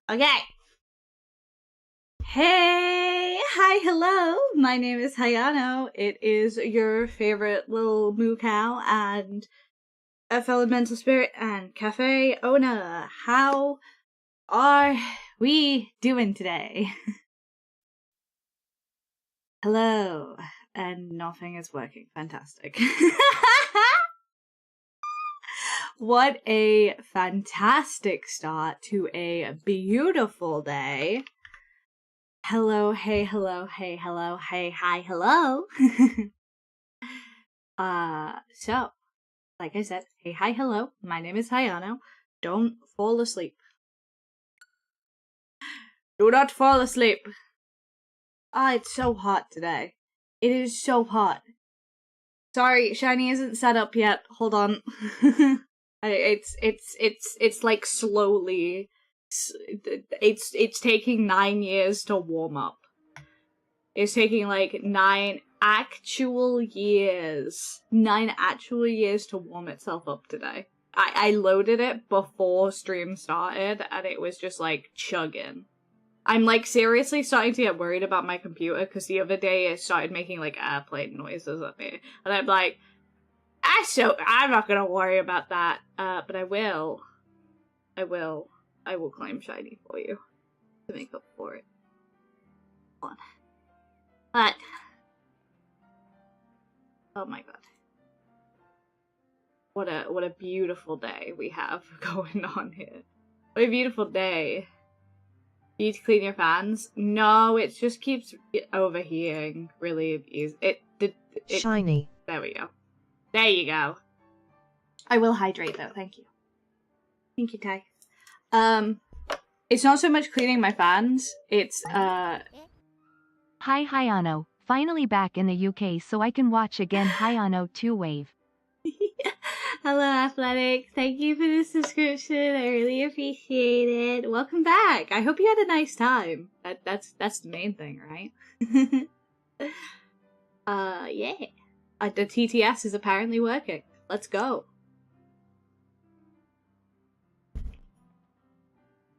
Okay. Hey, hi, hello. My name is Hayano. It is your favorite little moo cow and a fellow mental spirit and cafe owner. How are we doing today? Hello. And nothing is working. Fantastic. What a fantastic start to a beautiful day. Hello, hey, hello, hey, hello, hey, hi, hello. So, like I said, hey, hi, hello. My name is Hayano. Don't fall asleep. Do not fall asleep. It's so hot today. It is so hot. Sorry, Shiny isn't set up yet. Hold on. It's like slowly. It's taking 9 years to warm up. It's taking like 9 actual years. 9 actual years to warm itself up today. I loaded it before stream started and it was just like chugging. I'm like seriously starting to get worried about my computer because the other day it started making like airplane noises at me. And I'm like, I'm not gonna worry about that. But I will claim Shiny for you to make up for it. Hold on. But oh my god. What a beautiful day we have going on here. What a beautiful day. Do you need to clean your fans? No, it just keeps overheating really easy. It Shiny. There we go. There you go. I will hydrate though, thank you. Thank you, Ty. It's not so much cleaning my fans, it's Hi Hayano, finally back in the UK so I can watch again Hayano 2 Wave. Hello, Athletic. Thank you for the subscription. I really appreciate it. Welcome back. I hope you had a nice time. That's the main thing, right? Yeah. The TTS is apparently working. Let's go.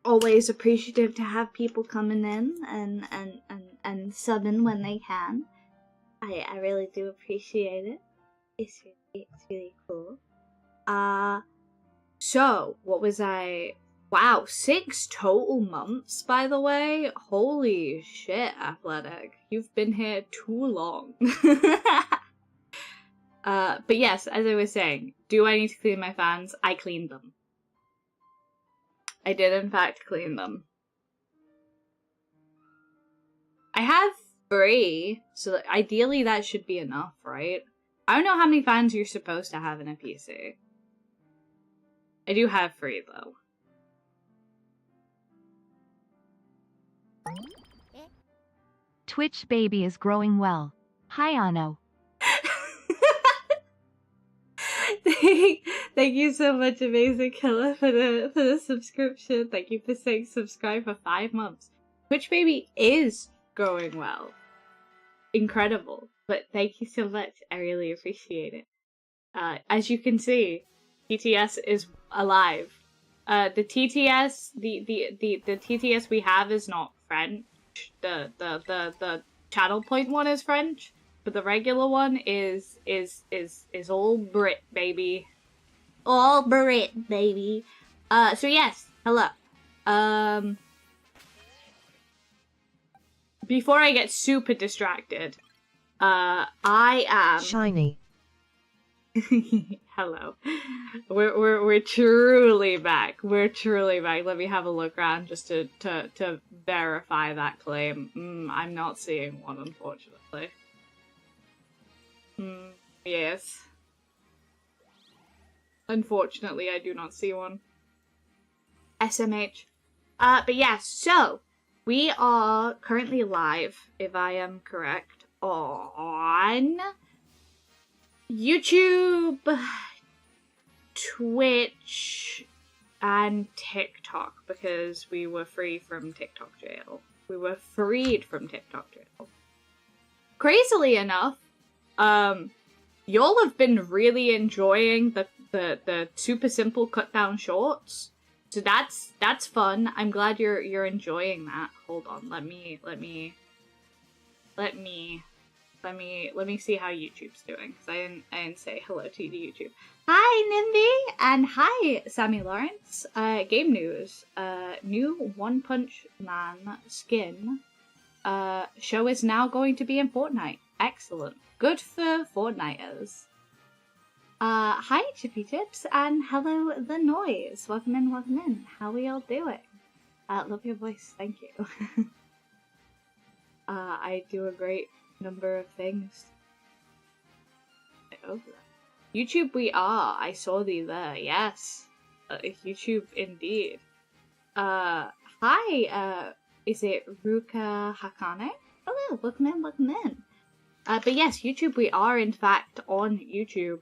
Always appreciative to have people coming in and subbing when they can. I really do appreciate it. It's really cool. So, what was I... Wow, 6 total months, by the way? Holy shit, Athletic. You've been here too long. But yes, as I was saying, do I need to clean my fans? I cleaned them. I did, in fact, clean them. I have 3, so ideally that should be enough, right? I don't know how many fans you're supposed to have in a PC. I do have 3, though. Twitch baby is growing well. Hayano. Thank you so much, Amazing Killer, for the subscription. Thank you for saying subscribe for 5 months. Twitch baby is growing well. Incredible. But thank you so much. I really appreciate it. As you can see, TTS is alive. The TTS, the TTS we have is not French. The channel point one is French, but the regular one is all Brit, baby. All Brit, baby. So yes, hello. Before I get super distracted, I am Shiny. Hello. We're truly back. We're truly back. Let me have a look around just to verify that claim. I'm not seeing one, unfortunately. Yes. Unfortunately, I do not see one. SMH. But yeah, so we are currently live, if I am correct, on YouTube, Twitch, and TikTok, because we were free from TikTok jail. We were freed from TikTok jail. Crazily enough, y'all have been really enjoying the super simple cut down shorts. So that's fun. I'm glad you're enjoying that. Hold on, let me see how YouTube's doing, because I didn't say hello to YouTube. Hi Nimby and hi Sammy Lawrence. Game news. New One Punch Man skin show is now going to be in Fortnite. Excellent. Good for Fortniters. Hi Chippy Tips and hello The Noise. Welcome in. How are y'all doing? Love your voice, thank you. I do a great number of things. YouTube we are. I saw thee there, yes. YouTube indeed. Hi, is it Ruka Hakane? Hello, welcome in. But yes, YouTube, we are in fact on YouTube.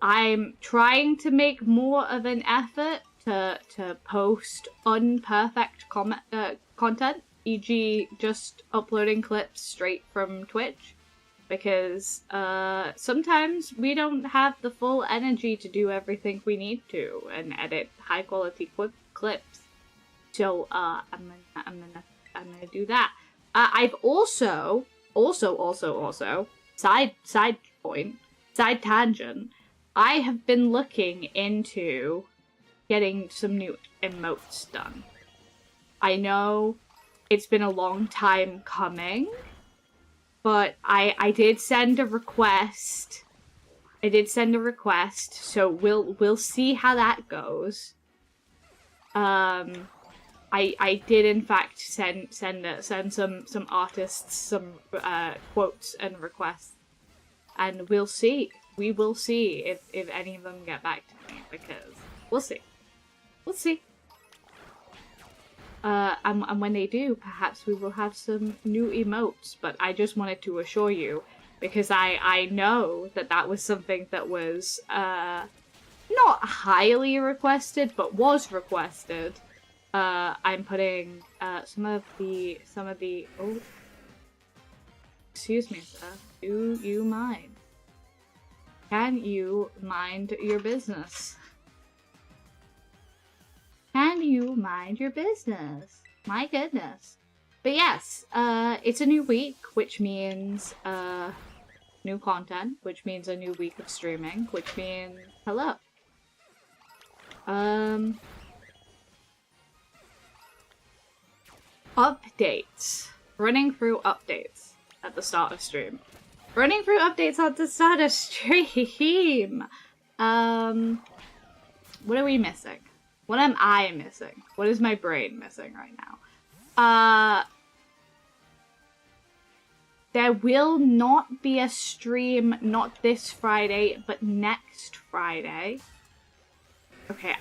I'm trying to make more of an effort to post unperfect content, e.g. just uploading clips straight from Twitch, because sometimes we don't have the full energy to do everything we need to and edit high quality clips. So I'm gonna do that. I've also side tangent, I have been looking into getting some new emotes done. I know it's been a long time coming, but I did send a request. So we'll see how that goes. I did in fact send some artists some quotes and requests, and we'll see. We will see if any of them get back to me, because we'll see. And when they do, perhaps we will have some new emotes. But I just wanted to assure you, because I know that was something that was not highly requested, but was requested. I'm putting some of the oh, excuse me, sir. Do you mind? Can you mind your business? Can you mind your business? My goodness. But yes, it's a new week, which means new content, which means a new week of streaming, which means hello. Updates. Running through updates at the start of stream. What are we missing? What am I missing? What is my brain missing right now? There will not be a stream, not this Friday, but next Friday. Okay,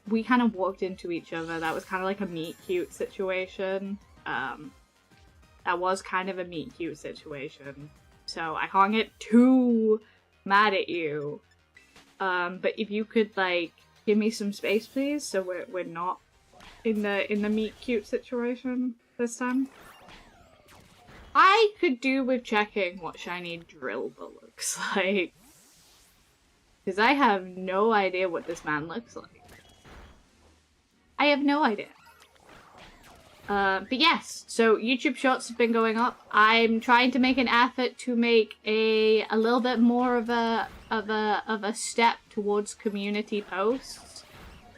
we kind of walked into each other. That was kind of like a meet cute situation. That was kind of a meet cute situation. So I can't get too mad at you. But if you could like give me some space, please, so we're not in the meet cute situation this time. I could do with checking what shiny Drillba looks like, because I have no idea what this man looks like. I have no idea. But yes, so YouTube Shorts have been going up. I'm trying to make an effort to make a little bit more of a step towards community posts.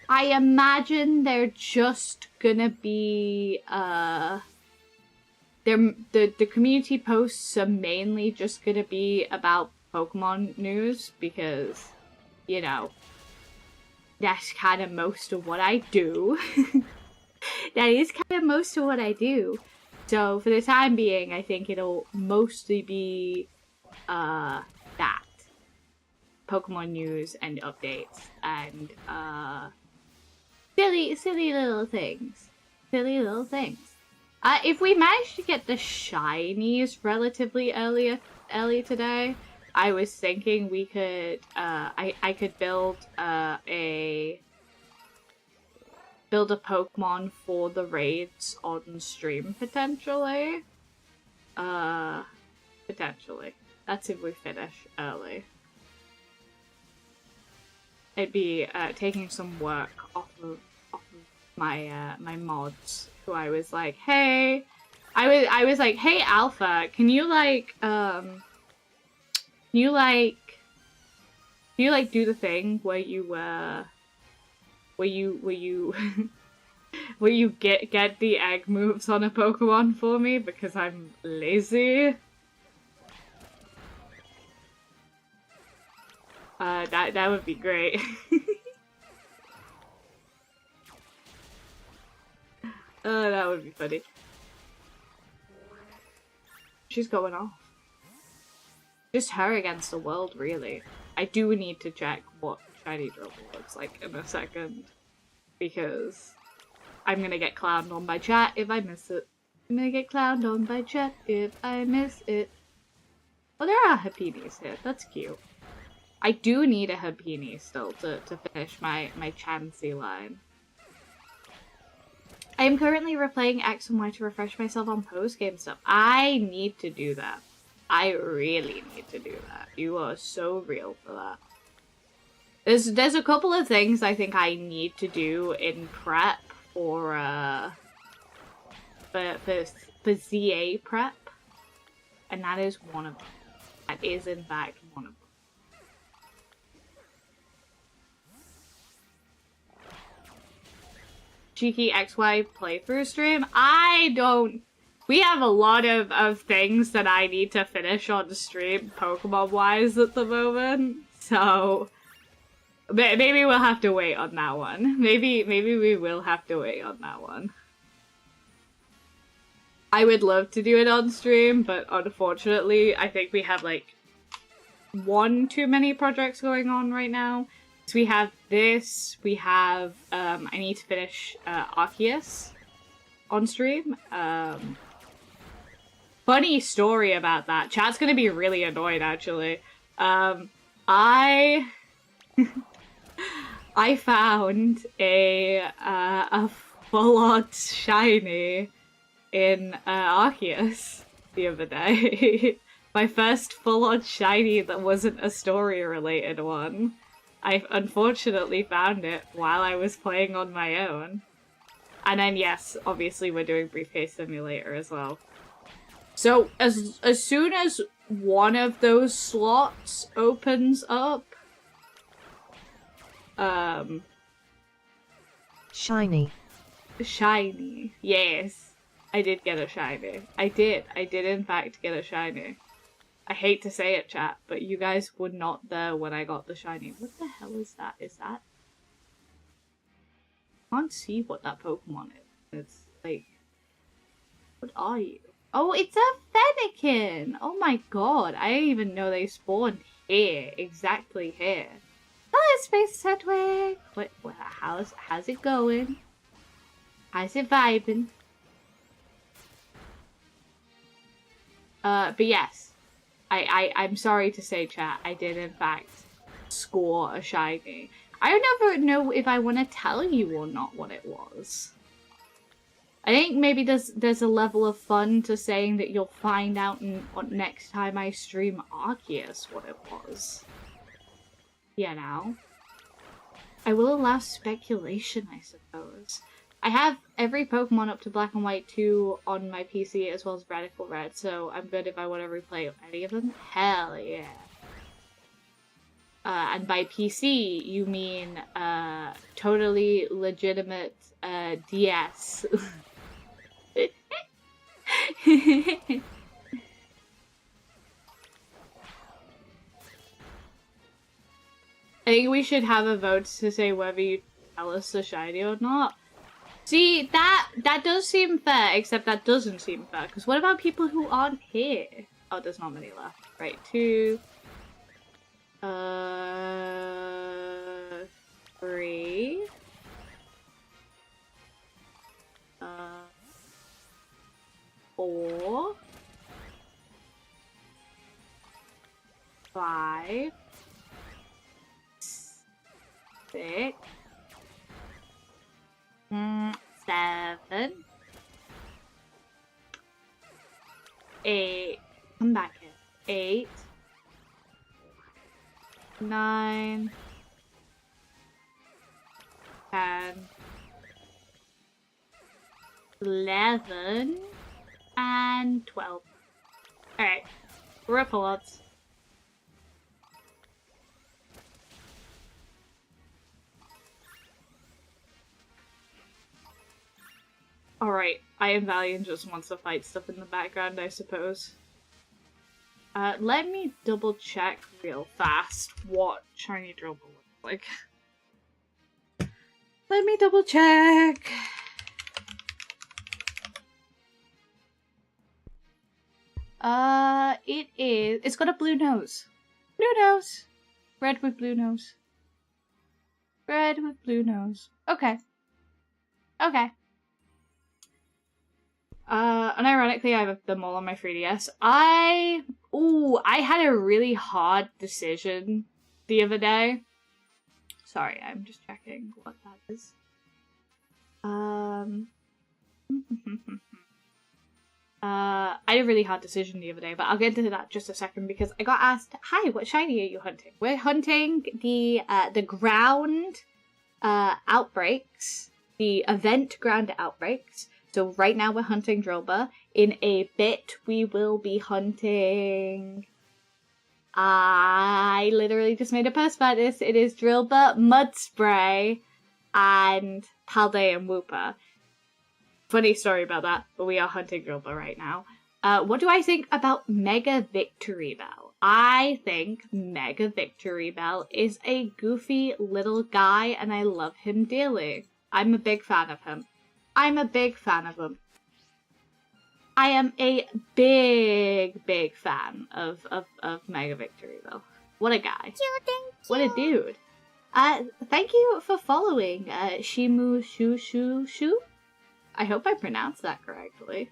I imagine they're just gonna be the community posts are mainly just gonna be about Pokemon news, because, you know, that's kind of most of what I do. That is kind of most of what I do. So for the time being, I think it'll mostly be that. Pokemon news and updates and silly little things. If we manage to get the shinies relatively early today, I was thinking we could I could build a Pokemon for the raids on stream, potentially. Potentially. That's if we finish early. I'd be taking some work off of my my mods, who I was like, hey, I was like, hey Alpha, can you like do the thing where you will you get the egg moves on a Pokemon for me, because I'm lazy. That would be great. That would be funny. She's going off. Just her against the world, really. I do need to check what shiny Dribble looks like in a second, because I'm gonna get clowned on by chat if I miss it. I'm gonna get clowned on by chat if I miss it. Oh, there are Hapinis here. That's cute. I do need a Hapini still to finish my Chansey line. I am currently replaying X and Y to refresh myself on post-game stuff. I need to do that. I really need to do that. You are so real for that. There's a couple of things I think I need to do in prep for ZA prep, and that is one of them. That is in fact one of them. Cheeky XY playthrough stream? We have a lot of things that I need to finish on the stream, Pokemon-wise, at the moment. So, maybe we'll have to wait on that one. Maybe we will have to wait on that one. I would love to do it on stream, but unfortunately, I think we have, like, one too many projects going on right now. So we have this, we have, I need to finish Arceus on stream. Funny story about that. Chat's gonna be really annoyed, actually. I found a full-on shiny in Arceus the other day. My first full-on shiny that wasn't a story-related one. I unfortunately found it while I was playing on my own. And then, yes, obviously we're doing Briefcase Simulator as well. So, as soon as one of those slots opens up... Shiny. Shiny. Yes. I did get a shiny. I did in fact get a shiny. I hate to say it, chat, but you guys were not there when I got the shiny. What the hell is that? Is that? I can't see what that Pokemon is. It's like... What are you? Oh, it's a Fennekin! Oh my god, I didn't even know they spawned here. Exactly here. Hello, Space Sedwig! How's it going? How's it vibing? But yes. I'm sorry to say, chat, I did in fact score a shiny. I don't ever know if I want to tell you or not what it was. I think maybe there's a level of fun to saying that you'll find out next time I stream Arceus what it was. You know? I will allow speculation, I suppose. I have every Pokemon up to Black and White 2 on my PC, as well as Radical Red, so I'm good if I want to replay any of them. Hell yeah. And by PC, you mean, totally legitimate, DS. I think we should have a vote to say whether you tell us the shiny or not. See, that does seem fair, except that doesn't seem fair, because what about people who aren't here? Oh, there's not many left. Right, 2... 3... 4... 5... 6... 7... 8... Come back here. 8... 9... 11, and 12. Alright, ripple odds. Alright, I am Valiant just wants to fight stuff in the background, I suppose. Let me double check real fast what shiny drill looks like. Let me double check. It's got a blue nose. Blue nose. Red with blue nose. Red with blue nose. Okay. Okay. Unironically, I have them all on my 3DS. I had a really hard decision the other day. Sorry, I'm just checking what that is. I had a really hard decision the other day, but I'll get into that just a second because I got asked, "Hi, what shiny are you hunting?" We're hunting the ground outbreaks, the event ground outbreaks. So right now we're hunting Drilbur. In a bit we will be hunting... I literally just made a post about this. It is Drilbur, Mudspray, and Paldea and Wooper. Funny story about that, but we are hunting Drilbur right now. What do I think about Mega Victory Bell? I think Mega Victory Bell is a goofy little guy and I love him dearly. I'm a big fan of him. I'm a big fan of him. I am a big fan of Mega Victory Bell. What a guy. What a dude. Thank you for following, Shimu Shu. I hope I pronounced that correctly.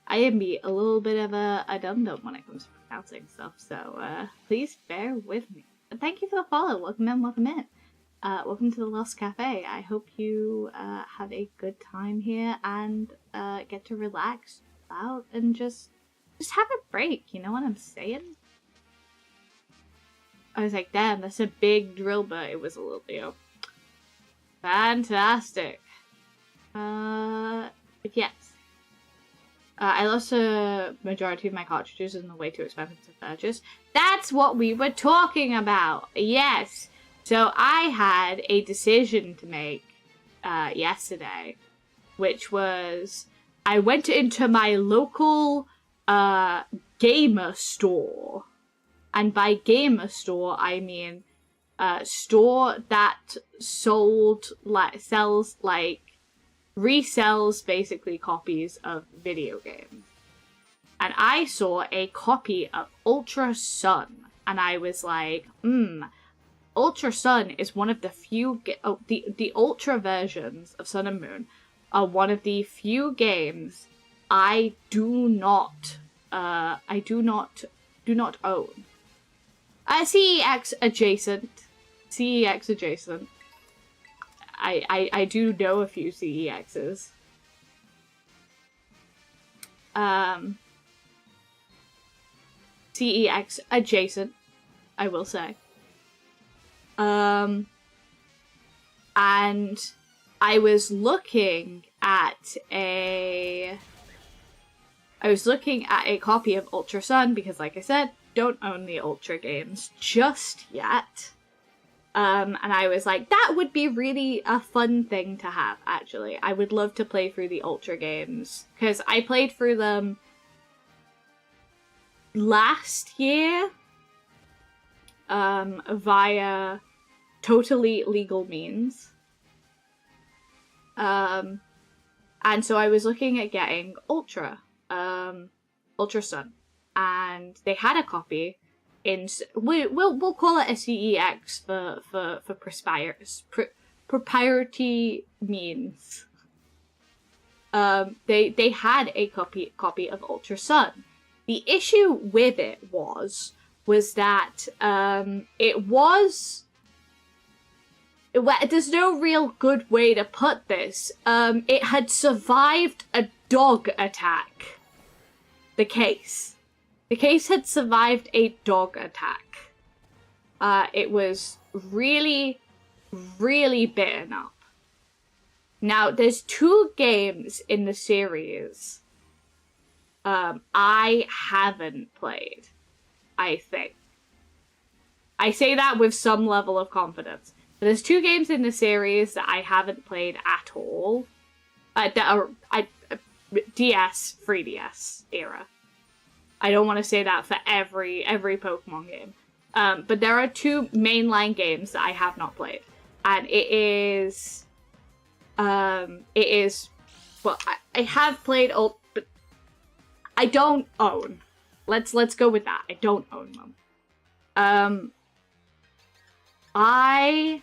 I am a little bit of a dum-dum when it comes to pronouncing stuff, so please bear with me. But thank you for the follow. Welcome in, welcome in. Welcome to the Lost Cafe. I hope you have a good time here and get to relax out and just have a break, you know what I'm saying? I was like, damn, that's a big drill, but it was a little deal. Fantastic. But yes. I lost a majority of my cartridges and they're way too expensive to purchase. That's what we were talking about. Yes. So I had a decision to make yesterday, which was I went into my local gamer store. And by gamer store, I mean store that resells basically copies of video games. And I saw a copy of Ultra Sun, and I was like, Ultra Sun is one of the few the Ultra versions of Sun and Moon are one of the few games I do not own. CEX adjacent. I do know a few CEXs. CEX adjacent, I will say. And I was looking at a copy of Ultra Sun because, like I said, don't own the Ultra games just yet. And I was like, that would be really a fun thing to have, actually. I would love to play through the Ultra games because I played through them last year via totally legal means. And so I was looking at getting Ultra Sun, and they had a copy in we'll call it a CEX for propriety means. They had a copy of Ultra Sun. The issue with it was that there's no real good way to put this. It had survived a dog attack. The case had survived a dog attack. It was really, really bitten up. Now, there's 2 games in the series I haven't played, I think. I say that with some level of confidence. But there's 2 games in the series that I haven't played at all. That are DS, 3DS era. I don't want to say that for every Pokemon game. But there are 2 mainline games that I have not played. And it is, well, I have played old, but I don't own. Let's go with that. I don't own them. I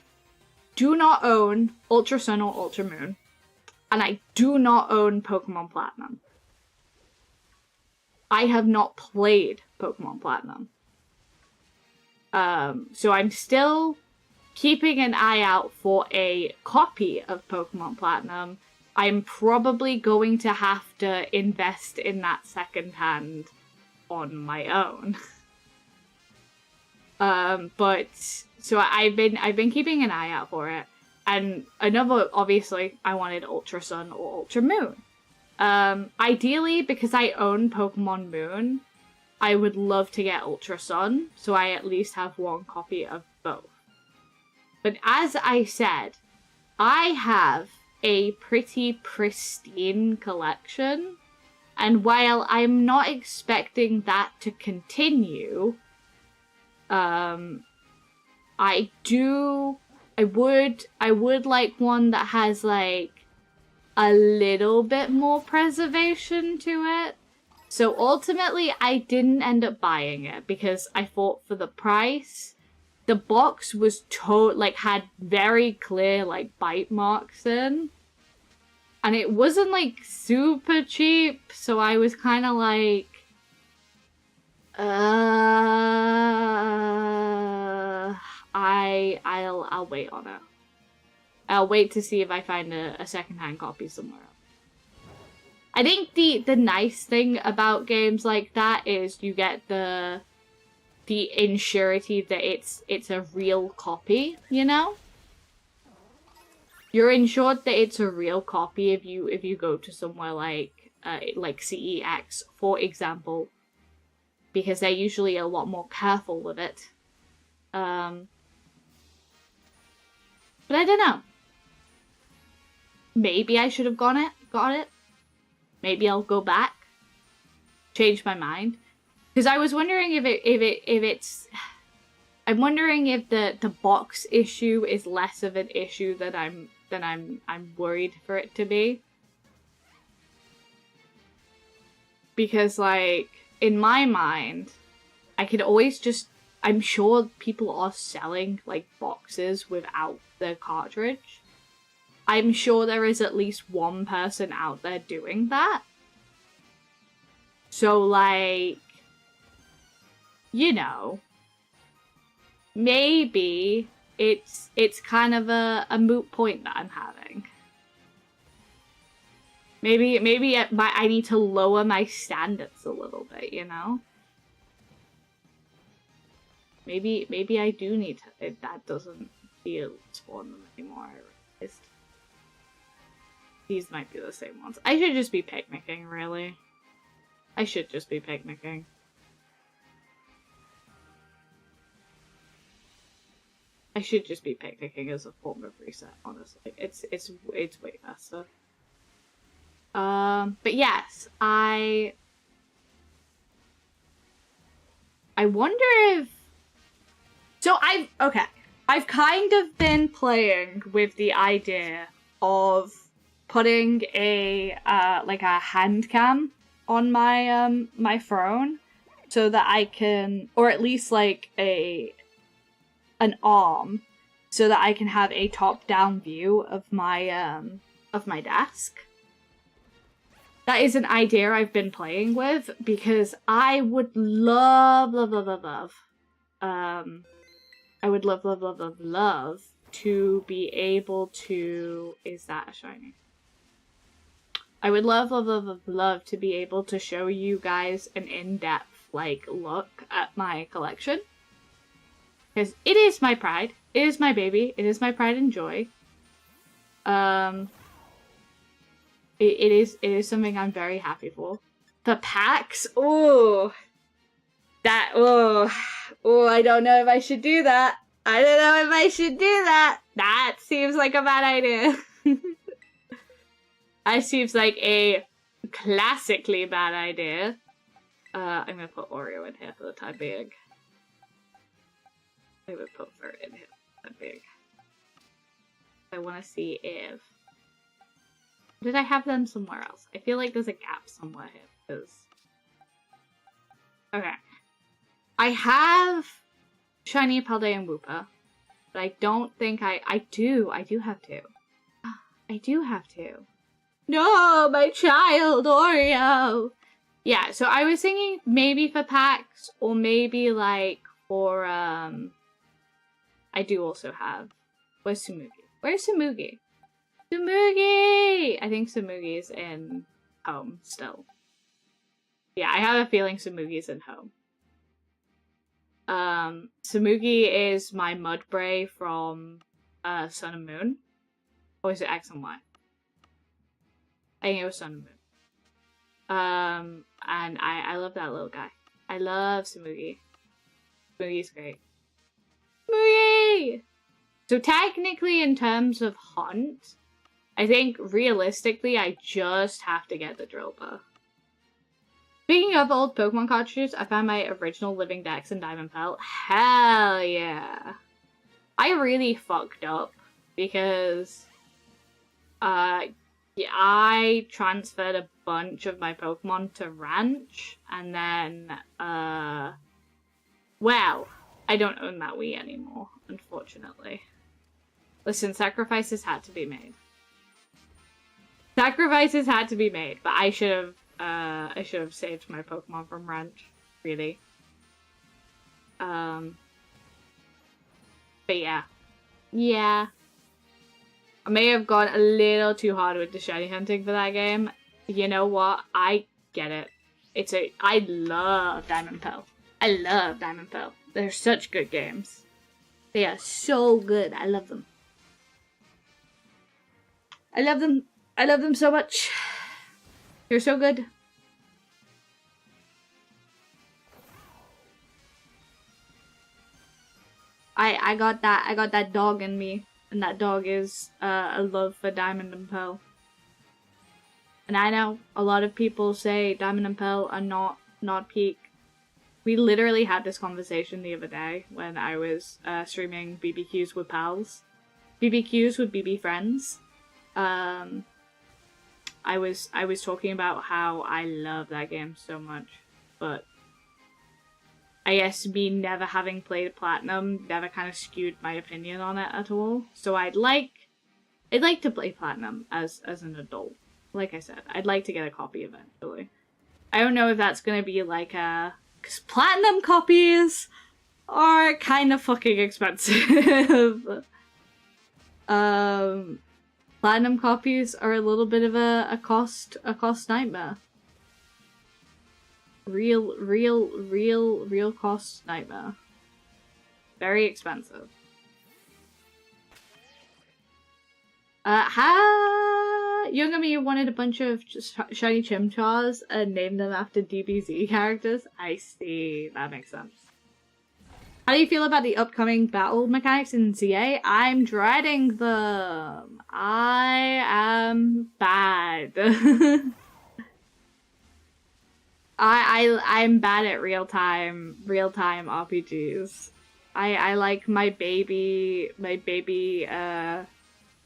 do not own Ultra Sun or Ultra Moon. And I do not own Pokemon Platinum. I have not played Pokemon Platinum. So I'm still keeping an eye out for a copy of Pokemon Platinum. I'm probably going to have to invest in that secondhand on my own. But so I've been keeping an eye out for it. And another, obviously, I wanted Ultra Sun or Ultra Moon. Ideally, because I own Pokemon Moon, I would love to get Ultra Sun, so I at least have 1 copy of both. But as I said, I have a pretty pristine collection, and while I'm not expecting that to continue, I would like one that has, like, a little bit more preservation to it. So ultimately, I didn't end up buying it because I thought for the price, the box was had very clear, like, bite marks in. And it wasn't, like, super cheap, so I was kind of like, I'll wait on it. I'll wait to see if I find a secondhand copy somewhere else. I think the nice thing about games like that is you get the insurity that it's a real copy, you know? You're insured that it's a real copy if you go to somewhere like CEX, for example, because they're usually a lot more careful with it. But I don't know. Maybe I should have got it. Maybe I'll go back, change my mind, because I was wondering if it's. I'm wondering if the box issue is less of an issue than I'm worried for it to be. Because, like, in my mind, I could always just. I'm sure people are selling, like, boxes without the cartridge. I'm sure there is at least 1 person out there doing that. So, like, you know, maybe it's kind of a moot point that I'm having. Maybe I need to lower my standards a little bit, you know? Maybe I do need to. That doesn't feel spawn them anymore. I realized. These might be the same ones. I should just be picnicking, really. I should just be picnicking. I should just be picnicking as a form of reset, honestly. It's way faster. But yes, I wonder if... So I've kind of been playing with the idea of putting a hand cam on my my throne so that I can, or at least like an arm, so that I can have a top-down view of my desk. That is an idea I've been playing with because I would love to be able to... Is that a shiny? I would love to be able to show you guys an in-depth, like, look at my collection. Because it is my pride. It is my baby. It is my pride and joy. It is something I'm very happy for. The packs, oh, I don't know if I should do that. I don't know if I should do that. That seems like a bad idea. That seems like a classically bad idea. I'm gonna put Oreo in here for the time being. I would put Vert in here for the time being. I want to see if... Did I have them somewhere else? I feel like there's a gap somewhere here, because... Okay. I have Shiny Paldean and Wooper, but I don't think I do have two. I do have two. No, my child, Oreo! Yeah, so I was thinking maybe for packs, or maybe, like, for, I do also have... Where's Tsumugi? Where's Tsumugi? Tsumugi! I think Tsumugi's in home still. Yeah, I have a feeling Tsumugi's in home. Tsumugi is my Mudbray from Sun and Moon. Or is it X and Y? I think it was Sun and Moon. And I love that little guy. I love Tsumugi. Tsumugi's great. Tsumugi! So technically, in terms of hunt, I think realistically I just have to get the Drillbur. Speaking of old Pokemon cartridges, I found my original Living Dex in Diamond Pearl. Hell yeah! I really fucked up because yeah, I transferred a bunch of my Pokemon to Ranch, and then well, I don't own that Wii anymore, unfortunately. Listen, sacrifices had to be made. Sacrifices had to be made, but I should have saved my Pokemon from Ranch, really. But yeah. Yeah. I may have gone a little too hard with the shiny hunting for that game. You know what? I get it. I love Diamond Pearl. I love Diamond Pearl. They're such good games. They are so good. I love them. I love them. I love them so much. They're so good. I got that dog in me, and that dog is a love for Diamond and Pearl. And I know a lot of people say Diamond and Pearl are not peak. We literally had this conversation the other day when I was streaming BBQs with pals. BBQs with BB friends. I was talking about how I love that game so much, but I guess me never having played Platinum never kind of skewed my opinion on it at all. So I'd like to play Platinum as an adult. Like I said, I'd like to get a copy eventually. I don't know if that's gonna be like because Platinum copies are kind of fucking expensive. Platinum copies are a little bit of a cost nightmare. Real cost nightmare. Very expensive. Younger me wanted a bunch of shiny Chimchars and named them after DBZ characters. I see, that makes sense. How do you feel about the upcoming battle mechanics in CA? I'm dreading them. I am bad. I'm bad at real-time RPGs. I like my baby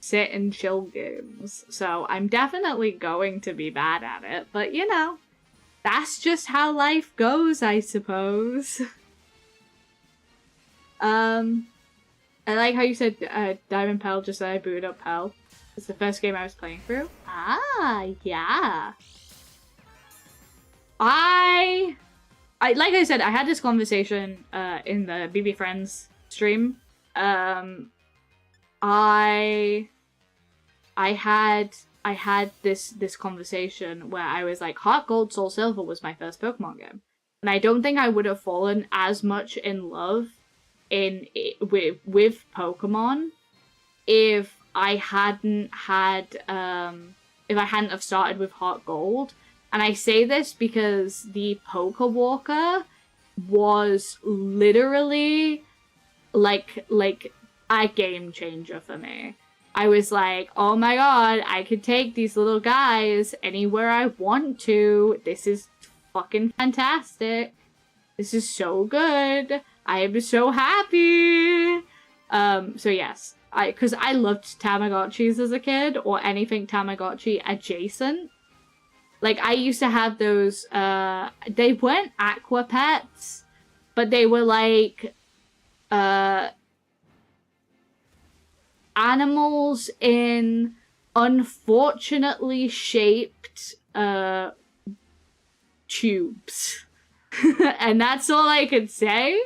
sit and chill games. So I'm definitely going to be bad at it, but you know, that's just how life goes, I suppose. I like how you said Diamond Pearl just that I booted up Pearl. It's the first game I was playing through. Ah, yeah. I like I said, I had this conversation in the BB Friends stream. I had this conversation where I was like, Heart Gold, Soul Silver was my first Pokemon game, and I don't think I would have fallen as much in love with Pokemon if I hadn't had if I hadn't have started with Heart Gold. And I say this because the Poker Walker was literally like a game changer for me. I was like, oh my god, I could take these little guys anywhere I want to. This is fucking fantastic. This is so good. I am so happy. So yes, because I loved Tamagotchis as a kid, or anything Tamagotchi adjacent. Like, I used to have those, they weren't aqua pets, but they were like, animals in unfortunately shaped tubes. And that's all I could say.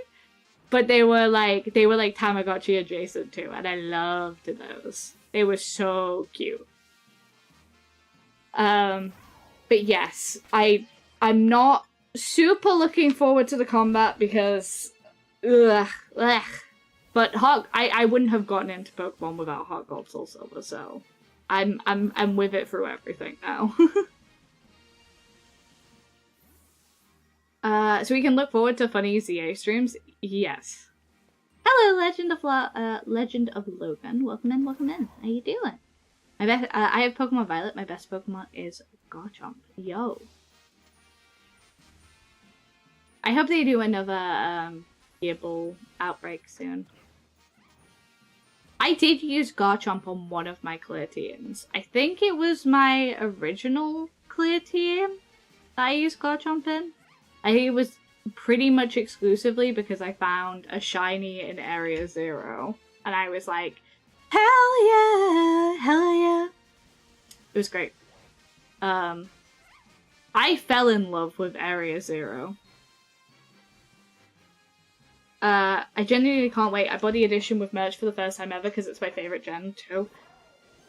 But they were like Tamagotchi adjacent too, and I loved those. They were so cute. But yes, I'm not super looking forward to the combat because ugh. But I wouldn't have gotten into Pokemon without Heart Gold Soul Silver, so I'm with it through everything now. So we can look forward to funny ZA streams. Yes. Hello, Legend of Logan. Welcome in, welcome in. How you doing? I have Pokemon Violet. My best Pokemon is Garchomp. Yo. I hope they do another Gearball Outbreak soon. I did use Garchomp on one of my clear teams. I think it was my original clear team that I used Garchomp in. I think it was pretty much exclusively because I found a shiny in Area 0. And I was like, hell yeah! Hell yeah! It was great. I fell in love with Area 0. I genuinely can't wait. I bought the edition with merch for the first time ever because it's my favorite gen too.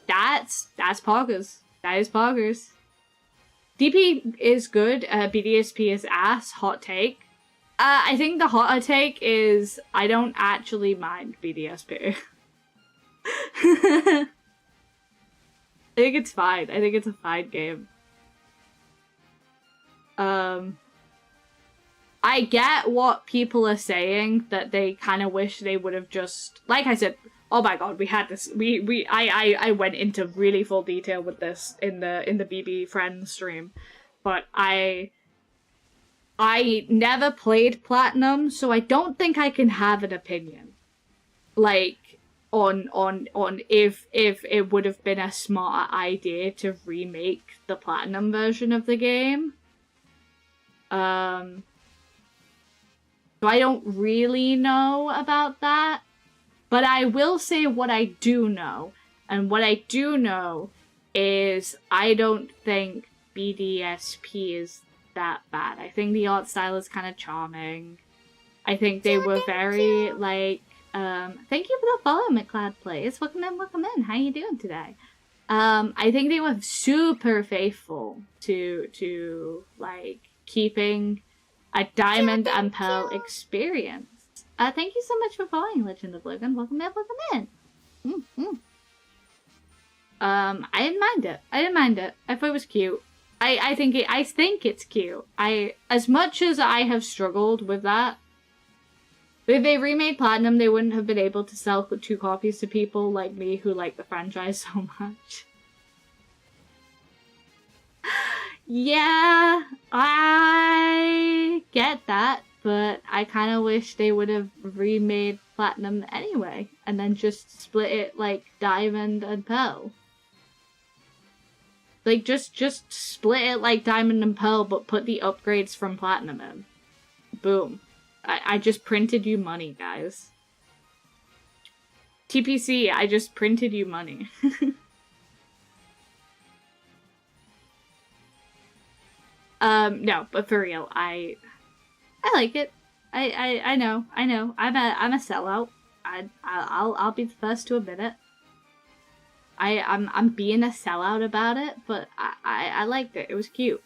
That's Poggers. That is Poggers. DP is good. BDSP is ass. Hot take. I think the hotter take is I don't actually mind BDSP. I think it's fine. I think it's a fine game. I get what people are saying, that they kind of wish they would have just, like I said, oh my god, we had this, I went into really full detail with this in the BB Friends stream, but I never played Platinum, so I don't think I can have an opinion, like, on if it would have been a smart idea to remake the Platinum version of the game. So I don't really know about that, but I will say what I do know, and what I do know is I don't think BDSP is that bad. I think the art style is kind of charming. I think they were very, like, thank you for the follow, McLeod Plays. Welcome in. How you doing today? I think they were super faithful to like, keeping a Diamond and Pearl experience. Thank you so much for following, Legend of Logan. Welcome in. I didn't mind it. I thought it was cute. I think it's cute. As much as I have struggled with that, if they remade Platinum, they wouldn't have been able to sell 2 copies to people like me who like the franchise so much. Yeah, I get that, but I kind of wish they would have remade Platinum anyway, and then just split it like Diamond and Pearl. Like, just split it like Diamond and Pearl, but put the upgrades from Platinum in. Boom. I just printed you money, guys. TPC, I just printed you money. No, but for real, I like it. I know. I'm a sellout. I'll be the first to admit it. I'm being a sellout about it, but I liked it. It was cute.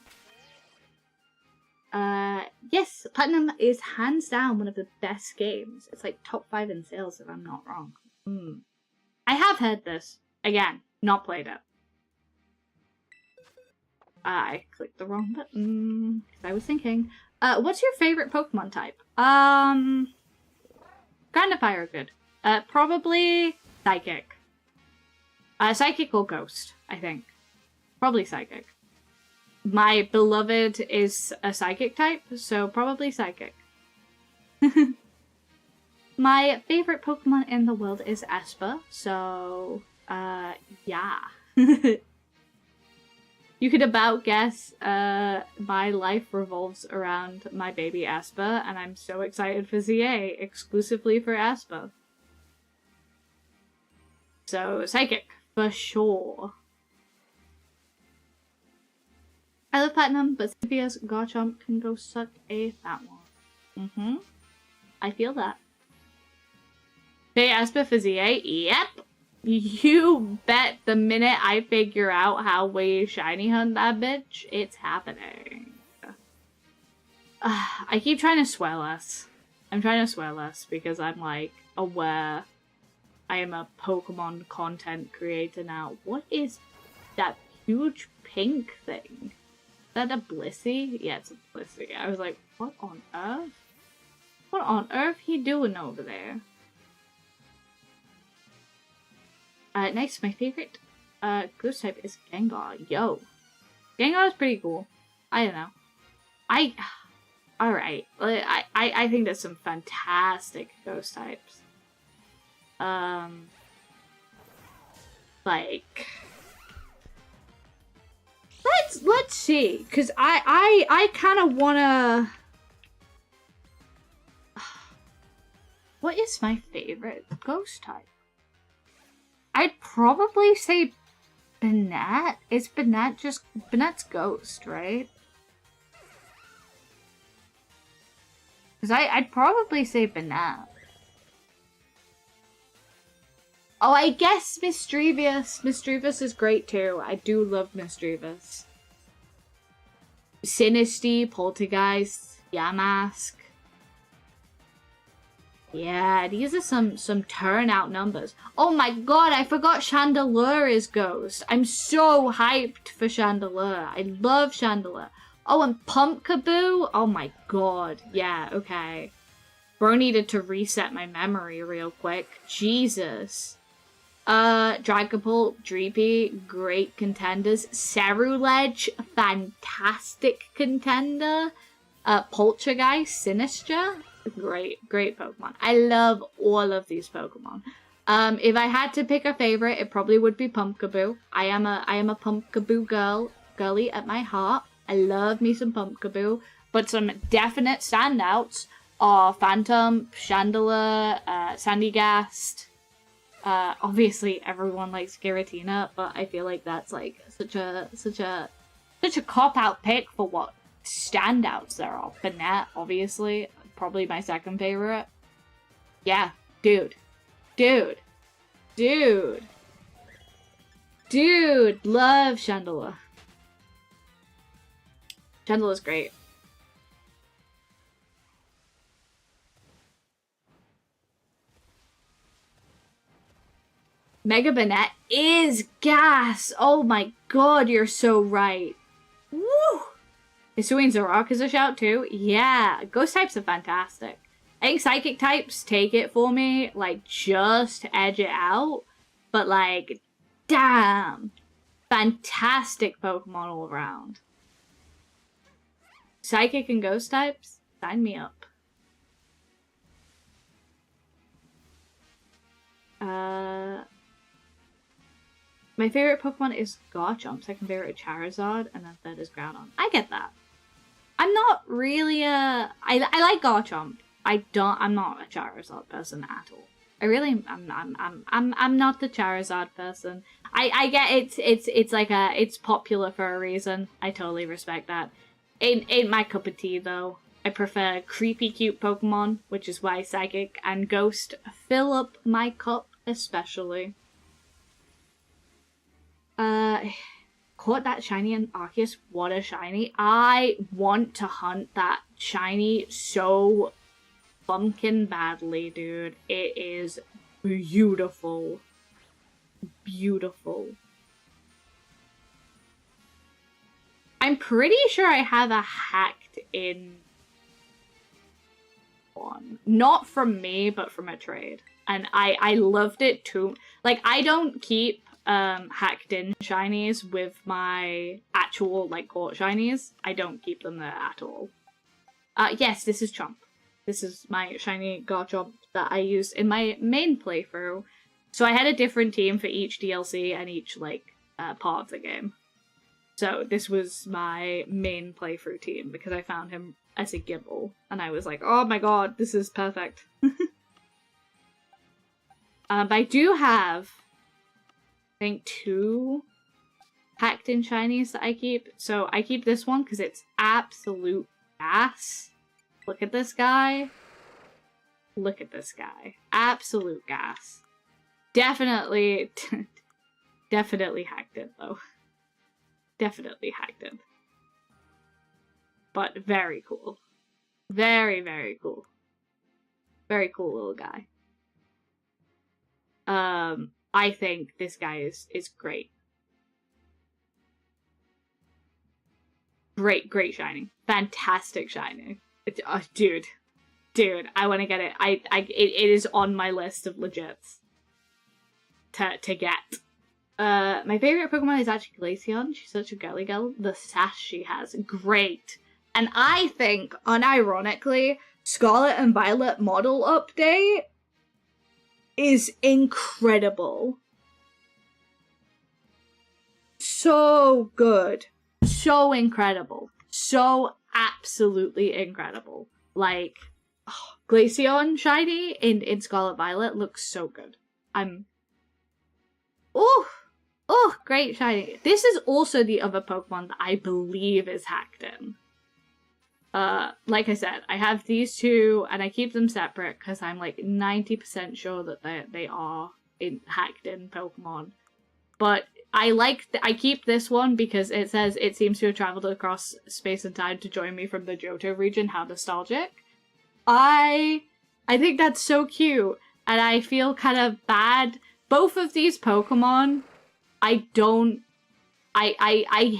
Yes, Platinum is hands down one of the best games. It's like top 5 in sales, if I'm not wrong. I have heard this. Again, not played it. I clicked the wrong button. I was thinking. What's your favorite Pokemon type? Ground and Fire are good. Probably Psychic. Psychic or Ghost, I think. Probably Psychic. My beloved is a Psychic type, so probably Psychic. My favorite Pokemon in the world is Esper, so, yeah. You could about guess, my life revolves around my baby Esper, and I'm so excited for ZA, exclusively for Esper. So, Psychic, for sure. I love Platinum, but Cynthia's Garchomp can go suck a fat one. I feel that. Hey, Esper for ZA? Yep. You bet the minute I figure out how we shiny hunt that bitch, it's happening. I keep trying to swear less. I'm trying to swear less because I'm, like, aware I am a Pokemon content creator now. What is that huge pink thing? Is that a Blissey? Yeah, it's a Blissey. I was like, what on earth? What on earth he doing over there? Next, my favorite ghost type is Gengar. Yo. Gengar is pretty cool. I don't know. Alright. I think there's some fantastic ghost types. Like... Let's see. Cause I kinda wanna... What is my favorite ghost type? I'd probably say Banette. Is Banette just... Banette's ghost, right? Because I'd probably say Banette. Oh, I guess Misdreavus. Misdreavus is great too. I do love Misdreavus. Sinistea, Poltergeist, Yamask. Yeah, these are some turnout numbers. Oh my god, I forgot Chandelure is Ghost. I'm so hyped for Chandelure. I love Chandelure. Oh, and Pumpkaboo? Oh my god. Yeah, okay. Bro needed to reset my memory real quick. Jesus. Dragapult, Dreepy, great contenders. Cerulege, fantastic contender. Poltergeist, Sinistra. Great Pokemon. I love all of these Pokemon. If I had to pick a favorite, it probably would be Pumpkaboo. I am a Pumpkaboo girly at my heart. I love me some Pumpkaboo, but some definite standouts are Phantom, Chandelure, Sandygast. Obviously everyone likes Giratina, but I feel like that's like such a cop-out pick for what standouts there are. Banette, obviously. Probably my second favorite. Yeah, dude, love Chandelure. Chandelure's great. Mega Banette is gas. Oh my god, you're so right. Woo! Hisuian Zoroark is a shout too. Yeah, ghost types are fantastic. I think psychic types take it for me, like just edge it out. But like, damn, fantastic Pokemon all around. Psychic and ghost types, sign me up. My favorite Pokemon is Garchomp. Second favorite is Charizard, and then third is Groudon. I get that. I'm not really I like Garchomp. I'm not a Charizard person at all. I'm not the Charizard person. I get it's like it's popular for a reason. I totally respect that. Ain't my cup of tea though. I prefer creepy cute Pokemon, which is why Psychic and Ghost fill up my cup especially. Caught that shiny in Arceus. What a shiny. I want to hunt that shiny so bumpkin badly, dude. It is beautiful. Beautiful. I'm pretty sure I have a hacked in one. Not from me, but from a trade. And I loved it too. Like, I don't keep hacked in shinies with my actual, like, court shinies. I don't keep them there at all. Yes, this is Chomp. This is my shiny Garchomp that I used in my main playthrough. So I had a different team for each DLC and each, like, part of the game. So this was my main playthrough team because I found him as a Gible. And I was like, oh my god, this is perfect. But I do have, I think, 2 hacked in shinies that I keep. So I keep this one because it's absolute gas. Look at this guy. Look at this guy. Absolute gas. Definitely, definitely hacked it though. Definitely hacked it. But very cool. Very, very cool. Very cool little guy. I think this guy is great. Great shiny. Fantastic shiny. Dude, I want to get it. It is on my list of legits to get. My favorite Pokemon is actually Glaceon. She's such a girly girl. The sass she has, great. And I think, unironically, Scarlet and Violet model update is incredible. So good. So incredible. So absolutely incredible. Like, oh, Glaceon shiny in Scarlet Violet looks so good. Oh, great shiny. This is also the other Pokemon that I believe is hacked in. Like I said, I have these 2, and I keep them separate because I'm like 90% sure that they are hacked in Pokemon. But I keep this one because it says it seems to have traveled across space and time to join me from the Johto region. How nostalgic! I think that's so cute, and I feel kind of bad. Both of these Pokemon, I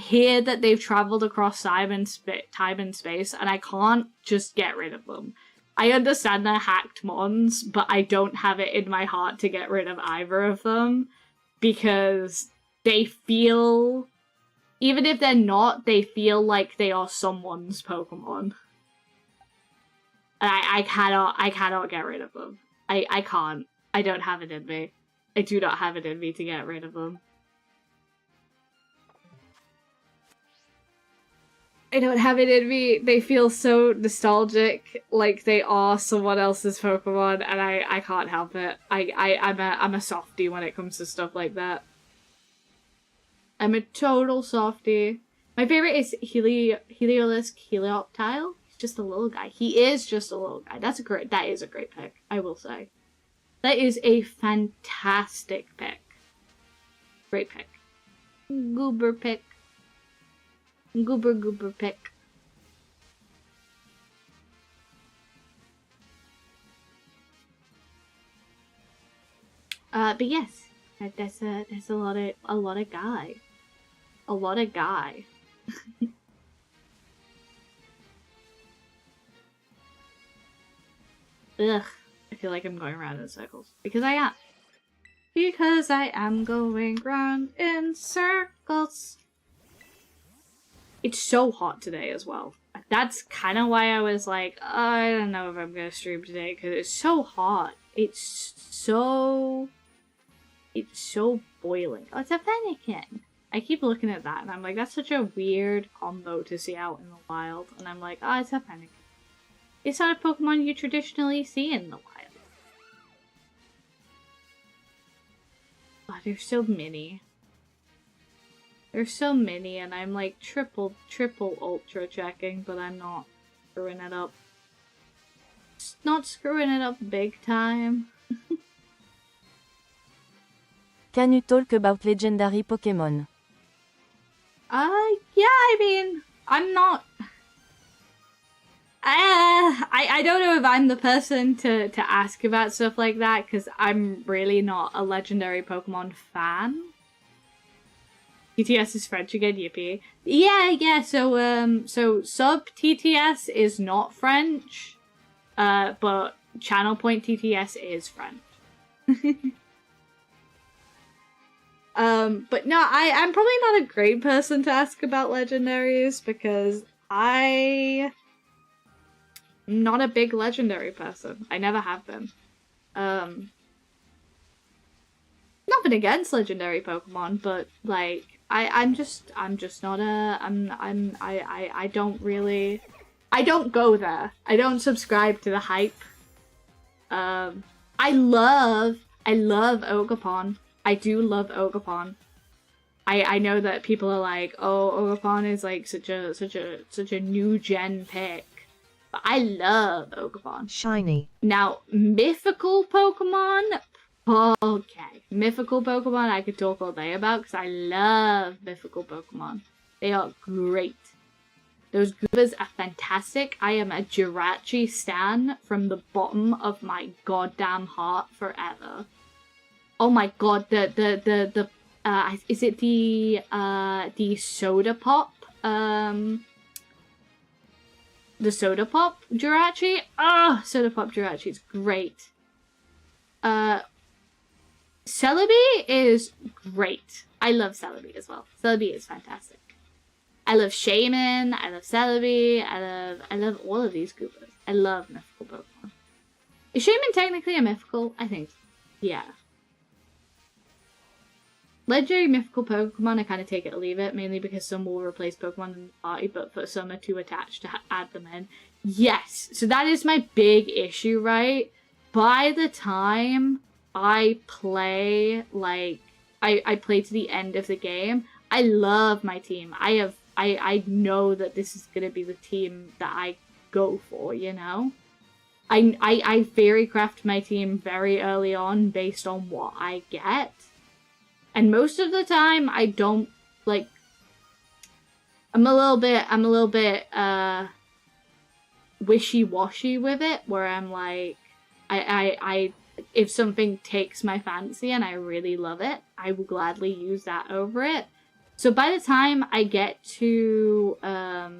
hear that they've traveled across time and space, and I can't just get rid of them. I understand they're hacked mons, but I don't have it in my heart to get rid of either of them, because they feel, even if they're not, they feel like they are someone's Pokemon. And I cannot get rid of them. I can't. I don't have it in me. I do not have it in me to get rid of them. I don't have it in me. They feel so nostalgic, like they are someone else's Pokemon, and I can't help it. I'm a softie when it comes to stuff like that. I'm a total softie. My favorite is Heliolisk Helioptile. He's just a little guy. He is just a little guy. That is a great pick, I will say. That is a fantastic pick. Great pick. Goober pick. Goober pick. But yes, that's a lot of guy. A lot of guy. Ugh. I feel like I'm going around in circles. Because I am. Because I am going round in circles. It's so hot today as well. That's kind of why I was like, I don't know if I'm going to stream today, because it's so hot. It's so boiling. Oh, it's a Fennekin. I keep looking at that, and I'm like, that's such a weird combo to see out in the wild. And I'm like, oh, it's a Fennekin. It's not a Pokemon you traditionally see in the wild. Oh, they're so mini. They're so many, and I'm like triple ultra checking, but I'm not screwing it up. Not screwing it up big time. Can you talk about legendary Pokemon? Yeah, I mean, I'm not... I don't know if I'm the person to ask about stuff like that, because I'm really not a legendary Pokemon fan. TTS is French again, yippee. Yeah, so sub TTS is not French, but channel point TTS is French. But no, I'm probably not a great person to ask about legendaries because I'm not a big legendary person. I never have been. Nothing against legendary Pokemon, but like I'm just not a I don't go there. I don't subscribe to the hype. I love Ogapon. I do love Ogapon. I know that people are like, oh, Ogapon is like such a new gen pick. But I love Ogapon. Shiny. Now, mythical Pokemon, okay. Mythical Pokemon I could talk all day about because I love mythical Pokemon. They are great. Those Goobas are fantastic. I am a Jirachi stan from the bottom of my goddamn heart forever. Oh my god, is it the Soda Pop? The Soda Pop Jirachi? Ah, Soda Pop Jirachi is great. Celebi is great. I love Celebi as well. Celebi is fantastic. I love Shaman, I love Celebi, I love all of these Goombas. I love mythical Pokemon. Is Shaman technically a mythical? I think. Yeah. Legendary mythical Pokemon, I kind of take it or leave it, mainly because some will replace Pokemon in the party, but for some are too attached to add them in. Yes, so that is my big issue, right? By the time I play, like, I play to the end of the game, I love my team. I know that this is going to be the team that I go for, you know? I fairy craft my team very early on based on what I get. And most of the time, I don't, like, I'm a little bit, wishy-washy with it, where I'm like, if something takes my fancy and I really love it, I will gladly use that over it. So by the time I get to, a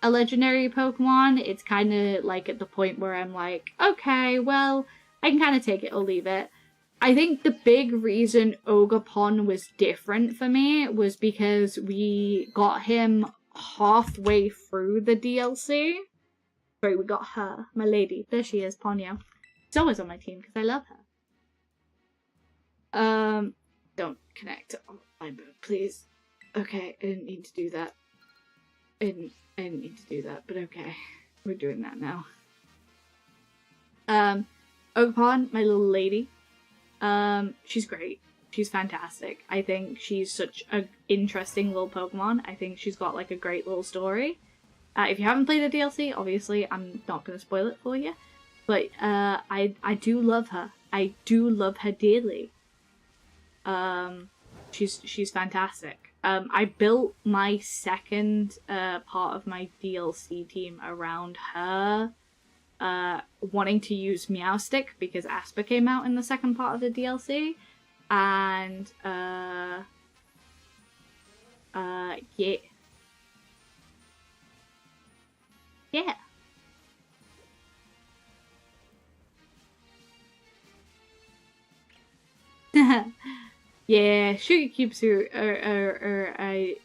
legendary Pokemon, it's kind of like at the point where I'm like, okay, well, I can kind of take it or leave it. I think the big reason Ogapon was different for me was because we got him halfway through the DLC. Sorry, we got her, my lady. There she is, Ponyo. She's always on my team because I love her. Don't connect on my move, please. Okay, I didn't mean to do that. I didn't need to do that, but okay. We're doing that now. Ogapon, my little lady. She's great. She's fantastic. I think she's such an interesting little Pokemon. I think she's got like a great little story. If you haven't played the DLC, obviously I'm not going to spoil it for you. But I do love her. I do love her dearly. She's fantastic. I built my second part of my DLC team around her wanting to use Meowstic because Asper came out in the second part of the DLC. And yeah. Yeah. Yeah, sugar cubes are a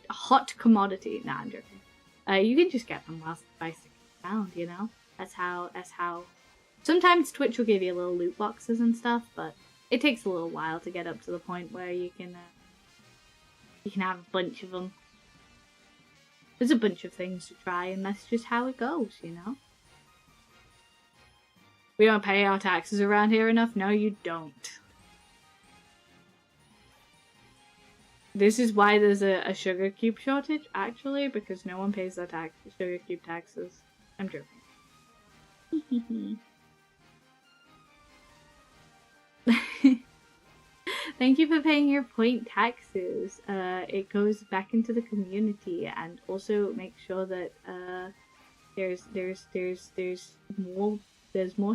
hot commodity. Nah, I'm joking. You can just get them whilst by sticking around, you know? That's how. Sometimes Twitch will give you little loot boxes and stuff, but it takes a little while to get up to the point where you can have a bunch of them. There's a bunch of things to try, and that's just how it goes, you know? We don't pay our taxes around here enough? No, you don't. This is why there's a sugar cube shortage, actually, because no one pays their sugar cube taxes. I'm joking. Thank you for paying your point taxes. It goes back into the community, and also make sure that there's more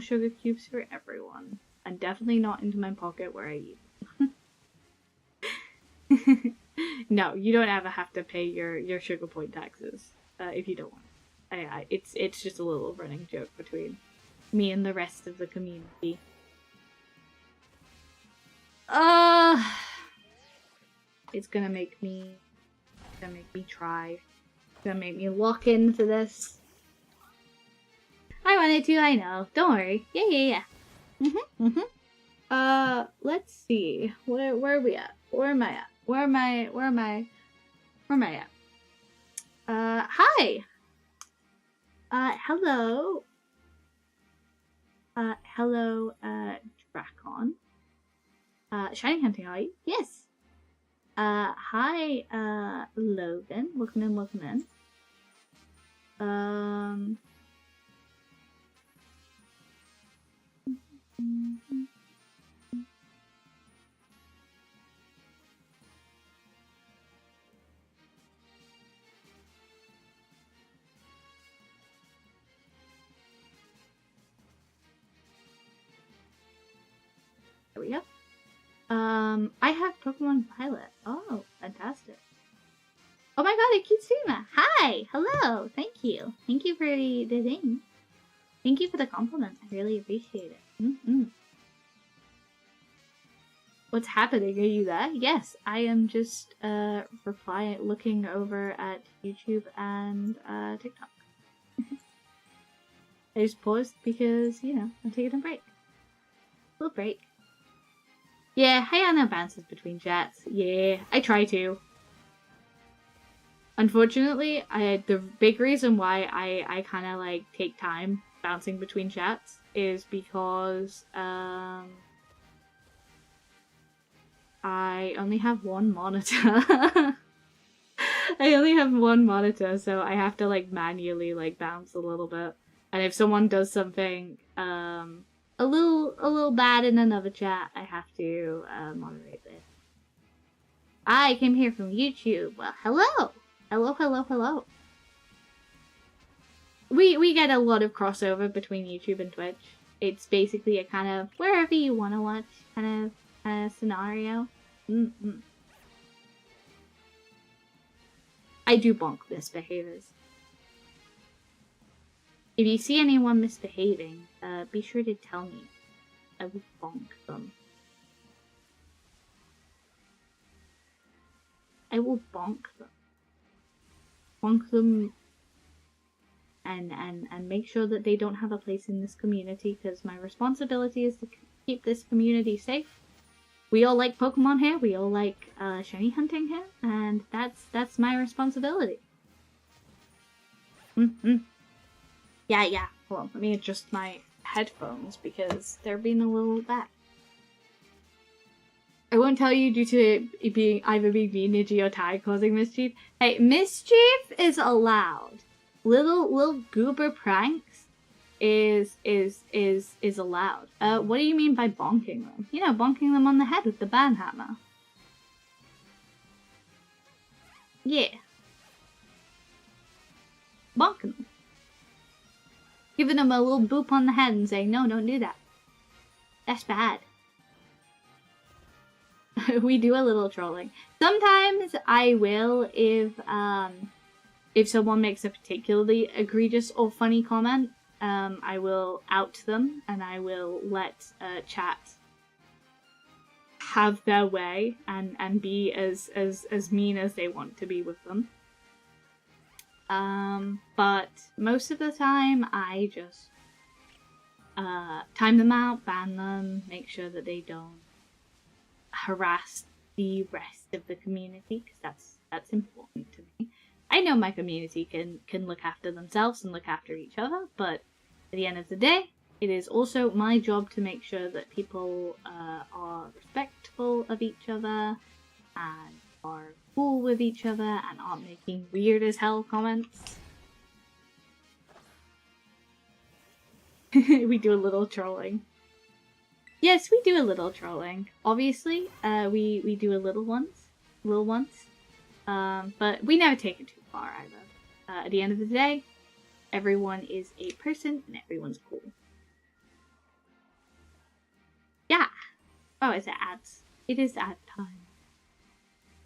sugar cubes for everyone. and definitely not into my pocket where I eat. No, you don't ever have to pay your sugar point taxes if you don't want. It's just a little running joke between me and the rest of the community. It's gonna make me try. It's gonna make me lock into this. I wanted to, I know. Don't worry. Yeah. Let's see. Where are we at? Where am I at? Where am I at? Hi! Hello. Hello, Dracon. Shiny hunting, are you? Yes. Hi, Logan. Welcome in. There we go. I have Pokemon Violet. Oh, fantastic. Oh my god, a Kitsuma! Hi! Hello! Thank you. Thank you for the thing. Thank you for the compliment. I really appreciate it. What's happening? Are you there? Yes, I am just looking over at YouTube and TikTok. I just paused because, you know, I'm taking a break. A little break. Yeah, Hayano bounces between chats. Yeah, I try to. Unfortunately, the big reason why I kind of like take time bouncing between chats is because I only have one monitor. I only have one monitor, so I have to like manually like bounce a little bit. And if someone does something a little bad in another chat, I have to moderate it. I came here from YouTube. Well, hello. Hello. We get a lot of crossover between YouTube and Twitch. It's basically a kind of wherever you want to watch kind of scenario. I do bonk misbehaviors. If you see anyone misbehaving, be sure to tell me. I will bonk them. I will bonk them. Bonk them and make sure that they don't have a place in this community, because my responsibility is to keep this community safe. We all like Pokemon here, we all like shiny hunting here, and that's my responsibility. Yeah. Hold on, let me adjust my headphones because they're being a little bad. I won't tell you due to it being either being Niji or Tai causing mischief. Hey, mischief is allowed. Little goober pranks is allowed. What do you mean by bonking them? You know, bonking them on the head with the banhammer. Yeah. Bonking them. Giving them a little boop on the head and saying, no, don't do that. That's bad. We do a little trolling. Sometimes I will if someone makes a particularly egregious or funny comment, I will out them and I will let chat have their way and be as mean as they want to be with them. But most of the time I just time them out, ban them, make sure that they don't harass the rest of the community, because that's important to me. I know my community can look after themselves and look after each other, but at the end of the day, it is also my job to make sure that people are respectful of each other and are cool with each other and aren't making weird as hell comments. We do a little trolling. Yes, we do a little trolling. Obviously, we do a little once. But we never take it too far either. At the end of the day, everyone is a person and everyone's cool. Oh, it's ads. It is ad time.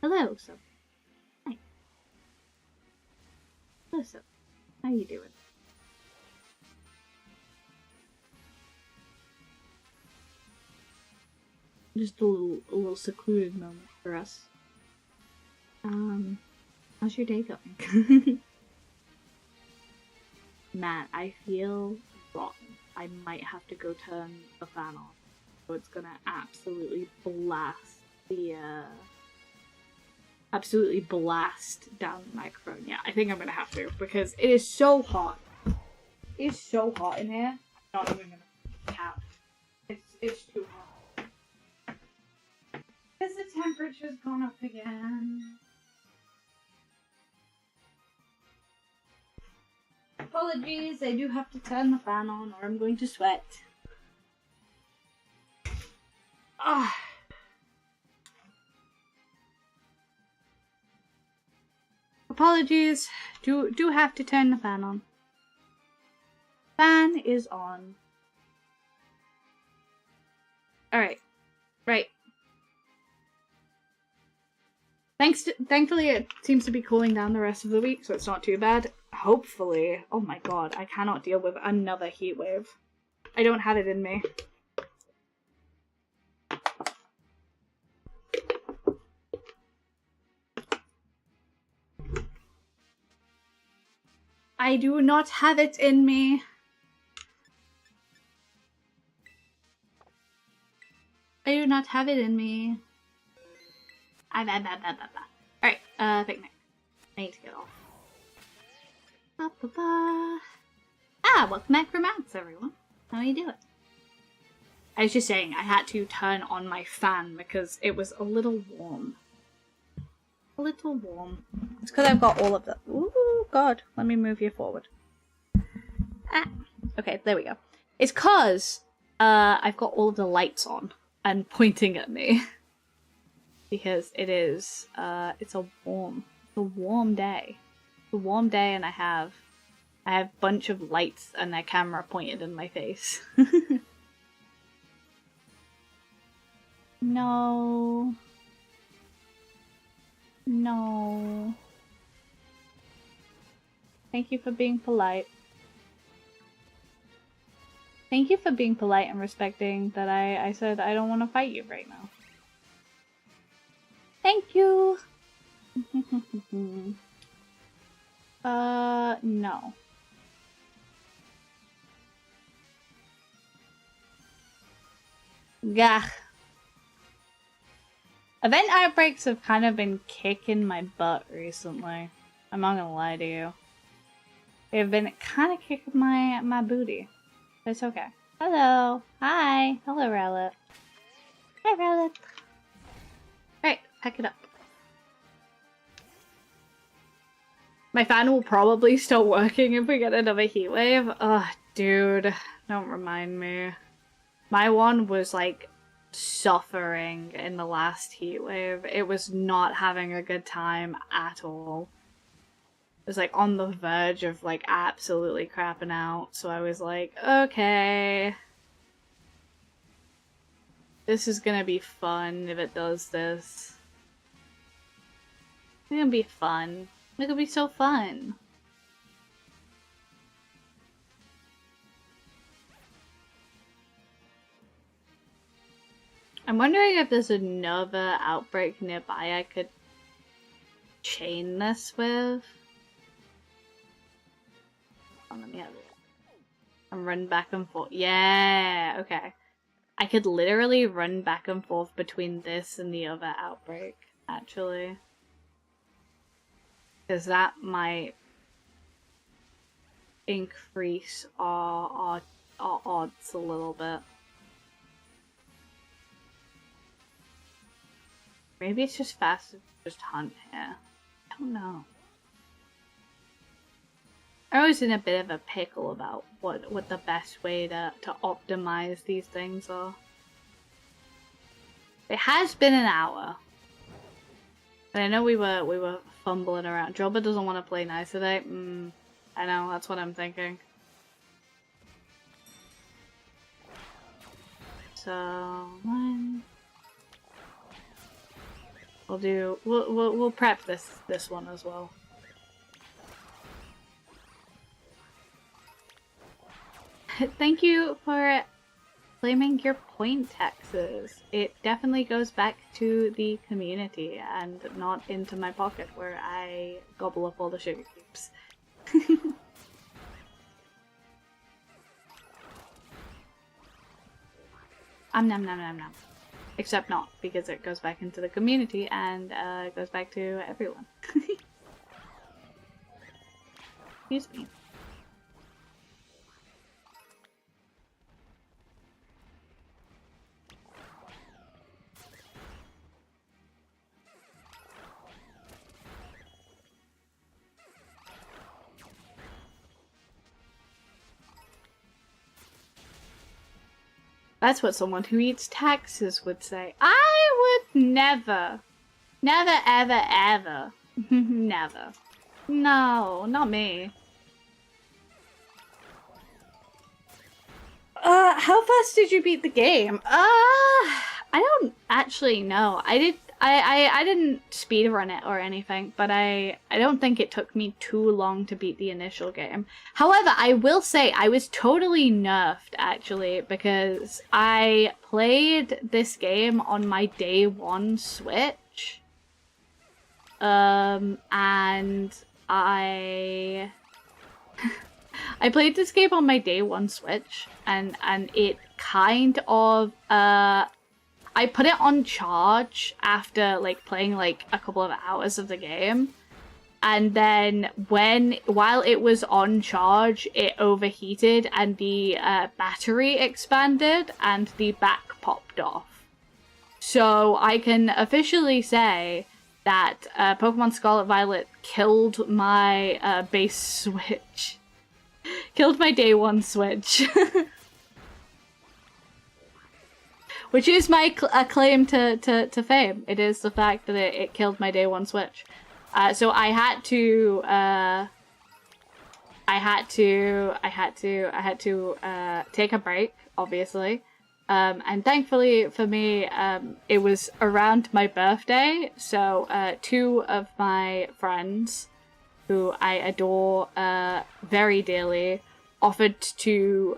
Hello, so. Hi. Hello, so. How you doing? Just a little secluded moment for us. How's your day going? Man, I feel rotten. I might have to go turn the fan on. So it's gonna absolutely blast the, absolutely blast down the microphone. Yeah, I think I'm gonna have to, because it is so hot. It is so hot in here. Not even gonna cap. It's too hot. Because the temperature's gone up again. Apologies, I do have to turn the fan on or I'm going to sweat. Ah. Apologies, do have to turn the fan on. Fan is on. Alright. Right. Thankfully it seems to be cooling down the rest of the week, so it's not too bad. Hopefully. Oh my god, I cannot deal with another heat wave. I don't have it in me. I do not have it in me. I do not have it in me. Alright, picnic. I need to get off. Ah, welcome back from Max, everyone. How are you doing? I was just saying, I had to turn on my fan because it was a little warm. A little warm. It's because I've got all of the... Ooh, God. Let me move you forward. Ah. Okay, there we go. It's because I've got all of the lights on and pointing at me. Because it is, it's a warm day. It's a warm day and I have a bunch of lights and their camera pointed in my face. No. No. Thank you for being polite. Thank you for being polite and respecting that I said I don't want to fight you right now. Thank you! No. Gah. Event outbreaks have kind of been kicking my butt recently. I'm not gonna lie to you. They've been kind of kicking my booty. But it's okay. Hello. Hi. Hello, Rowlet. Hi, Rowlet. Alright, pack it up. My fan will probably still working if we get another heat wave. Ugh, dude. Don't remind me. My one was like suffering in the last heat wave. It was not having a good time at all. It was like on the verge of like absolutely crapping out. So I was like, okay. This is gonna be fun if it does this. It's gonna be fun. It's gonna be so fun. I'm wondering if there's another outbreak nearby I could chain this with. Oh, let me have it. I'm running back and forth. Yeah, okay. I could literally run back and forth between this and the other outbreak, actually. Because that might increase our odds a little bit. Maybe it's just faster to just hunt here. I don't know. I'm always in a bit of a pickle about what the best way to optimize these things are. It has been an hour. But I know we were fumbling around. Jobber doesn't want to play nice today. I know, that's what I'm thinking. So, 1, We'll prep this one as well. Thank you for claiming your point taxes. It definitely goes back to the community and not into my pocket where I gobble up all the sugar cubes. Nom nom nom nom. Except not, because it goes back into the community and it goes back to everyone. Excuse me. That's what someone who eats taxes would say. I would never. Never, ever, ever. Never. No, not me. How fast did you beat the game? I don't actually know. I didn't speedrun it or anything, but I don't think it took me too long to beat the initial game. However, I will say I was totally nerfed, actually, because I played this game on my day one Switch. And I played this game on my day one Switch, and it kind of, I put it on charge after, like, playing, like, a couple of hours of the game. And then while it was on charge, it overheated and the battery expanded and the back popped off. So I can officially say that Pokemon Scarlet Violet killed my base Switch. Killed my day one Switch. Which is my claim to fame. It is the fact that it killed my day one Switch. So I had to take a break, obviously. And thankfully for me, it was around my birthday. So two of my friends, who I adore very dearly, offered to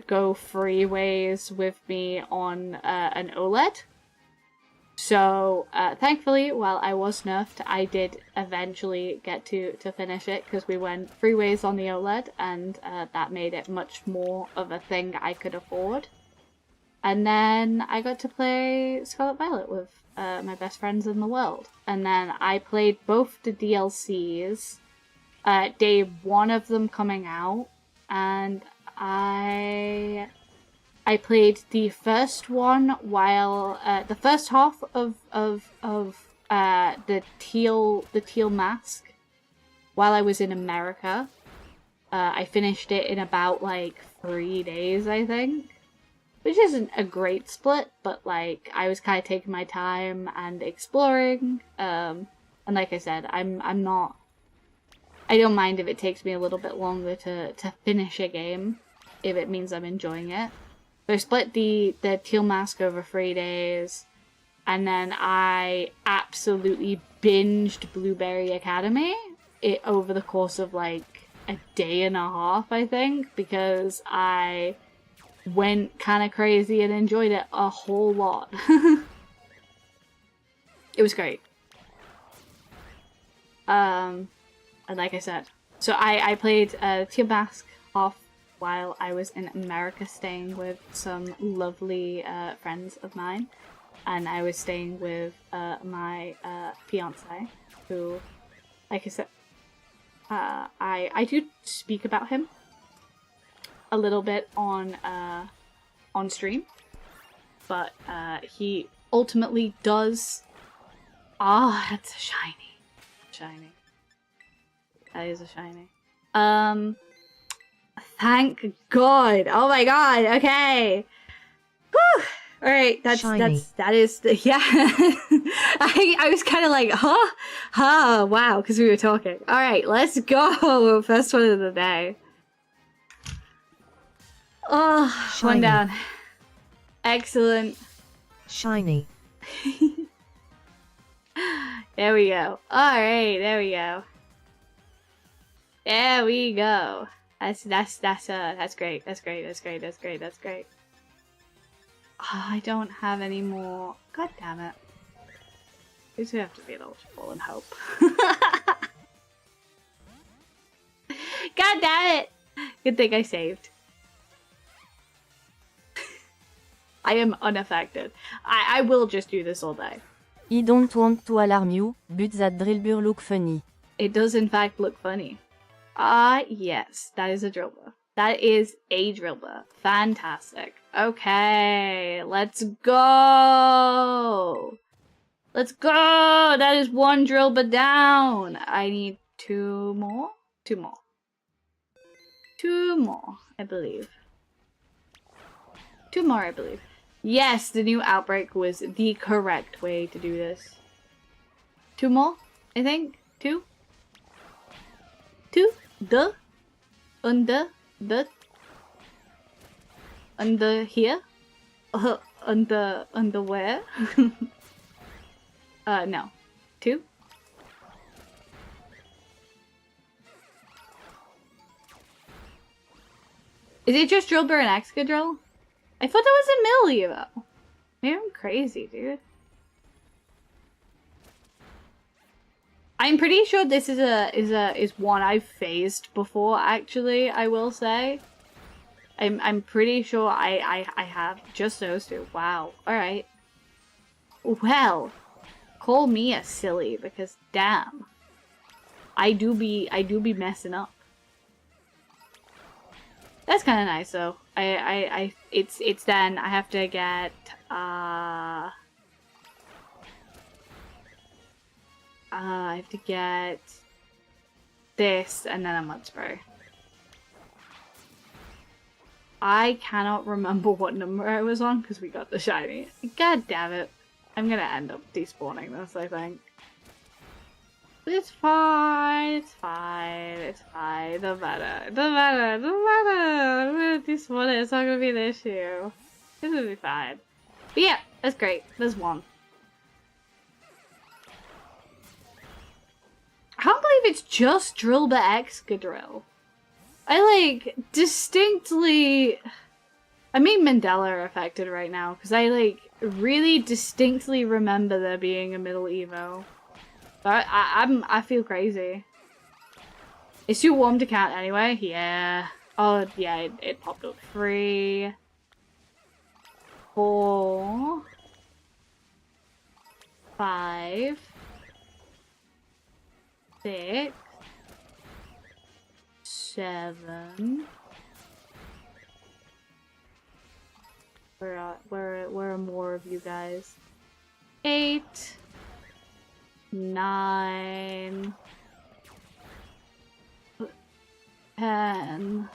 go freeways with me on an OLED. So thankfully, while I was nerfed, I did eventually get to finish it, because we went freeways on the OLED, and that made it much more of a thing I could afford. And then I got to play Scarlet Violet with my best friends in the world. And then I played both the DLCs, day one of them coming out. And I played the first one while the first half of the teal mask while I was in America. I finished it in about like 3 days, I think, which isn't a great split, but like I was kind of taking my time and exploring. And like I said, I don't mind if it takes me a little bit longer to finish a game, if it means I'm enjoying it. So I split the teal mask over 3 days, and then I absolutely binged Blueberry Academy over the course of like a day and a half, I think, because I went kind of crazy and enjoyed it a whole lot. It was great. And like I said, so I played Teal Mask off while I was in America staying with some lovely friends of mine. And I was staying with my fiance, who, like I said, I do speak about him a little bit on stream, but he ultimately does. Ah, that's a shiny. That is a shiny. Thank God. Oh my God. Okay. Whew. All right. That is yeah. I was kind of like, huh, wow, because we were talking. All right, let's go. First one of the day. Oh, Shiny. one down. Excellent. Shiny. There we go. Alright, there we go. There we go. That's great. That's great. Oh, I don't have any more. God damn it. I just have to be eligible and hope. God damn it! Good thing I saved. I am unaffected. I will just do this all day. I don't want to alarm you, but that drillbur look funny. It does in fact look funny. Ah, yes, that is a drillbur. That is a drillbur. Fantastic. Okay, let's go! Let's go! That is one drillbur down. I need two more? Two more. Two more, I believe. Two more, I believe. Yes, the new Outbreak was the correct way to do this. Two more, I think. Two? Two? Under here? Under where? No. Two? Is it just drillbur and excadrill? I thought that was a mill evo. Maybe I'm crazy, dude. I'm pretty sure this is one I've phased before. Actually, I will say. I'm pretty sure I have just those two. Wow. All right. Well, call me a silly because damn, I do be messing up. That's kind of nice though. It's then I have to get I have to get this and then a mud spray. I cannot remember what number I was on because we got the shiny. God damn it. I'm gonna end up despawning this, I think. It's fine, it's fine, it's fine. Doesn't matter. I'm gonna despawn it, it's not gonna be an issue. It's gonna be fine. But yeah, that's great. There's one. I can't believe it's just drillbur excadrill. I like distinctly. I mean Mandela affected right now because I like really distinctly remember there being a middle evo. But I feel crazy. It's too warm to count anyway. Yeah. Oh yeah, it popped up. 3, 4, 5, 6, 7. Where are more of you guys? 8, 9, 10.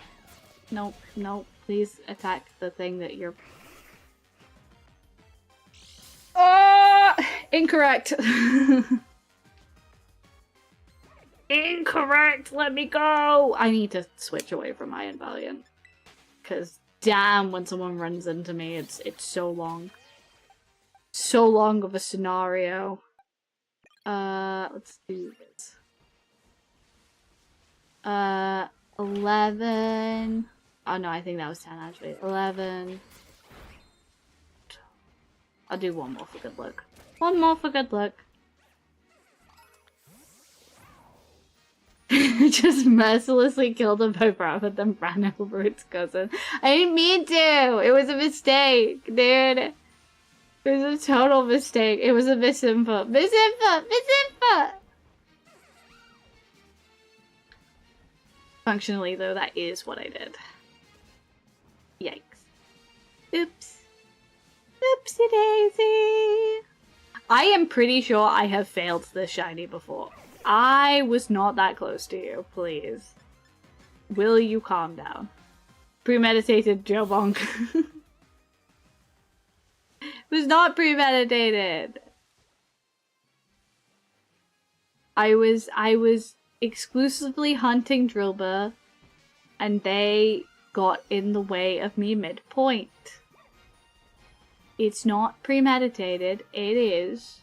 Nope, nope. Please attack the thing that you're. Oh, incorrect. Incorrect. Let me go. I need to switch away from Iron Valiant because damn, when someone runs into me, it's so long. So long of a scenario. Let's do this. 11. Oh no, I think that was 10 actually. 11. I'll do one more for good luck. One more for good luck. Just mercilessly killed a Viper but then ran over its cousin. I didn't mean to! It was a mistake, dude. It was a total mistake. It was a misinput. Misinput! Functionally, though, that is what I did. Yikes. Oops. Oopsie daisy. I am pretty sure I have failed this shiny before. I was not that close to you, please. Will you calm down? Premeditated Joe Bonk. It was not premeditated. I was exclusively hunting drillbur, and they got in the way of me midpoint. It's not premeditated. It is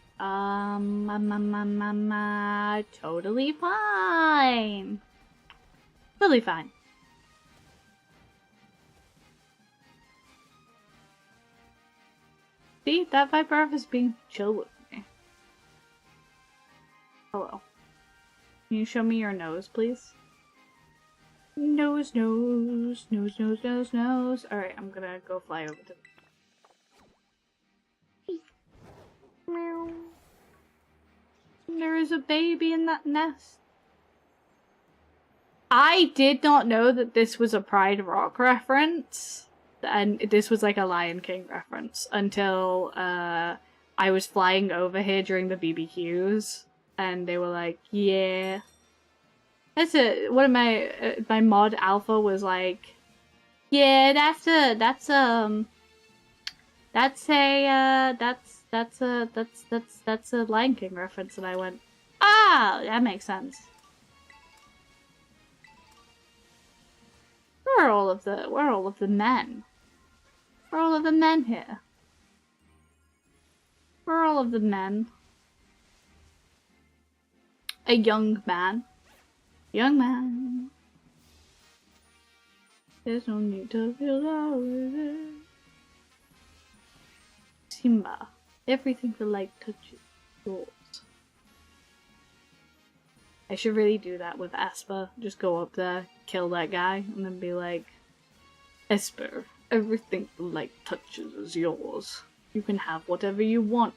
Totally fine. Totally fine. See, that Viper is being chill with me. Hello. Can you show me your nose, please? Nose, nose, nose, nose, nose, nose. Alright, I'm gonna go fly over to Meow. There is a baby in that nest. I did not know that this was a Pride Rock reference, and this was like a Lion King reference until I was flying over here during the BBQs, and they were like, "Yeah." That's one of my mod alpha was like, "Yeah, that's a Lion King reference," and I went, "Ah, that makes sense." Where are all of the men? Where are all of the men here? Where are all of the men? A young man. Young man. There's no need to feel that. Simba. Everything the light touches yours. I should really do that with Esper. Just go up there, kill that guy, and then be like, Esper, everything the light touches is yours. You can have whatever you want.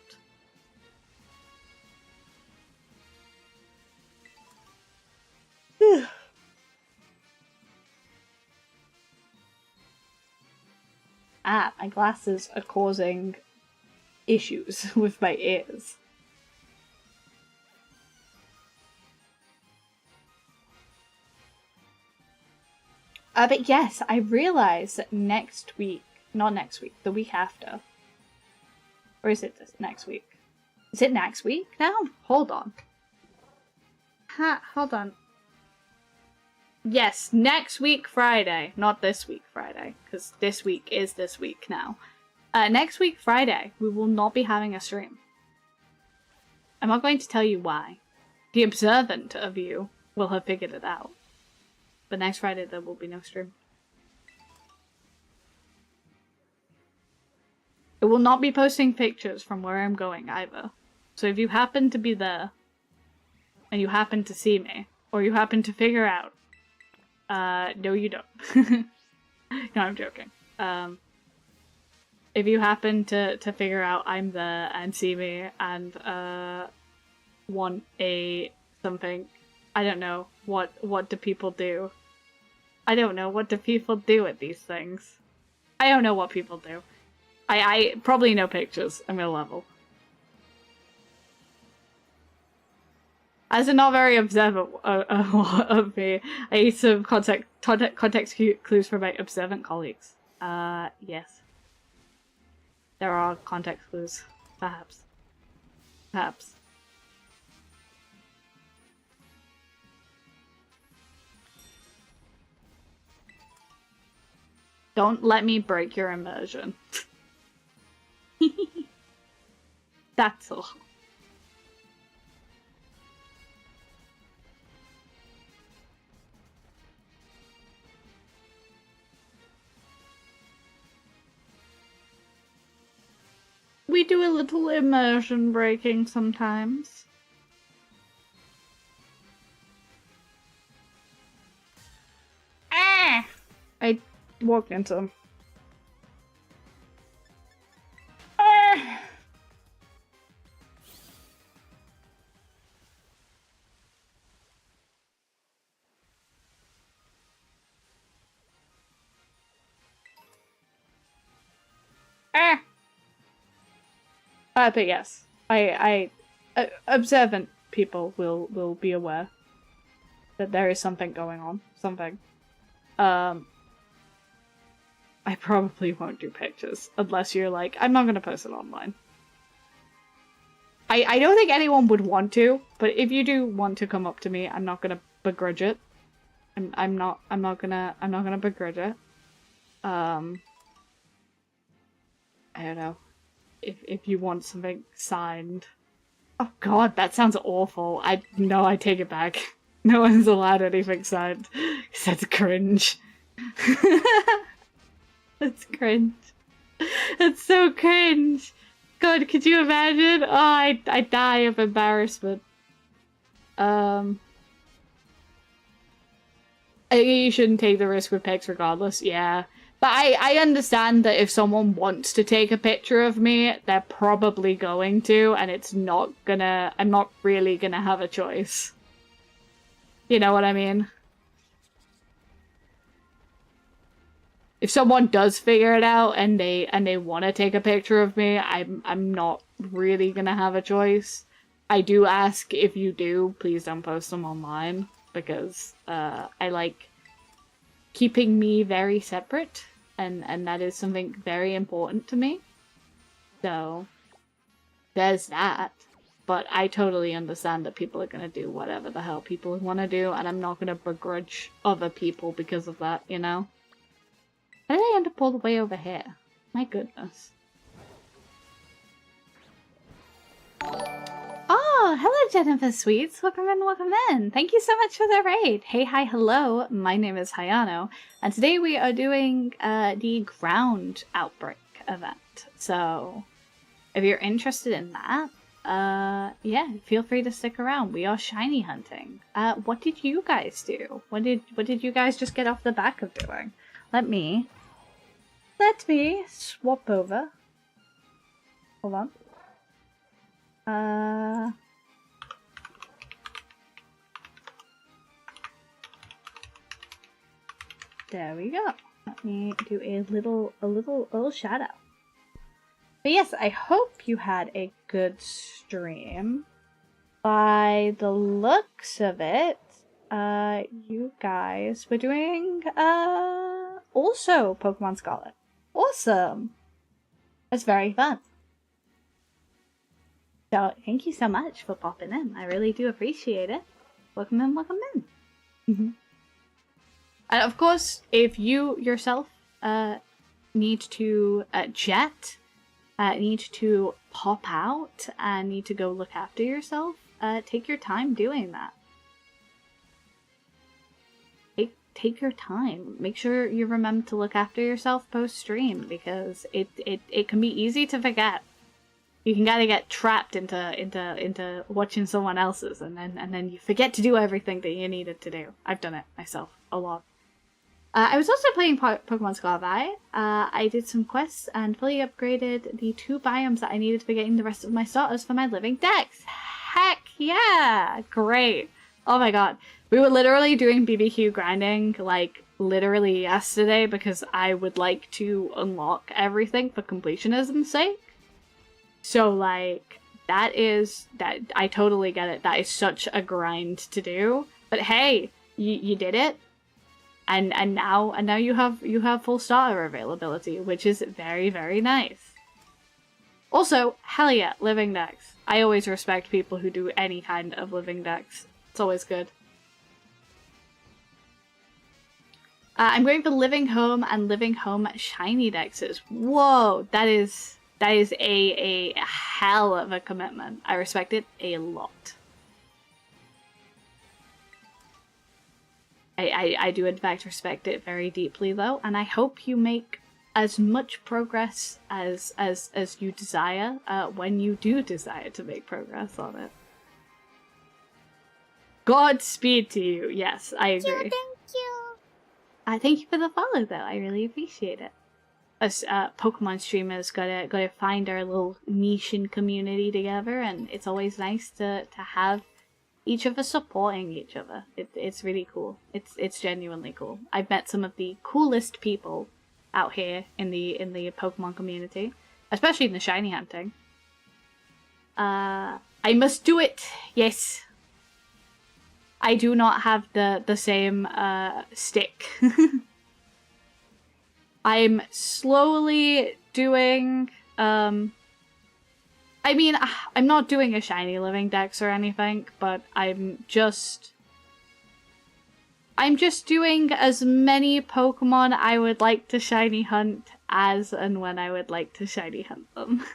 Ah, my glasses are causing issues with my ears. But yes, I realized that next week, not next week, the week after. Or is it this next week? Is it next week now? Hold on. Hold on. Yes, next week Friday, not this week Friday, because this week is this week now. Next week Friday, we will not be having a stream. I'm not going to tell you why. The observant of you will have figured it out. But next Friday there will be no stream. It will not be posting pictures from where I'm going either. So if you happen to be there, and you happen to see me, or you happen to figure out, no you don't. No, I'm joking. If you happen to figure out I'm there and see me and want something, I don't know, what do people do? I don't know, what do people do at these things? I don't know what people do. I probably know pictures. I'm gonna level. As a not very observant of me, I need some context clues for my observant colleagues. Yes. There are context clues. Perhaps. Perhaps. Don't let me break your immersion. That's all. We do a little immersion breaking sometimes. Ah! I walked into him. Ah! Ah! But yes, I observant people will be aware that there is something going on. Something. I probably won't do pictures unless you're like, I'm not gonna post it online. I don't think anyone would want to, but if you do want to come up to me, I'm not gonna begrudge it. I'm not gonna begrudge it. I don't know. If you want something signed, Oh god, that sounds awful. No, I take it back. No one's allowed anything said. That's cringe. That's cringe. That's so cringe. God, could you imagine? Oh, I die of embarrassment. I think you shouldn't take the risk with pics regardless, yeah. But I understand that if someone wants to take a picture of me, they're probably going to, and it's not gonna... I'm not really gonna have a choice. You know what I mean? If someone does figure it out and they want to take a picture of me, I'm not really gonna have a choice. I do ask if you do, please don't post them online, because I like keeping me very separate, and that is something very important to me. So there's that. But I totally understand that people are gonna do whatever the hell people want to do, and I'm not gonna begrudge other people because of that, you know? How did I end up all the way over here? My goodness. Oh, hello Jennifer Sweets. Welcome in, welcome in. Thank you so much for the raid. Hey, hi, hello. My name is Hayano, and today we are doing the ground outbreak event. So if you're interested in that, yeah, feel free to stick around. We are shiny hunting. What did you guys do? What did you guys just get off the back of doing? Let me swap over. Hold on. There we go. Let me do a little shout out. But yes, I hope you had a good stream. By the looks of it, you guys were doing also Pokemon Scarlet. Awesome. That's very fun. So thank you so much for popping in. I really do appreciate it. Welcome in, welcome in. And of course, if you yourself need to jet, need to pop out, and need to go look after yourself, take your time doing that. Take your time. Make sure you remember to look after yourself post-stream, because it can be easy to forget. You can kind of get trapped into watching someone else's, and then you forget to do everything that you needed to do. I've done it myself a lot. I was also playing Pokemon Scarlet. I did some quests and fully upgraded the 2 biomes that I needed for getting the rest of my starters for my living dex. Heck yeah! Great. Oh my god. We were literally doing BBQ grinding, like, literally yesterday, because I would like to unlock everything for completionism's sake. So, like, I totally get it. That is such a grind to do. But hey, you did it. And now you have full starter availability, which is very, very nice. Also, hell yeah, living decks. I always respect people who do any kind of living decks. It's always good. I'm going for Living Home and Living Home shiny dexes. Whoa, that is a hell of a commitment. I respect it a lot. I do in fact respect it very deeply though, and I hope you make as much progress as you desire when you do desire to make progress on it. Godspeed to you. Yes, I agree. Thank you. Thank you for the follow though. I really appreciate it. Us Pokemon streamers gotta find our little niche and community together, and it's always nice to have each of us supporting each other. It's really cool. It's genuinely cool. I've met some of the coolest people out here in the Pokemon community, especially in the shiny hunting. I must do it. Yes. I do not have the same stick. I'm slowly doing I mean, I'm not doing a shiny living dex or anything, but I'm just doing as many Pokemon I would like to shiny hunt as and when I would like to shiny hunt them.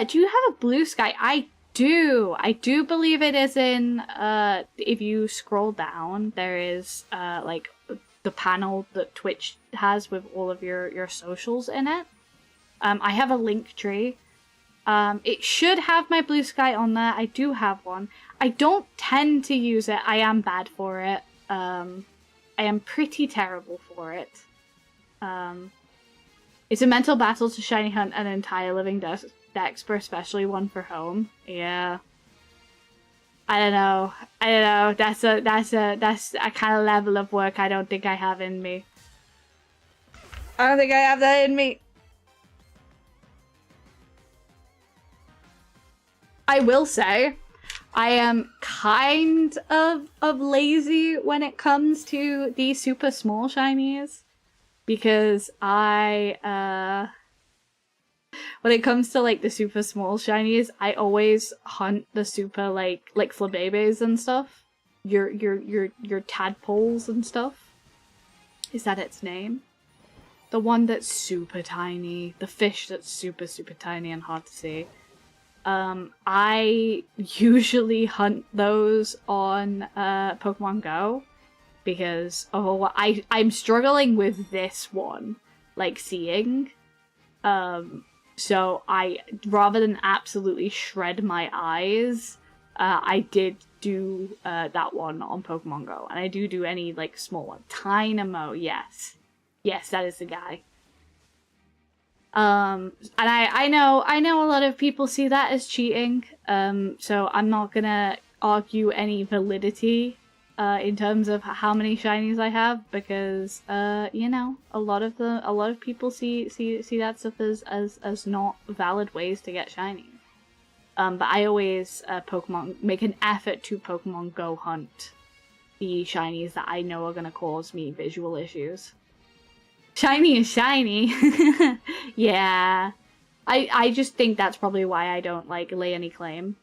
Do you have a blue sky? I do. I do believe it is in, if you scroll down, there is, like, the panel that Twitch has with all of your socials in it. I have a link tree. It should have my blue sky on there. I do have one. I don't tend to use it. I am bad for it. I am pretty terrible for it. It's a mental battle to shiny hunt an entire living Dexper, especially one for home. Yeah. I don't know. That's a kind of level of work I don't think I have in me. I don't think I have that in me. I will say, I am kind of lazy when it comes to the super small shinies. Because when it comes to like the super small shinies, I always hunt the super like flabébés and stuff. Your tadpoles and stuff. Is that its name? The one that's super tiny, the fish that's super tiny and hard to see. I usually hunt those on Pokemon Go. Because I'm struggling with this one, like seeing. So I, rather than absolutely shred my eyes, I did do that one on Pokemon Go, and I do any like small one. Tynamo, yes, that is the guy. And I know a lot of people see that as cheating. So I'm not gonna argue any validity. In terms of how many shinies I have, because you know, a lot of people see that stuff as not valid ways to get shinies. But I always make an effort to Pokemon Go hunt the shinies that I know are gonna cause me visual issues. Shiny is shiny. Yeah. I just think that's probably why I don't like lay any claim.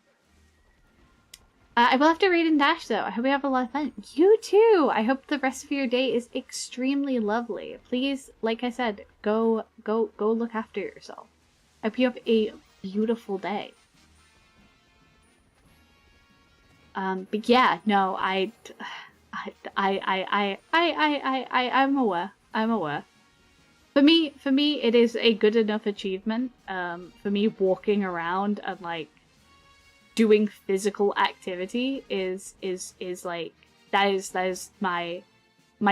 I will have to read and dash though. I hope you have a lot of fun. You too! I hope the rest of your day is extremely lovely. Please, like I said, go look after yourself. I hope you have a beautiful day. But yeah, no, I'm aware. I'm aware. For me, it is a good enough achievement. For me, walking around and like doing physical activity is like that is my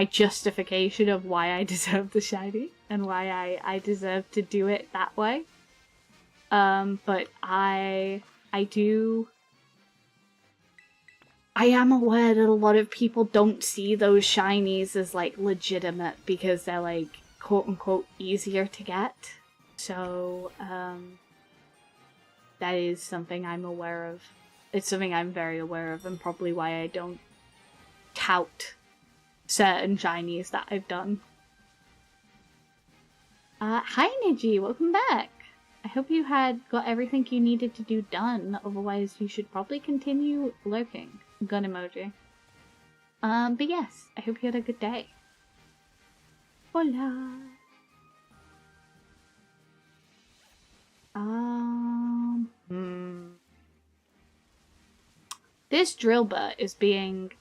justification of why I deserve the shiny and why I deserve to do it that way. But I am aware that a lot of people don't see those shinies as like legitimate because they're like quote unquote easier to get. So that is something I'm aware of. It's something I'm very aware of, and probably why I don't tout certain shinies that I've done. Hi Niji, welcome back! I hope you had got everything you needed to do done, otherwise you should probably continue lurking. Gun emoji. But yes, I hope you had a good day. Hola! This drill butt is being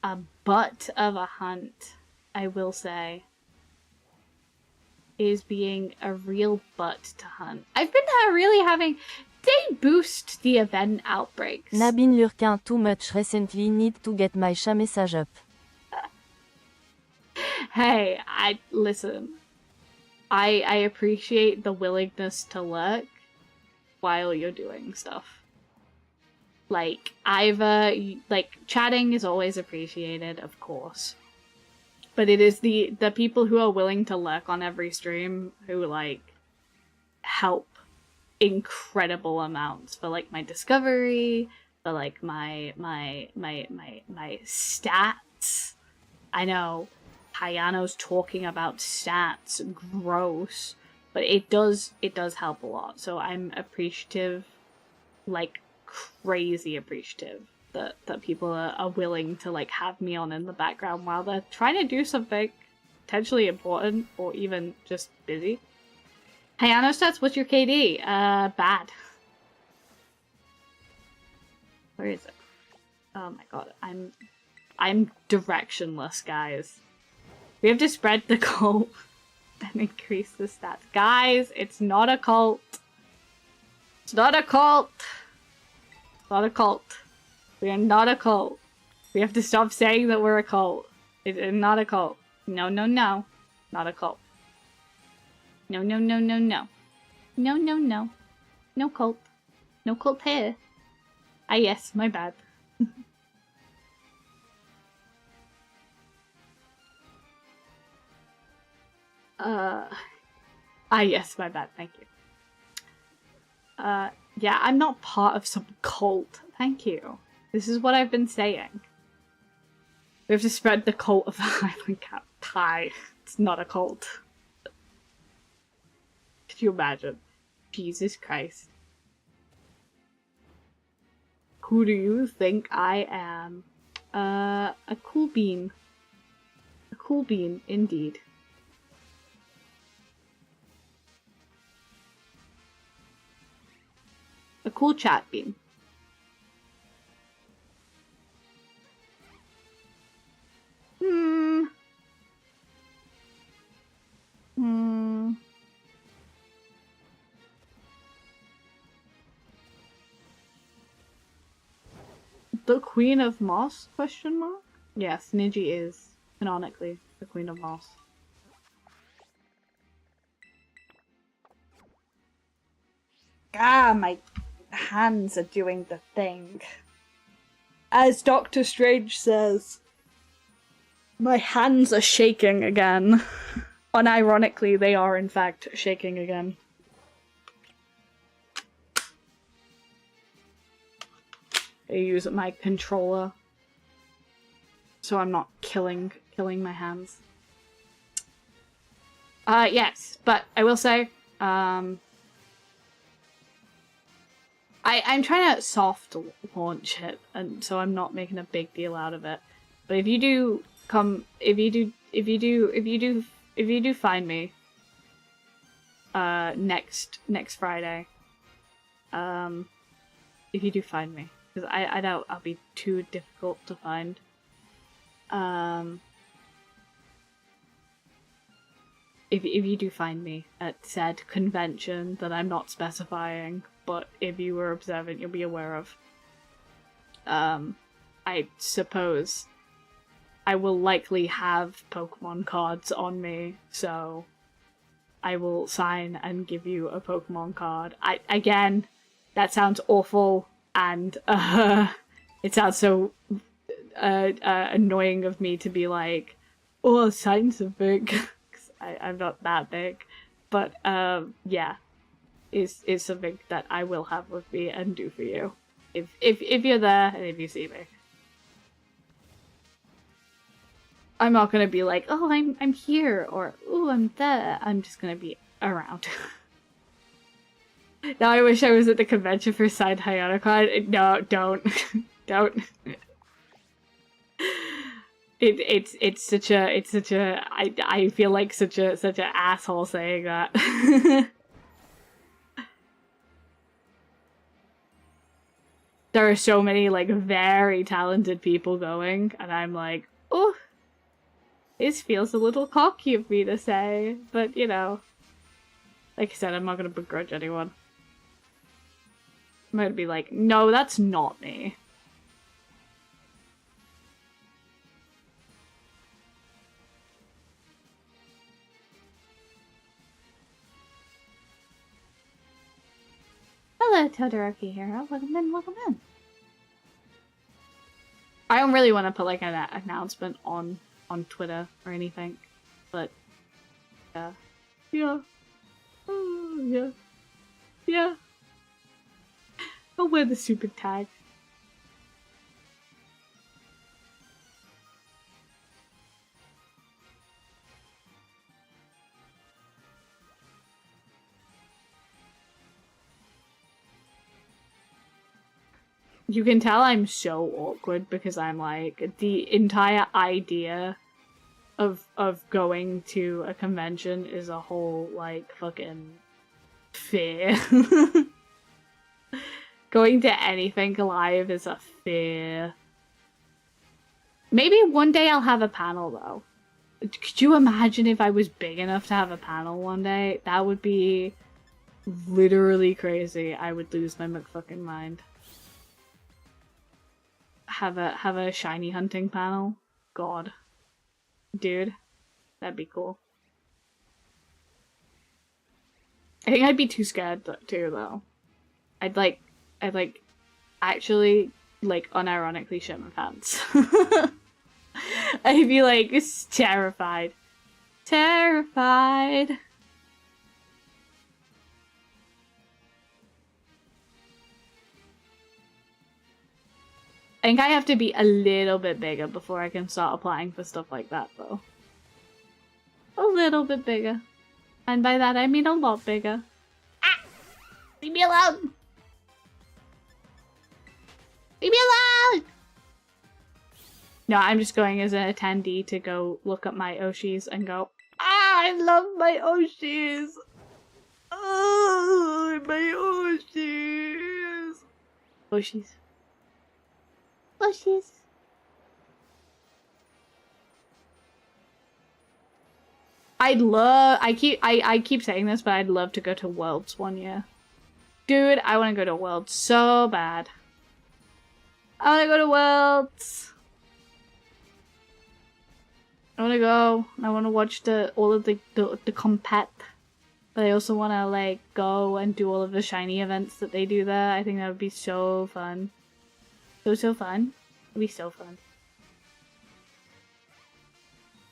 a butt of a hunt, I will say. Is being a real butt to hunt. I've been really having... They boost the event outbreaks. Nabin lurkin too much recently, need to get my chat message up. Hey, listen. I appreciate the willingness to lurk while you're doing stuff. Like, chatting is always appreciated, of course. But it is the people who are willing to lurk on every stream who, like, help incredible amounts for, like, my discovery, for, like, my stats. I know Hayano's talking about stats, gross, but it does help a lot. So I'm appreciative, like, crazy appreciative that people are willing to like have me on in the background while they're trying to do something potentially important or even just busy. Hayano stats, what's your KD? Bad. Where is it? Oh my god, I'm directionless, guys. We have to spread the cult and increase the stats. Guys, it's not a cult. It's not a cult. It's not a cult. We are not a cult. We have to stop saying that we're a cult. It's not a cult. No, no, no. Not a cult. No, no, no, no, no. No, no, no. No cult. No cult here. Ah, yes, my bad. Yes, my bad, thank you. Yeah, I'm not part of some cult. Thank you. This is what I've been saying. We have to spread the cult of the Highland Cat pie. It's not a cult. Could you imagine? Jesus Christ. Who do you think I am? A cool bean. A cool bean, indeed. A cool chat bean. The Queen of Moss? Question mark? Yes, Niji is canonically the Queen of Moss. Ah, my hands are doing the thing. As Doctor Strange says, my hands are shaking again. Unironically, they are in fact shaking again. I use my controller so I'm not killing my hands. Yes, but I will say, I'm trying to soft launch it, and so I'm not making a big deal out of it. But if you do come, if you do find me, next Friday, if you do find me, because I doubt I'll be too difficult to find. If you do find me at said convention that I'm not specifying, but if you were observant, you'll be aware of. I suppose I will likely have Pokemon cards on me, so I will sign and give you a Pokemon card. Again, that sounds awful, and it sounds so annoying of me to be like, oh, sign something. I'm not that big, but yeah, is something that I will have with me and do for you if you're there and if you see me. I'm not gonna be like, oh, I'm here, or oh, I'm there. I'm just gonna be around. Now I wish I was at the convention for signed HayanoCon. No, don't, don't. It's such a I feel like such an asshole saying that. There are so many like very talented people going, and I'm like, oh, this feels a little cocky of me to say, but you know, like I said, I'm not gonna begrudge anyone. I'm gonna be like, no, that's not me. Hello, Todoroki here. Welcome in, welcome in. I don't really want to put like an announcement on Twitter or anything, but yeah. Oh, yeah. I'll wear the stupid tag. You can tell I'm so awkward because I'm like, the entire idea of going to a convention is a whole like fucking fear. Going to anything live is a fear. Maybe one day I'll have a panel though. Could you imagine if I was big enough to have a panel one day? That would be literally crazy. I would lose my McFucking mind. Have a shiny hunting panel? God. Dude. That'd be cool. I think I'd be too scared too though. I'd actually like unironically shit my pants. I'd be like terrified. Terrified. I think I have to be a little bit bigger before I can start applying for stuff like that though. A little bit bigger. And by that I mean a lot bigger. Ah! Leave me alone! Leave me alone! No, I'm just going as an attendee to go look at my Oshis and go, ah, I love my Oshis! Oh, my Oshis! Oshis. Oshis. I keep saying this, but I'd love to go to Worlds one year. Dude, I want to go to Worlds so bad. I want to go to Worlds. I want to go. I want to watch all of the compet. But I also want to like go and do all of the shiny events that they do there. I think that would be so fun. So fun. It'd be so fun.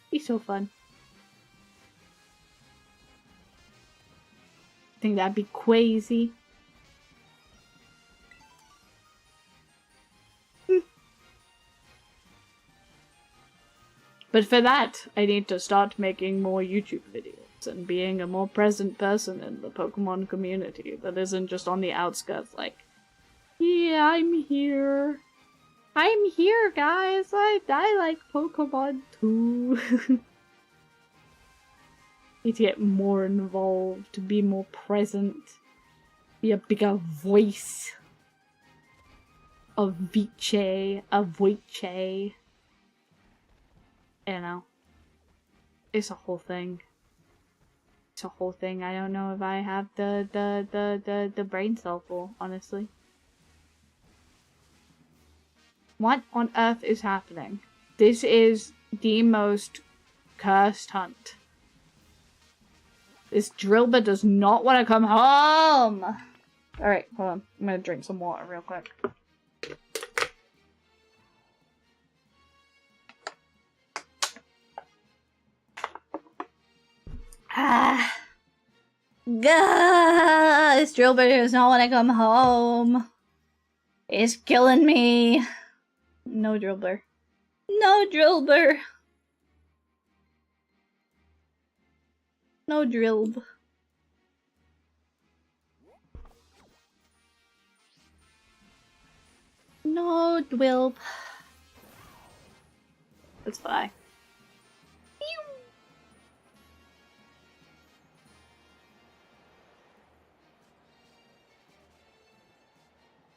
Be so fun. I think that'd be crazy. But for that, I need to start making more YouTube videos and being a more present person in the Pokemon community that isn't just on the outskirts like, yeah, I'm here. I'm here, guys. I like Pokemon too. Need to get more involved, to be more present, be a bigger voice of Viche, of Voiche. I don't know. It's a whole thing. It's a whole thing. I don't know if I have the brain cell for, honestly. What on earth is happening? This is the most cursed hunt. This Drillbur does not want to come home! Alright, hold on. I'm gonna drink some water real quick. Ah. Gah! This Drillbur does not want to come home. It's killing me. No Drillbur. No Drillbur. No Drillb. No Dwilb. That's fine.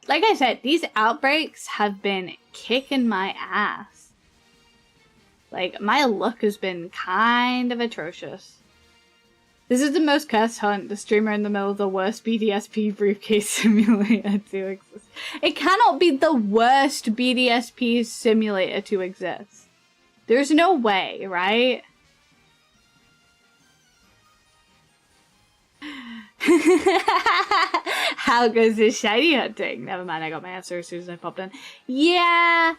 Like I said, these outbreaks have been kicking my ass. Like, my luck has been kind of atrocious. This is the most cursed hunt, the streamer in the middle of the worst BDSP briefcase simulator to exist. It cannot be the worst BDSP simulator to exist. There's no way, right? How goes this shiny hunting? Never mind, I got my answer as soon as I popped in. Yeah,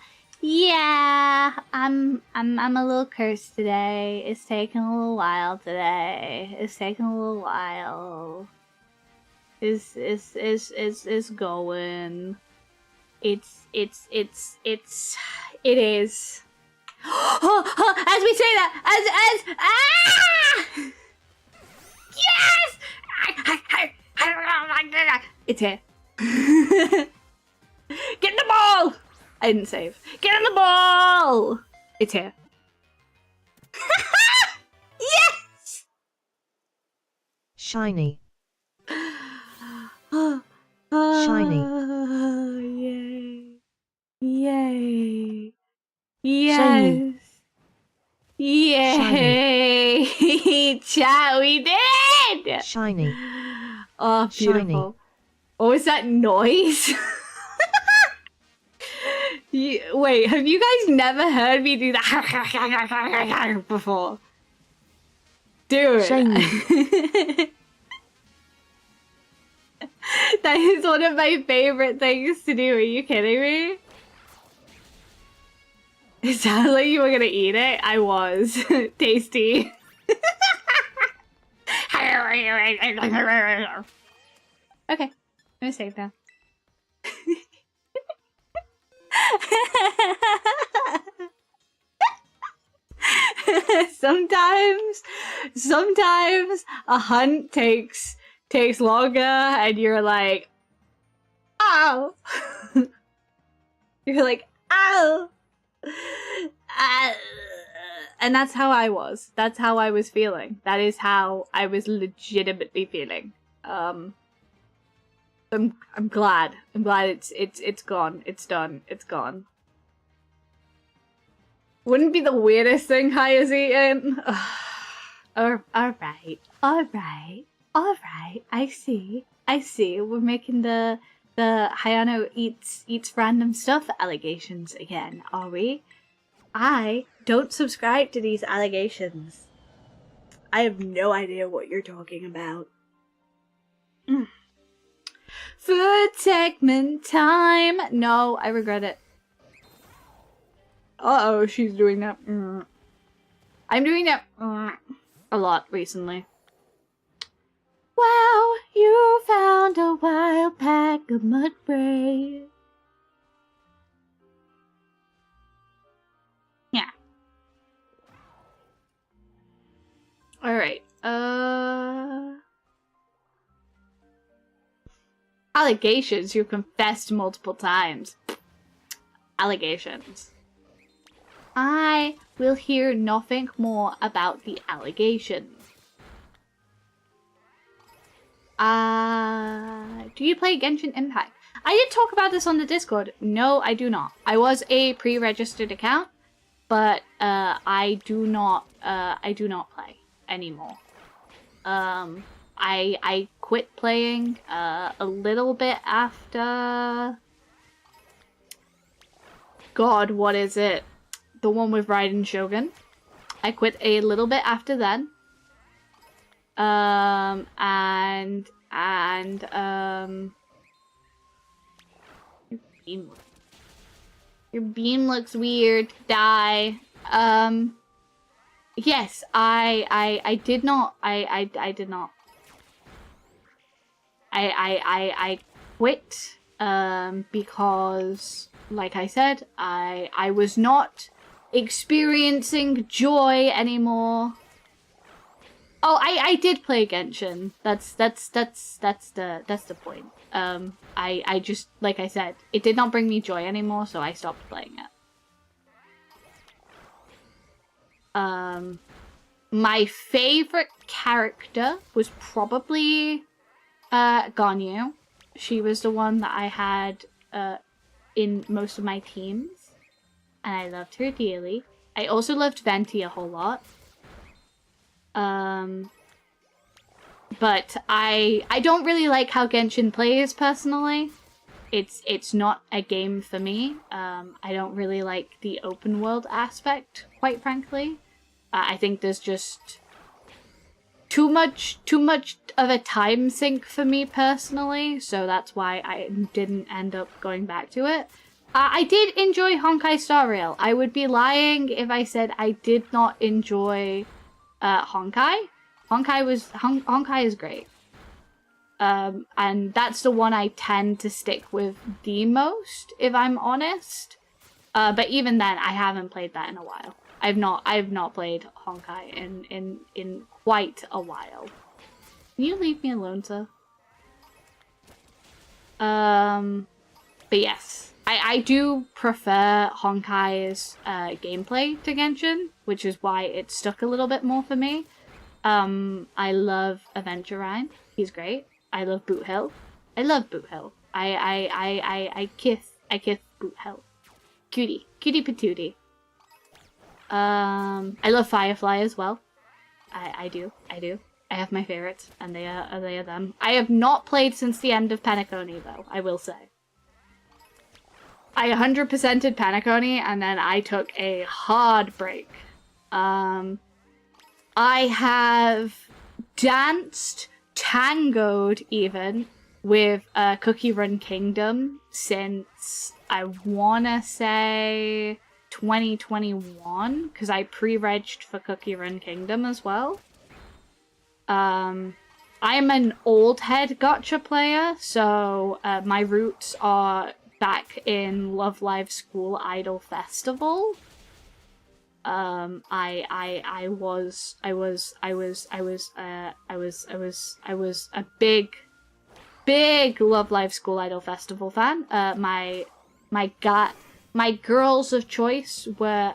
I'm a little cursed today. It's taking a little while today. It's taking a little while. It's going. It is. As we say that, yes! It's here. Get in the ball! I didn't save. Get in the ball! It's here. Yes! Shiny. Shiny. Yay. Yay. Yes. Shiny. Yay. Chat, we did! Shiny. Oh, beautiful. Shiny. What was that noise? Wait, have you guys never heard me do that before? Dude. Shiny. That is one of my favorite things to do. Are you kidding me? It sounded like you were gonna eat it. I was. Tasty. Okay, I'm gonna save that. Sometimes a hunt takes longer, and you're like, ow. You're like, ow. And that's how I was. That's how I was feeling. That is how I was legitimately feeling. I'm glad. I'm glad it's gone. It's done. It's gone. Wouldn't be the weirdest thing Haya's eaten. Alright. I see. We're making the Hayano eats random stuff allegations again, are we? I don't subscribe to these allegations. I have no idea what you're talking about. Food segment time! No, I regret it. Uh-oh, she's doing that. I'm doing that a lot recently. Wow, you found a wild pack of mud braids. Yeah. Alright, allegations, you confessed multiple times. Allegations. I will hear nothing more about the allegations. Do you play Genshin Impact? I did talk about this on the Discord. No, I do not. I was a pre-registered account, but I do not play anymore. I quit playing a little bit after. God, what is it? The one with Raiden Shogun. I quit a little bit after then. Your beam looks weird. Die. Yes, I did not. I did not. I quit because, like I said, I was not experiencing joy anymore. Oh, I did play Genshin. That's the point. I just, like I said, it did not bring me joy anymore, so I stopped playing it. My favorite character was probably Ganyu. She was the one that I had in most of my teams, and I loved her dearly. I also loved Venti a whole lot. But I don't really like how Genshin plays personally. It's not a game for me. I don't really like the open world aspect, quite frankly. I think there's just too much of a time sink for me personally, so that's why I didn't end up going back to it. I did enjoy Honkai Star Rail. I would be lying if I said I did not enjoy Honkai. Honkai is great. And that's the one I tend to stick with the most, if I'm honest. But even then, I haven't played that in a while. I've not played Honkai in quite a while. Can you leave me alone, sir? But yes, I do prefer Honkai's gameplay to Genshin, which is why it stuck a little bit more for me. I love Adventure Rhyme. He's great. I love Boot Hill. I love Boot Hill. I kiss boot hell. Cutie patootie. I love Firefly as well. I do. I have my favorites, and they are them. I have not played since the end of Penacony, though, I will say. I 100%ed Penacony, and then I took a hard break. I have danced, tangoed even, with Cookie Run Kingdom since, I wanna say, 2021, because I pre-regged for Cookie Run Kingdom as well. I am an old head gacha player, so my roots are back in Love Live School Idol Festival. I was a big Love Live School Idol Festival fan. My girls of choice were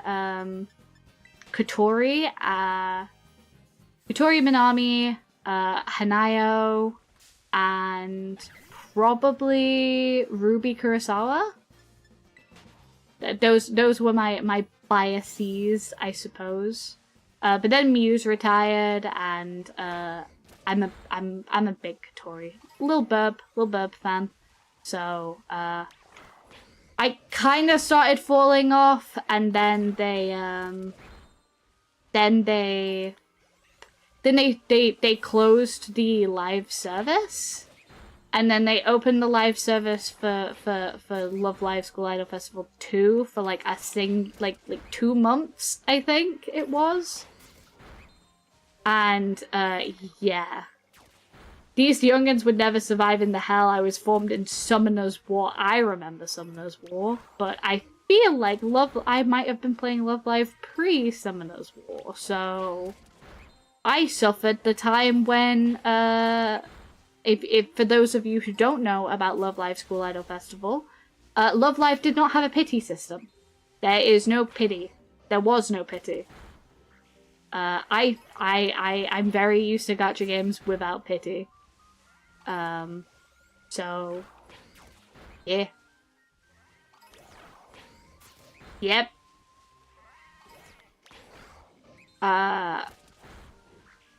Kotori, Minami, Hanayo, and probably Ruby Kurosawa. Those were my biases, I suppose. But then Muse retired, and I'm a big Kotori, Lil Burb fan. So I kind of started falling off, and then they closed the live service, and then they opened the live service for Love Live School Idol Festival 2 for like 2 months, I think it was. And yeah, these youngins would never survive in the hell. I was formed in Summoner's War. I remember Summoner's War, but I feel like I might have been playing Love Live pre-Summoner's War, so I suffered the time when, if for those of you who don't know about Love Live School Idol Festival, Love Live did not have a pity system. There is no pity. There was no pity. I'm very used to gacha games without pity. So, yeah. Yep.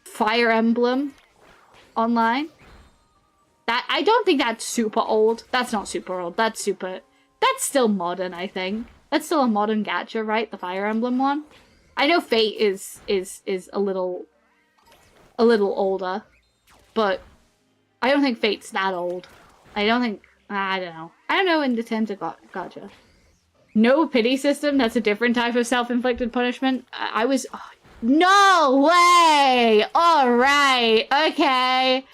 Fire Emblem Online. That, I don't think that's super old. That's not super old. That's still modern, I think. That's still a modern gacha, right? The Fire Emblem one. I know Fate is a little older, but I don't think Fate's that old. I don't know. I don't know in the terms of gacha. No pity system. That's a different type of self-inflicted punishment. I was. Oh, no way! Alright, okay.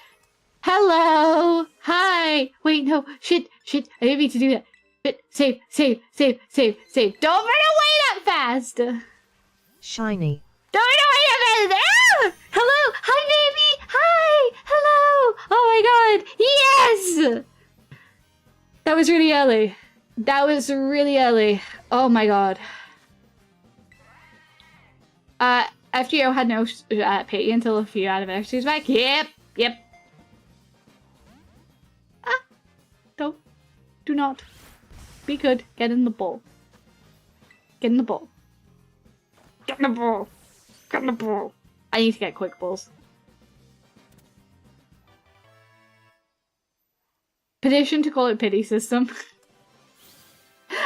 Hello! Hi! Wait, no. Shit. I didn't mean to do that. But save. Don't run away that fast! Shiny. Don't run away that fast! Ah! Hello! Hi, baby! Hi! Hello! Oh my god! Yes! That was really early. Oh my god. FGO had no pity until a few anniversaries back. Yep. Ah. Do not. Be good. Get in the ball. Get in the ball. I need to get quick balls. Petition to call it pity system.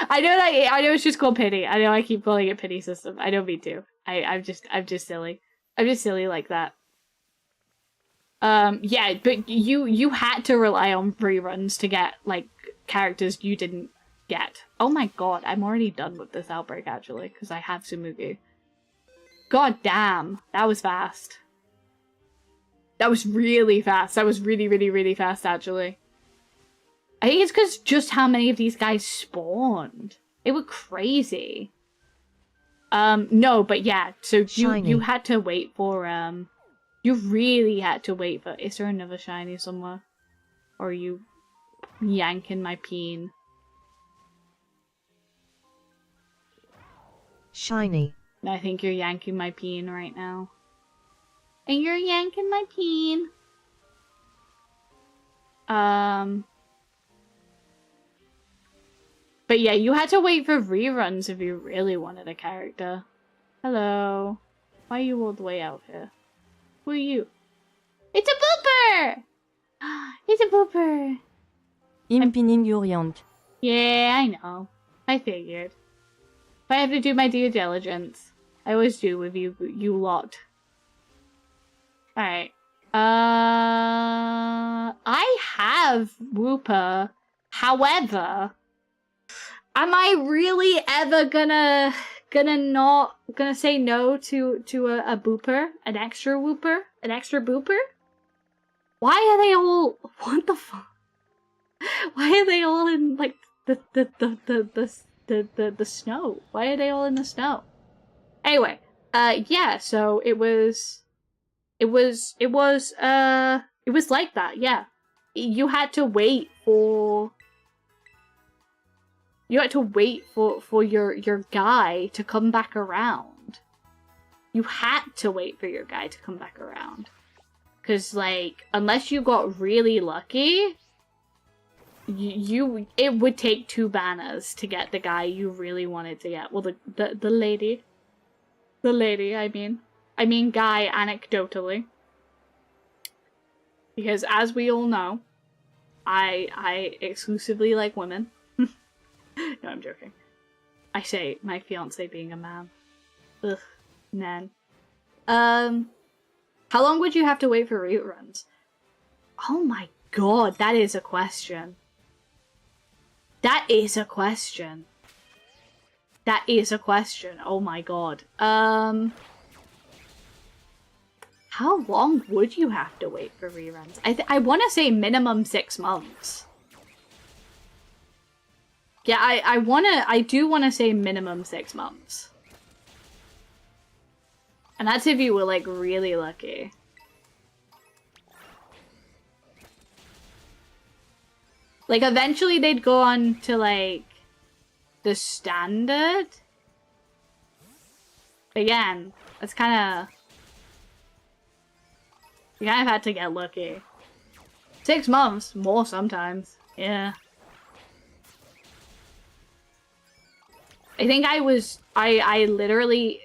I know it's just called pity. I know I keep calling it pity system. I don't mean to. I'm just silly. I'm just silly like that. Yeah, but you had to rely on reruns to get like characters you didn't get. Oh my god, I'm already done with this outbreak actually, because I have Tsumugi. God damn, that was fast. That was really fast. That was really fast actually. I think it's because just how many of these guys spawned. They were crazy. No, but yeah, so you had to wait for, you really had to wait for, is there another shiny somewhere? Or are you yanking my peen? Shiny. I think you're yanking my peen right now. And you're yanking my peen. But yeah, you had to wait for reruns if you really wanted a character. Hello. Why are you all the way out here? Who are you? It's a booper! It's a booper! I'm pinning your yank. Yeah, I know. I figured. If I have to do my due diligence, I always do with you lot. Alright. I have Wooper. However, am I really ever gonna say no to a booper? An extra wooper? An extra booper? Why are they all, what the fuck? Why are they all in like the snow? Why are they all in the snow? Anyway, yeah, so it was like that, yeah. You had to wait for your guy to come back around. You had to wait for your guy to come back around. 'Cause like, unless you got really lucky, it would take 2 banners to get the guy you really wanted to get. Well, the lady. The lady, I mean guy, anecdotally. Because as we all know, I exclusively like women. No, I'm joking. I say my fiance being a man. Ugh, nan. How long would you have to wait for reruns? Oh my god, that is a question. That is a question. That is a question. Oh my god. How long would you have to wait for reruns? I want to say minimum 6 months. Yeah, I do want to say minimum 6 months. And that's if you were like really lucky. Like eventually they'd go on to like the standard. Again, that's kind of, you kind of had to get lucky. 6 months, more sometimes. Yeah. I think I literally,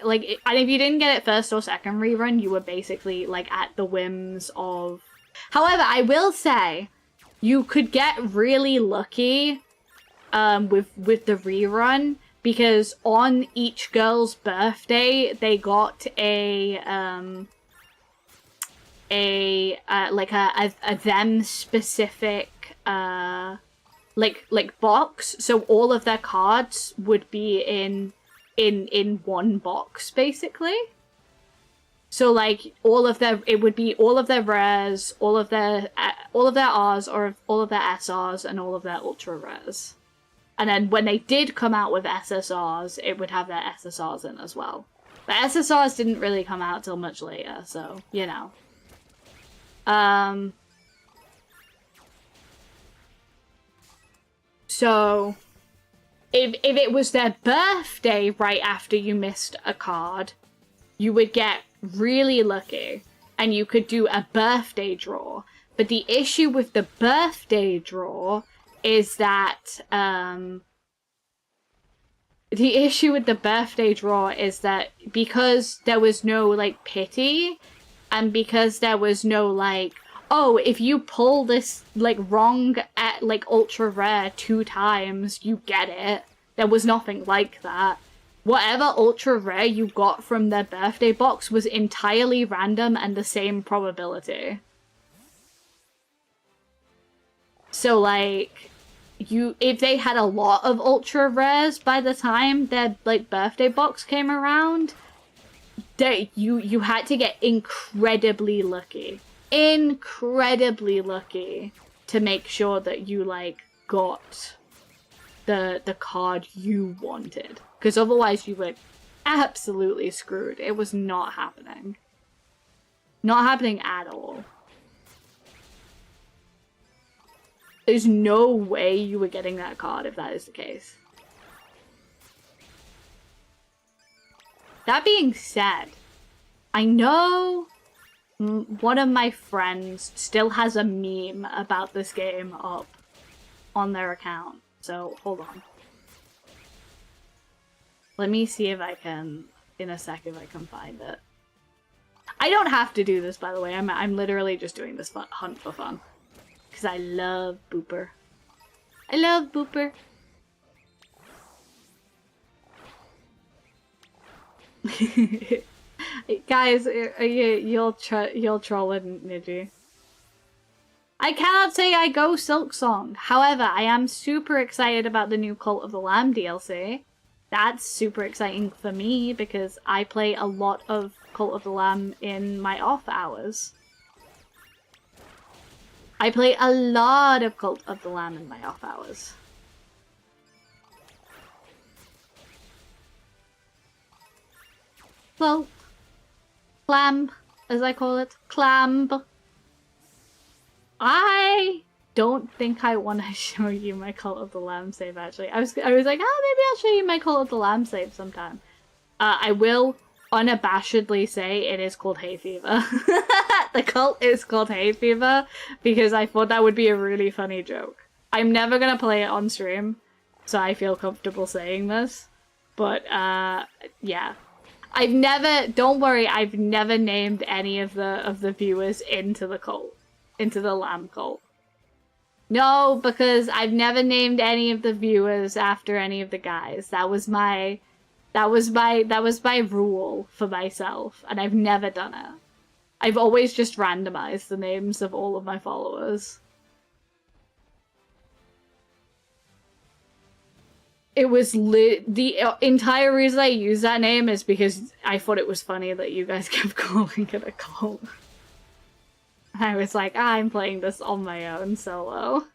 like, and if you didn't get it first or second rerun, you were basically, like, at the whims of... However, I will say, you could get really lucky with the rerun, because on each girl's birthday, they got a them-specific, like box, so all of their cards would be in one box, basically. So like it would be all of their rares, all of their Rs, or all of their SRs, and all of their ultra rares. And then when they did come out with SSRs, it would have their SSRs in as well. But SSRs didn't really come out till much later, so you know. So, if it was their birthday right after you missed a card, you would get really lucky, and you could do a birthday draw. But the issue with the birthday draw is that, because there was no, like, pity, and because there was no, like, oh, if you pull this, like, wrong at, like, ultra rare 2 times, you get it. There was nothing like that. Whatever ultra rare you got from their birthday box was entirely random and the same probability. So, like, if they had a lot of ultra rares by the time their, like, birthday box came around, you had to get incredibly lucky. Incredibly lucky to make sure that you, like, got the card you wanted. Because otherwise you were absolutely screwed. It was not happening. Not happening at all. There's no way you were getting that card if that is the case. That being said, I know one of my friends still has a meme about this game up on their account. So, hold on. Let me see if I can, in a sec, if I can find it. I don't have to do this, by the way. I'm literally just doing this hunt for fun. Because I love Booper. I love Booper. Guys, you'll troll it, Niji. I cannot say I go Silk Song. However, I am super excited about the new Cult of the Lamb DLC. That's super exciting for me because I play a lot of Cult of the Lamb in my off hours. I play a lot of Cult of the Lamb in my off hours. Well, clamb, as I call it, clamb. I don't think I want to show you my Cult of the Lamb save, actually. I was like, oh, maybe I'll show you my Cult of the Lamb save sometime. I will unabashedly say it is called Hay Fever. The cult is called Hay Fever because I thought that would be a really funny joke. I'm never gonna play it on stream, so I feel comfortable saying this. But, yeah. Don't worry, I've never named any of the viewers into the cult. Into the lamb cult. No, because I've never named any of the viewers after any of the guys. That was my rule for myself, and I've never done it. I've always just randomized the names of all of my followers. It was the entire reason I used that name is because I thought it was funny that you guys kept calling it a cult. I was like, I'm playing this on my own solo.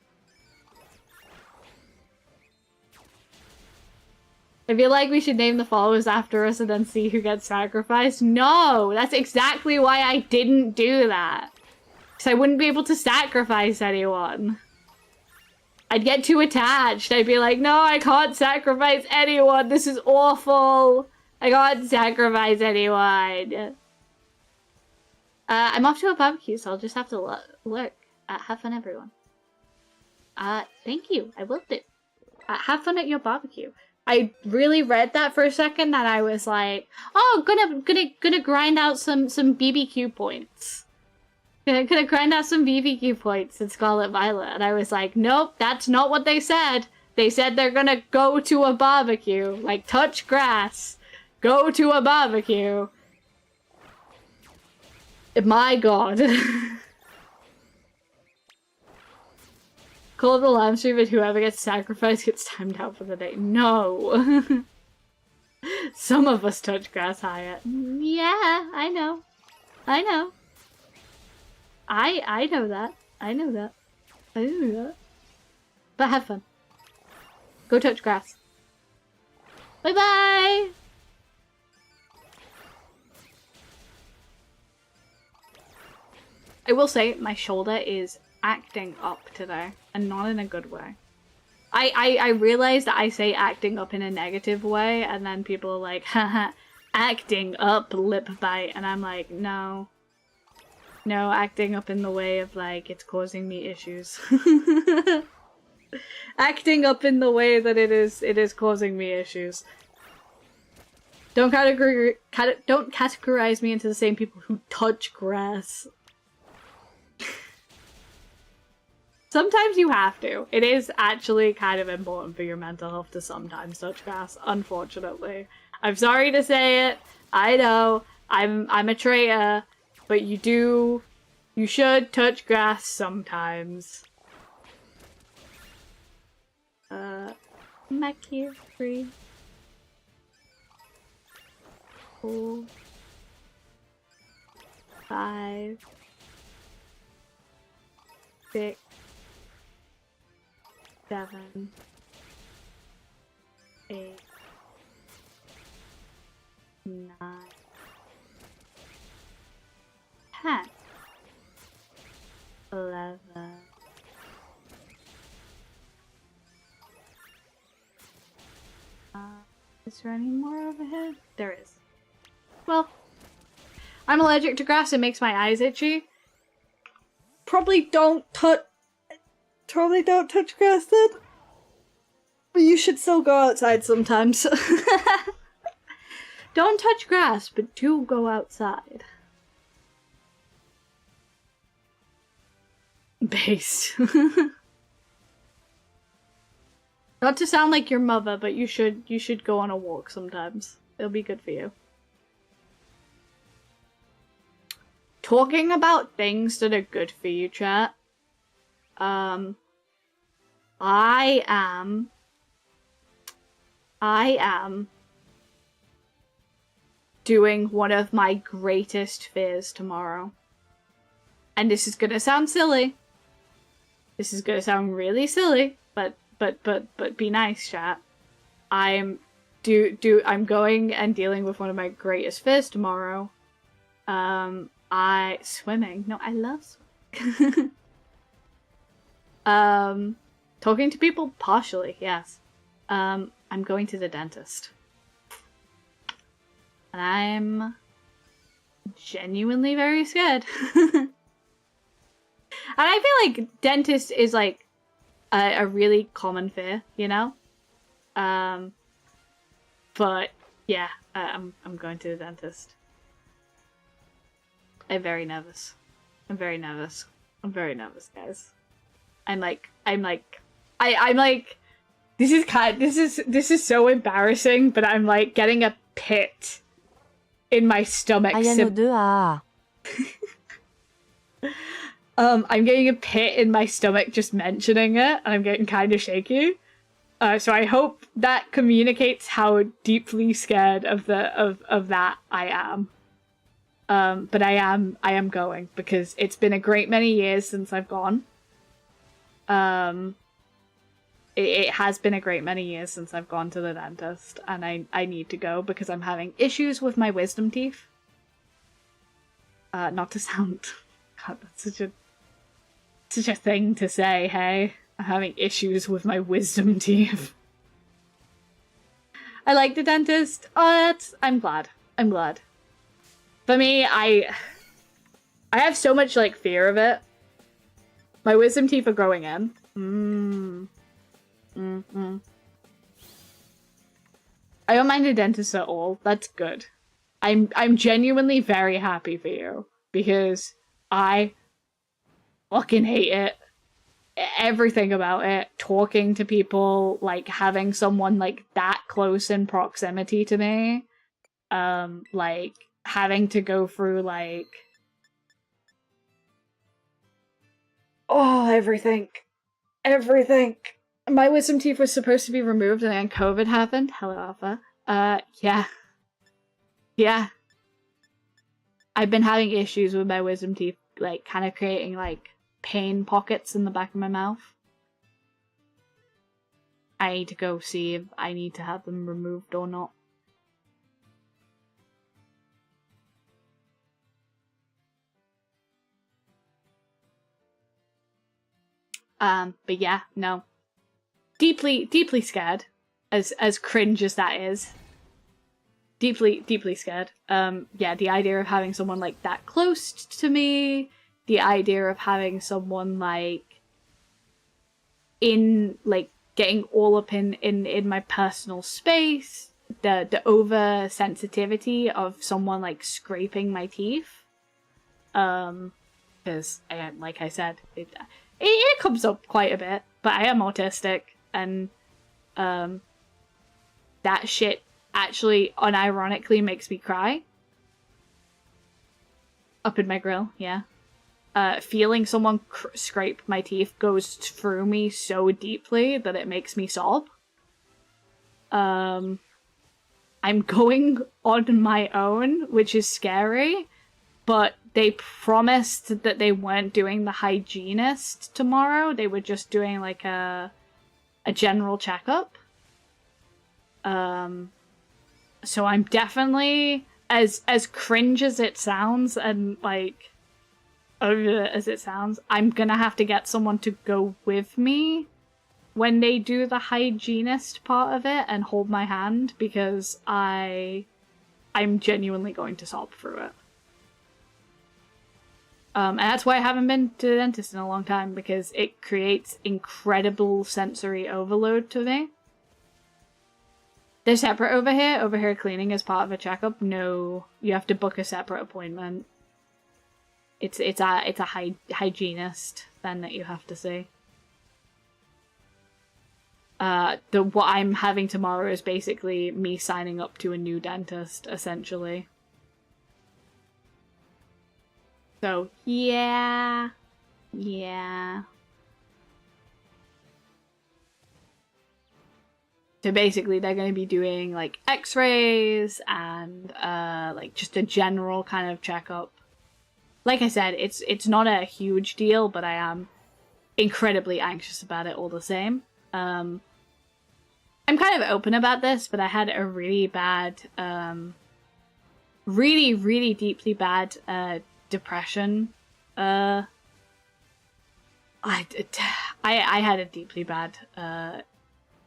I feel like we should name the followers after us and then see who gets sacrificed. No! That's exactly why I didn't do that. Because I wouldn't be able to sacrifice anyone. I'd get too attached. I'd be like, no, I can't sacrifice anyone. This is awful. I can't sacrifice anyone. I'm off to a barbecue, so I'll just have to look. Have fun, everyone. Thank you. I will do. Have fun at your barbecue. I really read that for a second, and I was like, "Oh, gonna grind out some BBQ points. Gonna grind out some BBQ points in Scarlet Violet." And I was like, "Nope, that's not what they said. They said they're gonna go to a barbecue, like touch grass, go to a barbecue." My God. Call the lamb stream and whoever gets sacrificed gets timed out for the day. No. Some of us touch grass higher. Yeah, I know. I know. I know that. I know that. I know that. But have fun. Go touch grass. Bye-bye! I will say my shoulder is acting up today, and not in a good way. I realize that I say acting up in a negative way, and then people are like, haha, acting up, lip bite, and I'm like, no. No, acting up in the way of, like, it's causing me issues. Acting up in the way that it is causing me issues. Don't categorize me into the same people who touch grass. Sometimes you have to. It is actually kind of important for your mental health to sometimes touch grass, unfortunately. I'm sorry to say it. I know. I'm a traitor. But you should touch grass sometimes. Back here. 3, 4, 5, 6, 7, 8, 9, 10, 11. Is there any more over here? There is. Well, I'm allergic to grass. It makes my eyes itchy. Probably don't touch grass then. You should still go outside sometimes. Don't touch grass, but do go outside. Based. Not to sound like your mother, but you should go on a walk sometimes. It'll be good for you. Talking about things that are good for you, chat. I am doing one of my greatest fears tomorrow. And this is gonna sound silly. This is gonna sound really silly, but be nice, chat. I'm going and dealing with one of my greatest fears tomorrow. Swimming. No, I love swimming. Talking to people partially, yes. I'm going to the dentist. And I'm genuinely very scared. And I feel like dentist is like a really common fear, you know? But yeah, I'm going to the dentist. I'm very nervous. I'm very nervous, guys. I'm like this is so embarrassing, but I'm like getting a pit in my stomach. Hayano I'm getting a pit in my stomach just mentioning it, and I'm getting kind of shaky. So I hope that communicates how deeply scared of that I am. But I am going because it's been a great many years since I've gone. It has been a great many years since I've gone to the dentist, and I need to go because I'm having issues with my wisdom teeth. Not to sound... God, that's such a thing to say, hey? I'm having issues with my wisdom teeth. I like the dentist. Oh, I'm glad. I'm glad. For me, I have so much, like, fear of it. My wisdom teeth are growing in. I don't mind the dentist at all. That's good. I'm genuinely very happy for you. Because I fucking hate it. Everything about it. Talking to people, like, having someone, like, that close in proximity to me. Like, having to go through, like... Oh, everything. Everything. My wisdom teeth was supposed to be removed and then COVID happened. Hello, Alpha. Yeah. Yeah. I've been having issues with my wisdom teeth, like, kind of creating, like, pain pockets in the back of my mouth. I need to go see if I need to have them removed or not. But yeah, no. Deeply scared. As cringe as that is. Deeply scared. Yeah, the idea of having someone, like, that close to me, the idea of having someone, like, in, like, getting all up in my personal space, the oversensitivity of someone, like, scraping my teeth. Because, like I said, it comes up quite a bit, but I am autistic, and, that shit actually unironically makes me cry. Up in my grill, yeah. Feeling someone scrape my teeth goes through me so deeply that it makes me sob. I'm going on my own, which is scary, but they promised that they weren't doing the hygienist tomorrow. They were just doing, like, a general checkup. So I'm definitely, as cringe as it sounds, and, like, as it sounds, I'm gonna have to get someone to go with me when they do the hygienist part of it and hold my hand, because I'm genuinely going to sob through it. And that's why I haven't been to the dentist in a long time, because it creates incredible sensory overload to me. They're separate over here. Over here, cleaning is part of a checkup. No, you have to book a separate appointment. It's a hygienist then that you have to see. What I'm having tomorrow is basically me signing up to a new dentist, essentially. So yeah. So basically they're going to be doing like x-rays and like just a general kind of checkup. Like I said, it's not a huge deal, but I am incredibly anxious about it all the same. I'm kind of open about this, but I had a really bad, really deeply bad depression. I had a deeply bad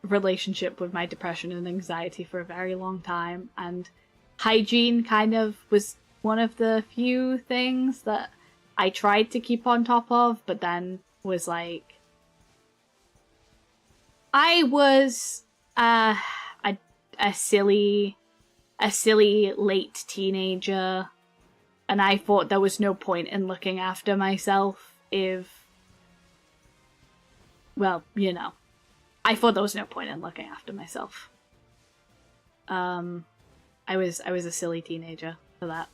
relationship with my depression and anxiety for a very long time, and hygiene kind of was one of the few things that I tried to keep on top of, but then was like, I was a silly late teenager, and I thought there was no point in looking after myself if, well, you know, I thought there was no point in looking after myself. I was a silly teenager for that.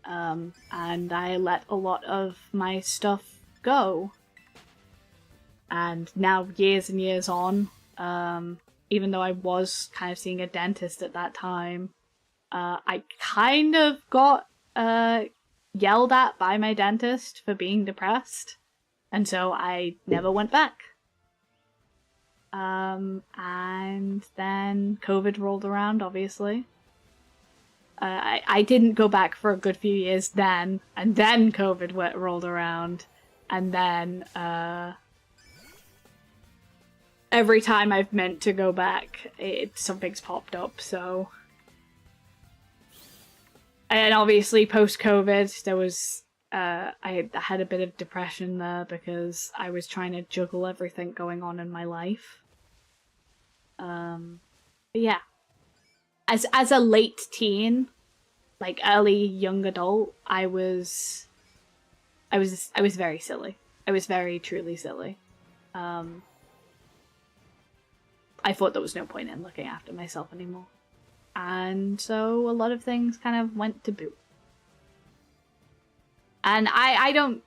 And I let a lot of my stuff go. And now, years and years on, even though I was kind of seeing a dentist at that time, I kind of got yelled at by my dentist for being depressed. And so I never went back. And then COVID rolled around, obviously. I didn't go back for a good few years then, and then COVID rolled around, and then every time I've meant to go back, something's popped up, so... And obviously post-COVID, there was... I had a bit of depression there because I was trying to juggle everything going on in my life. But yeah. As a late teen, like early young adult, I was very silly. I was very truly silly. I thought there was no point in looking after myself anymore. And so a lot of things kind of went to boot. And I don't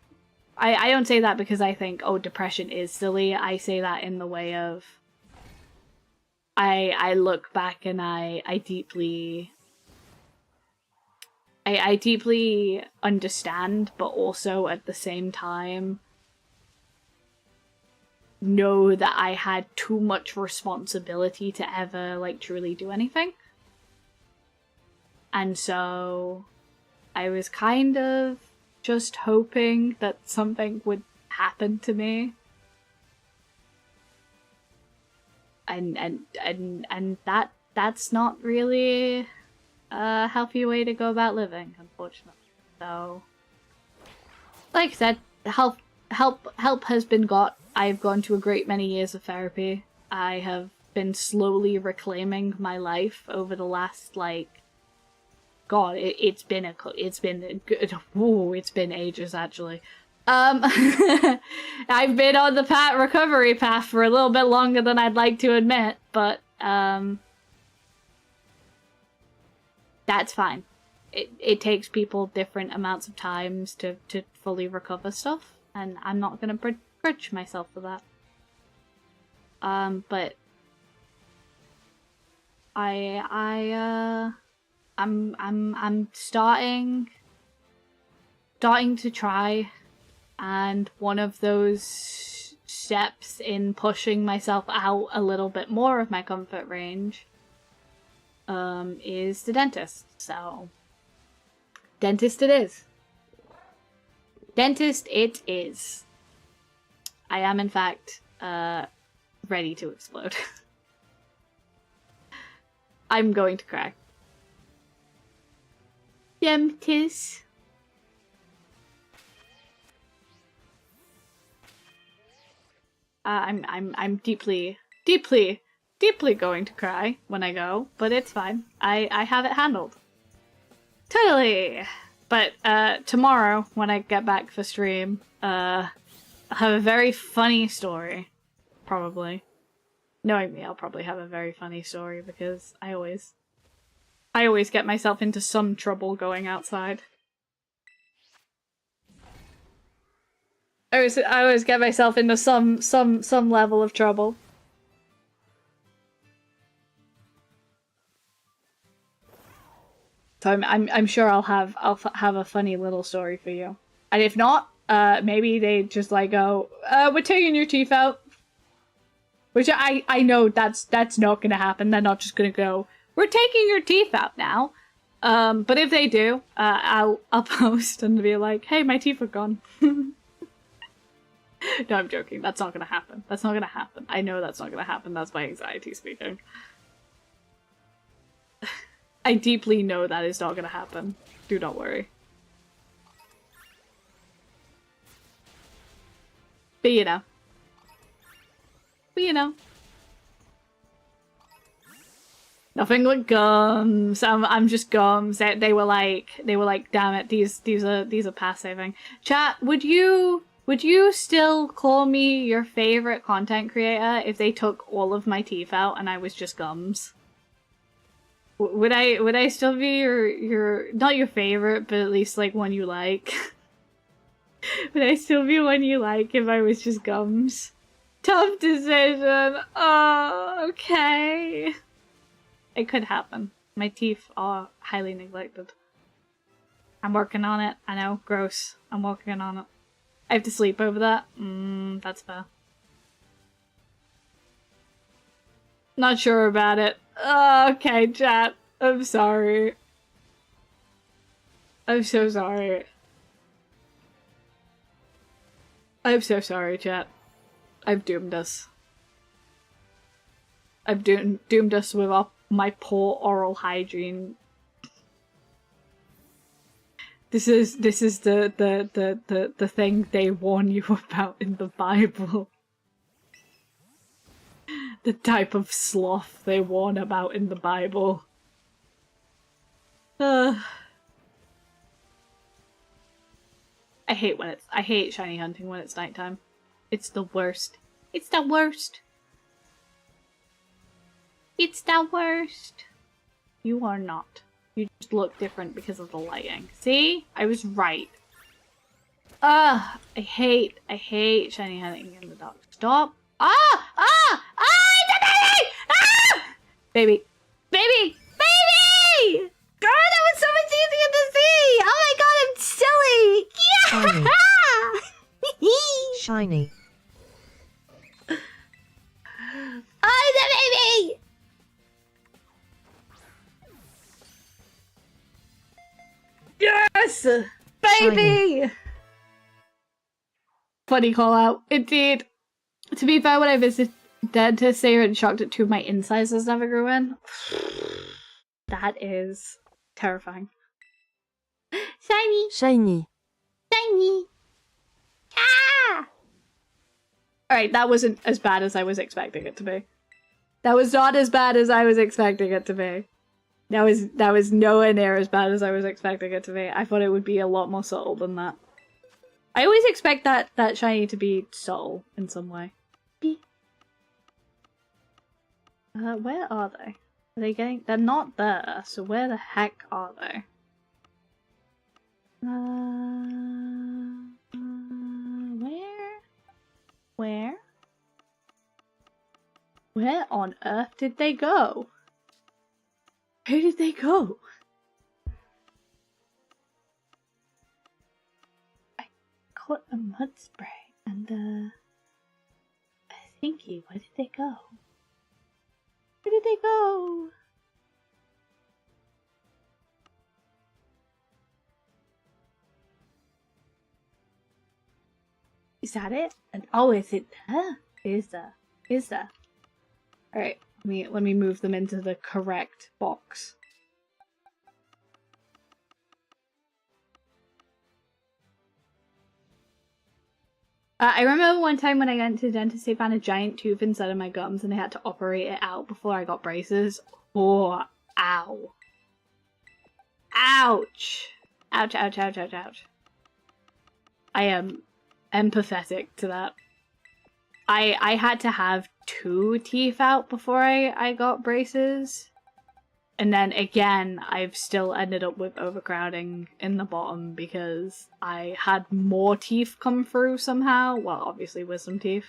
say that because I think, oh, depression is silly. I say that in the way of I look back and I deeply understand, but also at the same time know that I had too much responsibility to ever like truly do anything. And so I was kind of just hoping that something would happen to me. And that's not really a healthy way to go about living, unfortunately. So, like I said, help has been got. I've gone to a great many years of therapy. I have been slowly reclaiming my life over the last, like, God, it's been ages actually. I've been on the recovery path for a little bit longer than I'd like to admit, but that's fine. It takes people different amounts of times to fully recover stuff, and I'm not gonna begrudge myself for that. But I'm starting to try, and one of those steps in pushing myself out a little bit more of my comfort range is the dentist. So dentist it is. Dentist it is. I am in fact ready to explode. I'm going to cry. Dentist. I'm deeply deeply going to cry when I go, but it's fine. I have it handled. Totally! But tomorrow, when I get back for stream, I'll have a very funny story. Probably. Knowing me, I'll probably have a very funny story because I always get myself into some trouble going outside. I always get myself into some level of trouble. So I'm sure I'll have a funny little story for you. And if not, maybe they just like go, we're taking your teeth out. Which I know that's not gonna happen. They're not just gonna go, we're taking your teeth out now. But if they do, I'll post and be like, hey, my teeth are gone. No, I'm joking. That's not gonna happen. That's not gonna happen. I know that's not gonna happen. That's my anxiety speaking. I deeply know that is not gonna happen. Do not worry. But you know. Nothing but gums. I'm just gums. They were like, damn it, these are pass saving. Chat, would you still call me your favorite content creator if they took all of my teeth out and I was just gums? Would I still be your not your favorite, but at least like one you like? Would I still be one you like if I was just gums? Tough decision. Oh, okay. It could happen. My teeth are highly neglected. I'm working on it. I know, gross. I'm working on it. I have to sleep over that. That's fair. Not sure about it. Okay, chat. I'm sorry. I'm so sorry. I'm so sorry, chat. I've doomed us. I've doomed us with my poor oral hygiene. This is the thing they warn you about in the Bible. The type of sloth they warn about in the Bible. I hate shiny hunting when it's nighttime. It's the worst. It's the worst. It's the worst. You are not. You just look different because of the lighting. See? I was right. I hate shiny hunting in the dark. Stop. Baby. Baby! Baby! Girl, that was so much easier to see! Oh my god, I'm silly! Yeah! Shiny. Oh, the baby! Yes! Baby! Shiny. Funny call out. Indeed. To be fair, when I visited dentist, they were shocked at 2 of my incisors never grew in. That is terrifying. Shiny! Shiny. Shiny! Ah! Alright, that wasn't as bad as I was expecting it to be. That was not as bad as I was expecting it to be. That was nowhere near as bad as I was expecting it to be. I thought it would be a lot more subtle than that. I always expect that shiny to be subtle in some way. Where are they? Are they getting? They're not there, so where the heck are they? Where? Where on earth did they go? Where did they go? I caught a mud spray and a thingy. Where did they go? Where did they go? Is that it? And oh, is it there? Is there? Alright, let me move them into the correct box. I remember one time when I went to the dentist, they found a giant tooth inside of my gums and they had to operate it out before I got braces. Oh, ow. Ouch. Ouch, ouch, ouch, ouch, ouch. I am empathetic to that. I had to have 2 teeth out before I got braces. And then again, I've still ended up with overcrowding in the bottom because I had more teeth come through somehow. Well, obviously wisdom teeth.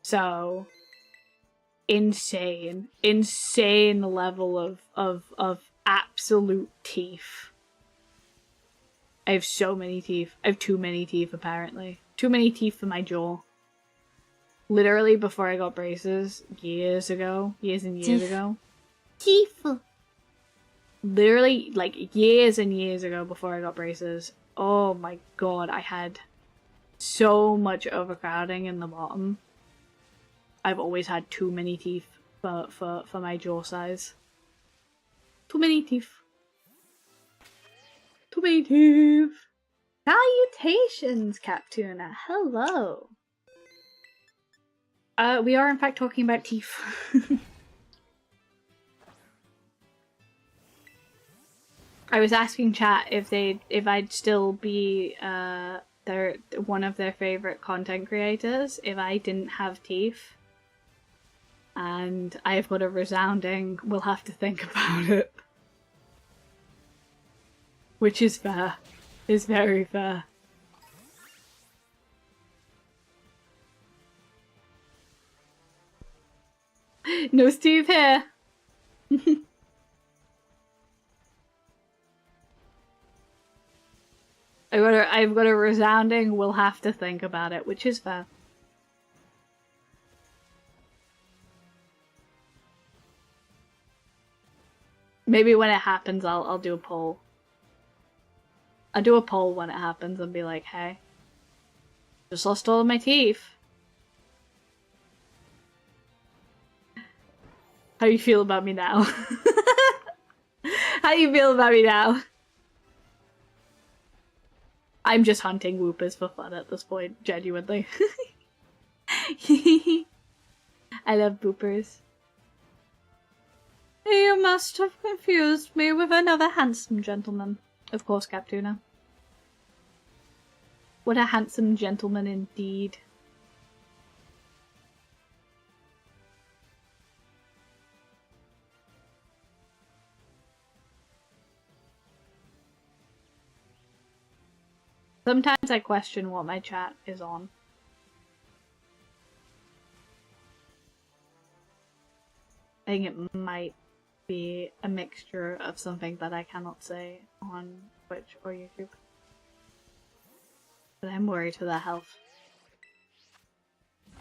So, insane. Insane level of absolute teeth. I have so many teeth. I have too many teeth, apparently. Too many teeth for my jaw. Literally before I got braces, years and years ago. Teeth. Literally, like, years and years ago before I got braces. Oh my god, I had so much overcrowding in the bottom. I've always had too many teeth for my jaw size. Too many teeth. Too many teeth. Salutations, Captuna. Hello. We are in fact talking about teeth. I was asking chat if I'd still be one of their favorite content creators if I didn't have teeth. And I've got a resounding, we'll have to think about it. Which is fair. Is very fair. No Steve here. I've got a resounding, we'll have to think about it, which is fair. Maybe when it happens, I'll do a poll. I'll do a poll when it happens and be like, hey, just lost all of my teeth. How you feel about me now? How you feel about me now? I'm just hunting whoopers for fun at this point, genuinely. I love boopers. You must have confused me with another handsome gentleman. Of course, Captuna. What a handsome gentleman indeed. Sometimes I question what my chat is on. I think it might be a mixture of something that I cannot say on Twitch or YouTube. But I'm worried for their health.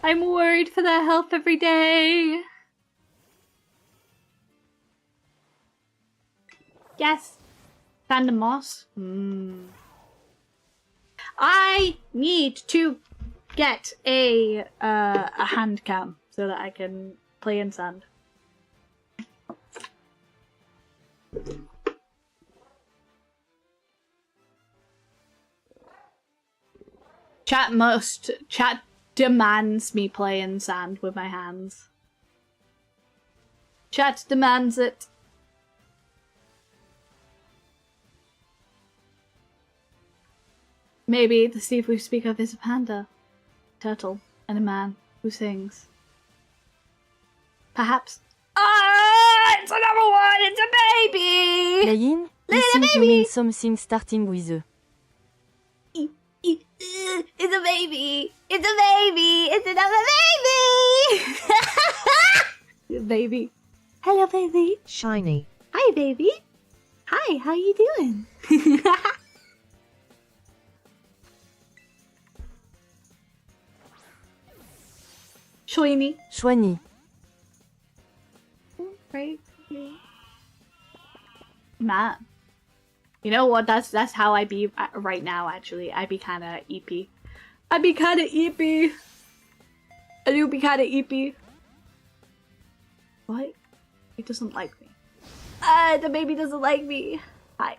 I'm worried for their health every day! Yes! Tandem moss? I need to get a hand cam so that I can play in sand. Chat demands me play in sand with my hands. Chat demands it. Maybe the Steve we speak of is a panda, turtle, and a man who sings. Perhaps. Ah! It's another one! It's a baby! Layin, I think you mean something starting with a. It's a baby! It's a baby! It's another baby! Baby. Hello, baby. Shiny. Hi, baby. Hi, how you doing? Shiny. Shwani. Right. Matt. You know what? That's how I be right now. Actually, I be kind of EP. I be kind of EP. I do be kind of EP. What? He doesn't like me. The baby doesn't like me. Hi.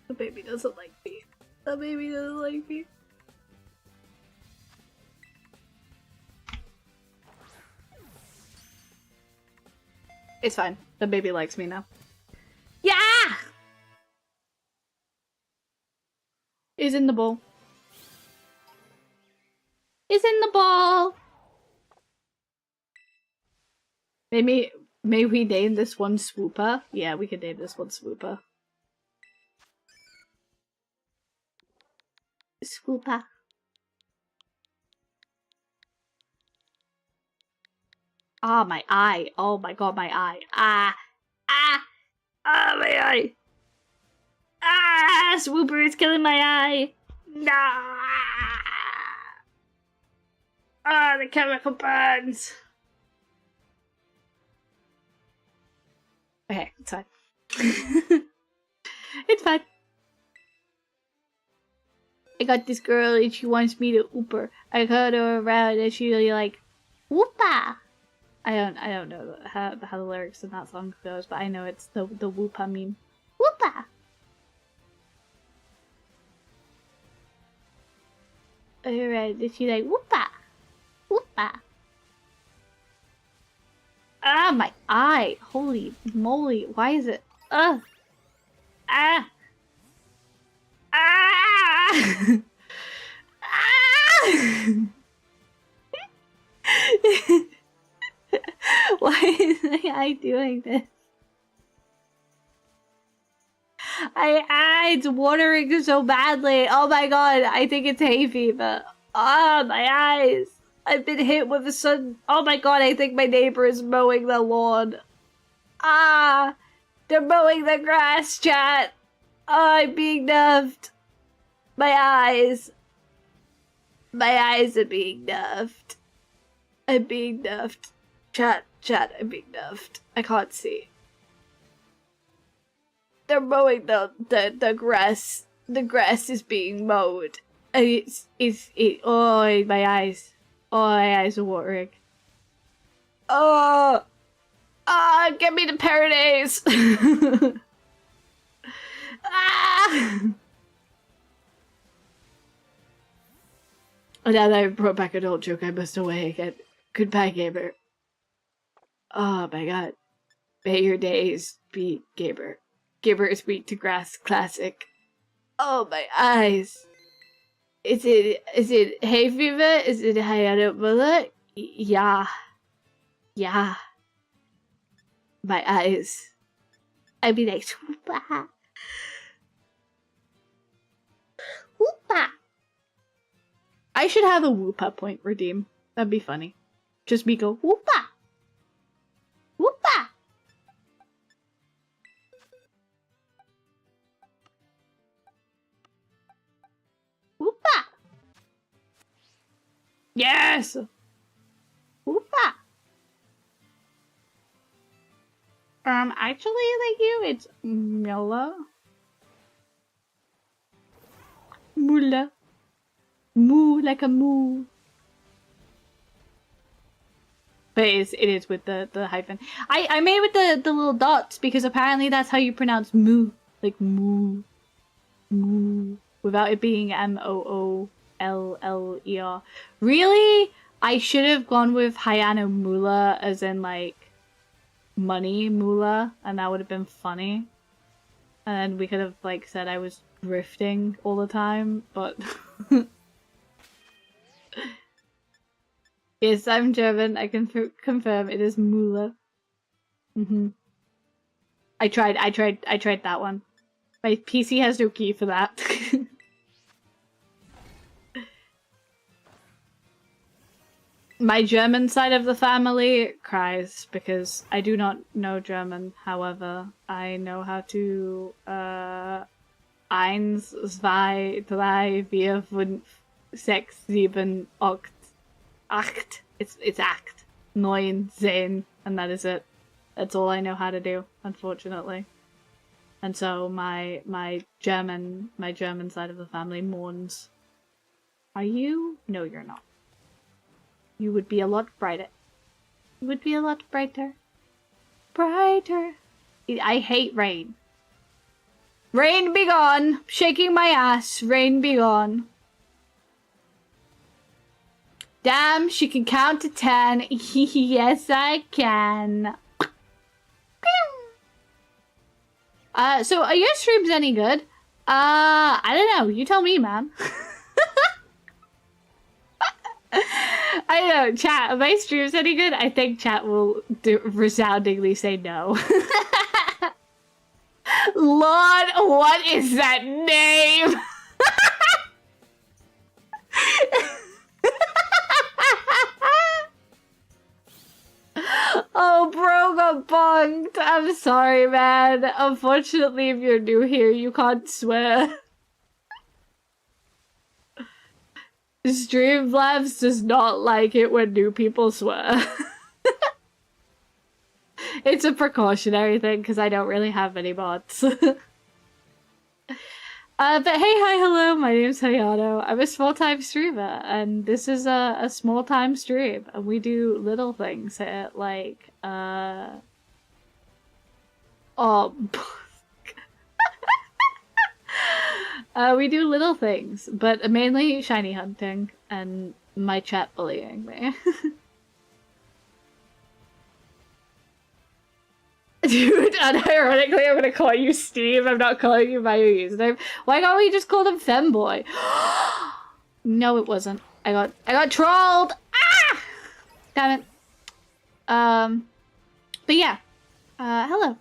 The baby doesn't like me. The baby doesn't like me. It's fine. The baby likes me now. Yeah! Is in the bowl. Is in the ball. May we name this one Swooper? Yeah, we could name this one Swooper. Swooper. Ah, my eye. Oh my god, my eye. Ah! Ah! Ah, my eye! Ah! Swooper is killing my eye! Nah! Ah, the chemical burns! Okay, it's fine. It's fine. I got this girl and she wants me to oop her. I got her around and she's like, whoopa! I don't know how the lyrics in that song goes, but I know it's the whoopa meme. Whoopa! Alright, and she's like, whoopa! Whoopa! Ah, my eye! Holy moly, why is it? Ugh! Ah! Ah! Ah! Why is my eye doing this? It's watering so badly. Oh my god, I think it's hay fever. Ah, my eyes. I've been hit with the sun. Oh my god, I think my neighbor is mowing the lawn. Ah, they're mowing the grass, chat. Oh, I'm being nerfed. My eyes. My eyes are being nerfed. I'm being nerfed. Chat, I'm being nerfed. I can't see. They're mowing the grass. The grass is being mowed. And oh, my eyes. Oh, my eyes are watering. Oh! Ah, get me the Paradise! Ah! Oh, now that I brought back an old joke, I must away again. Goodbye, gamer. Oh my god. May your days be gamer. Givers weak to grass classic. Oh my eyes. Is it hay fever? Is it Hayano Müller? Yeah. Yeah. My eyes. I'd be like, whoopa. Whoopa. I should have a whoopa point redeem. That'd be funny. Just me go, whoopa. Whoopa. Whoopa. Yes. Whoopa. Actually, like you, it's Mula. Mula. Moo like a moo. But it is with the hyphen. I made with the little dots because apparently that's how you pronounce moo. Like moo. Moo. Without it being Mooller. Really? I should have gone with Hayano Müller as in like money moolah, and that would have been funny. And we could have like said I was drifting all the time, but yes, I'm German. I can confirm it is Müller. I tried that one. My PC has no key for that. My German side of the family cries because I do not know German. However, I know how to 1, 2, 3, 4, 5, 6, 7, 8. Acht. It's act. 9, 10, and that is it. That's all I know how to do, unfortunately. And so my German side of the family mourns. Are you? No, you're not. You would be a lot brighter. You would be a lot brighter. Brighter. I hate rain. Rain be gone. Shaking my ass. Rain be gone. Damn, she can count to 10. Yes, I can. So are your streams any good? I don't know. You tell me, man. I don't know. Chat, are my streams any good? I think chat will resoundingly say no. Lord, what is that name? Oh, bro got bonked. I'm sorry, man. Unfortunately, if you're new here, you can't swear. Streamlabs does not like it when new people swear. It's a precautionary thing because I don't really have many mods. But hey, hi, hello, my name's Hayano. I'm a small-time streamer, and this is a small-time stream, and we do little things here, like, we do little things, but mainly shiny hunting, and my chat bullying me. Dude, unironically, I'm gonna call you Steve. I'm not calling you by your username. Why can't we just call him Femboy? No, it wasn't. I got trolled. Ah! Damn it. But yeah. Hello.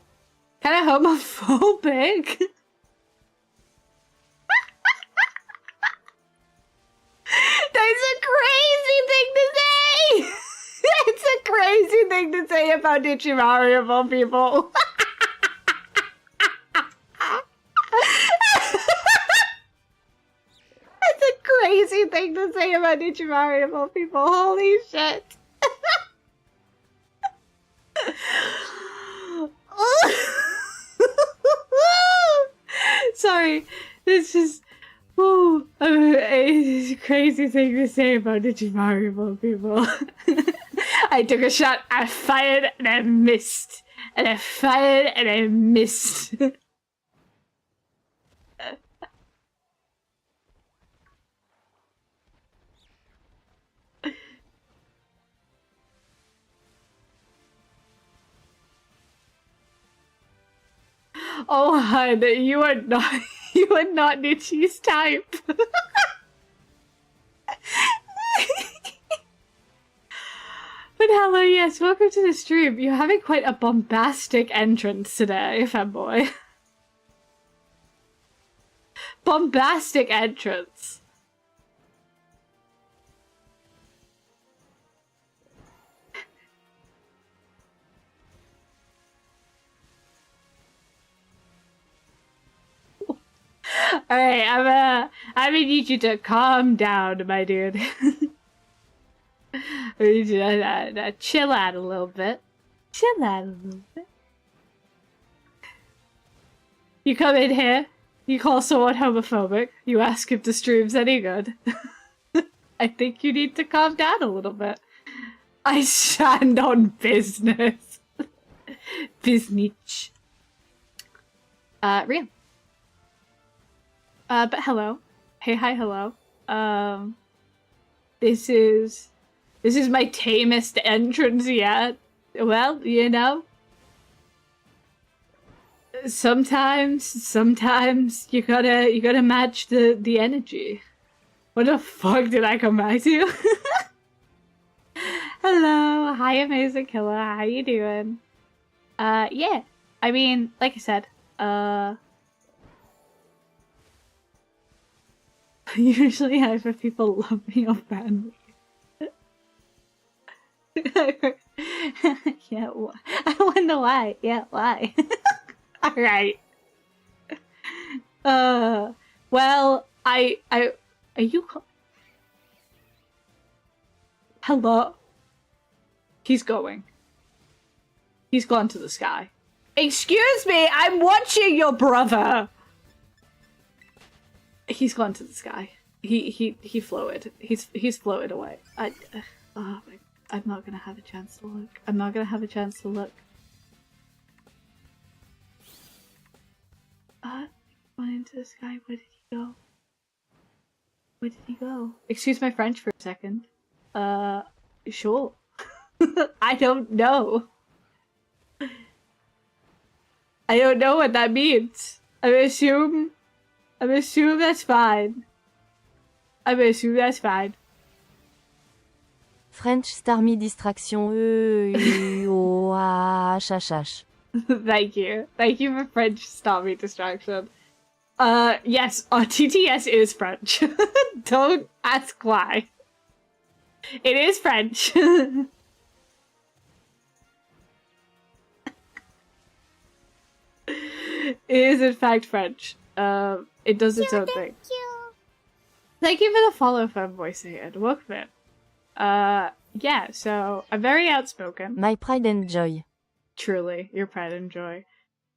Kinda homophobic. That's a crazy thing to say! It's a crazy thing to say about Ichimaru of all people. It's a crazy thing to say about Ichimaru of all people. Holy shit. Sorry. It's just... Ooh, it's a crazy thing to say about Ichimaru of all people. I took a shot, I fired, and I missed. And I fired, and I missed. Oh, hun, you are not Nichi's type. But hello, yes, welcome to the stream. You're having quite a bombastic entrance today, Femboy. Bombastic entrance. Alright, I'm gonna need you to calm down, my dude. I need you to chill out a little bit. Chill out a little bit. You come in here, you call someone homophobic, you ask if the stream's any good. I think you need to calm down a little bit. I stand on business. Business. Real. But hello. Hey, hi, hello. This is my tamest entrance yet. Well, you know. Sometimes you gotta match the energy. What the fuck did I come back to? Hello, hi amazing killer, how you doing? Yeah. I mean, like I said, usually either people love me or ban me. Yeah, I wonder why. Yeah, why? Alright. Well, are you... Hello? He's going. He's gone to the sky. Excuse me, I'm watching your brother! He's gone to the sky. He floated. He's floated away. Oh my... I'm not gonna have a chance to look. I'm not gonna have a chance to look. went into the sky. Where did he go? Where did he go? Excuse my French for a second. Sure. I don't know. I don't know what that means. I assume that's fine. I assume that's fine. French Starmy Distraction HH. Thank you. Thank you for French Starmy Distraction. Yes, TTS is French. Don't ask why. It is French. It is in fact French. It does its own thing. Thank you for the follow, Femvoicing, and welcome in. Yeah, so I'm very outspoken. My pride and joy. Truly, your pride and joy.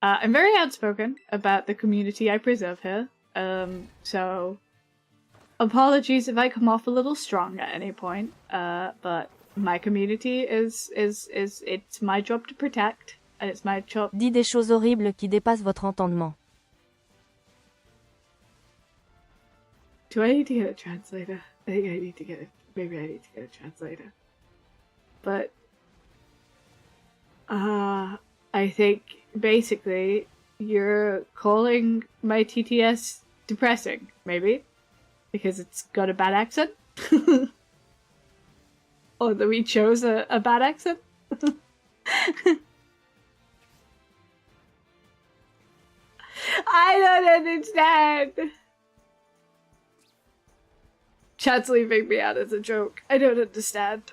I'm very outspoken about the community I preserve here. So apologies if I come off a little strong at any point. But my community is it's my job to protect, and it's my job. Dis des choses horribles qui dépassent votre entendement. Do I need to get a translator? I think I need to get maybe I need to get a translator. But I think basically you're calling my TTS depressing, maybe? Because it's got a bad accent? Or that we chose a bad accent? I don't understand! Chat's leaving me out as a joke. I don't understand.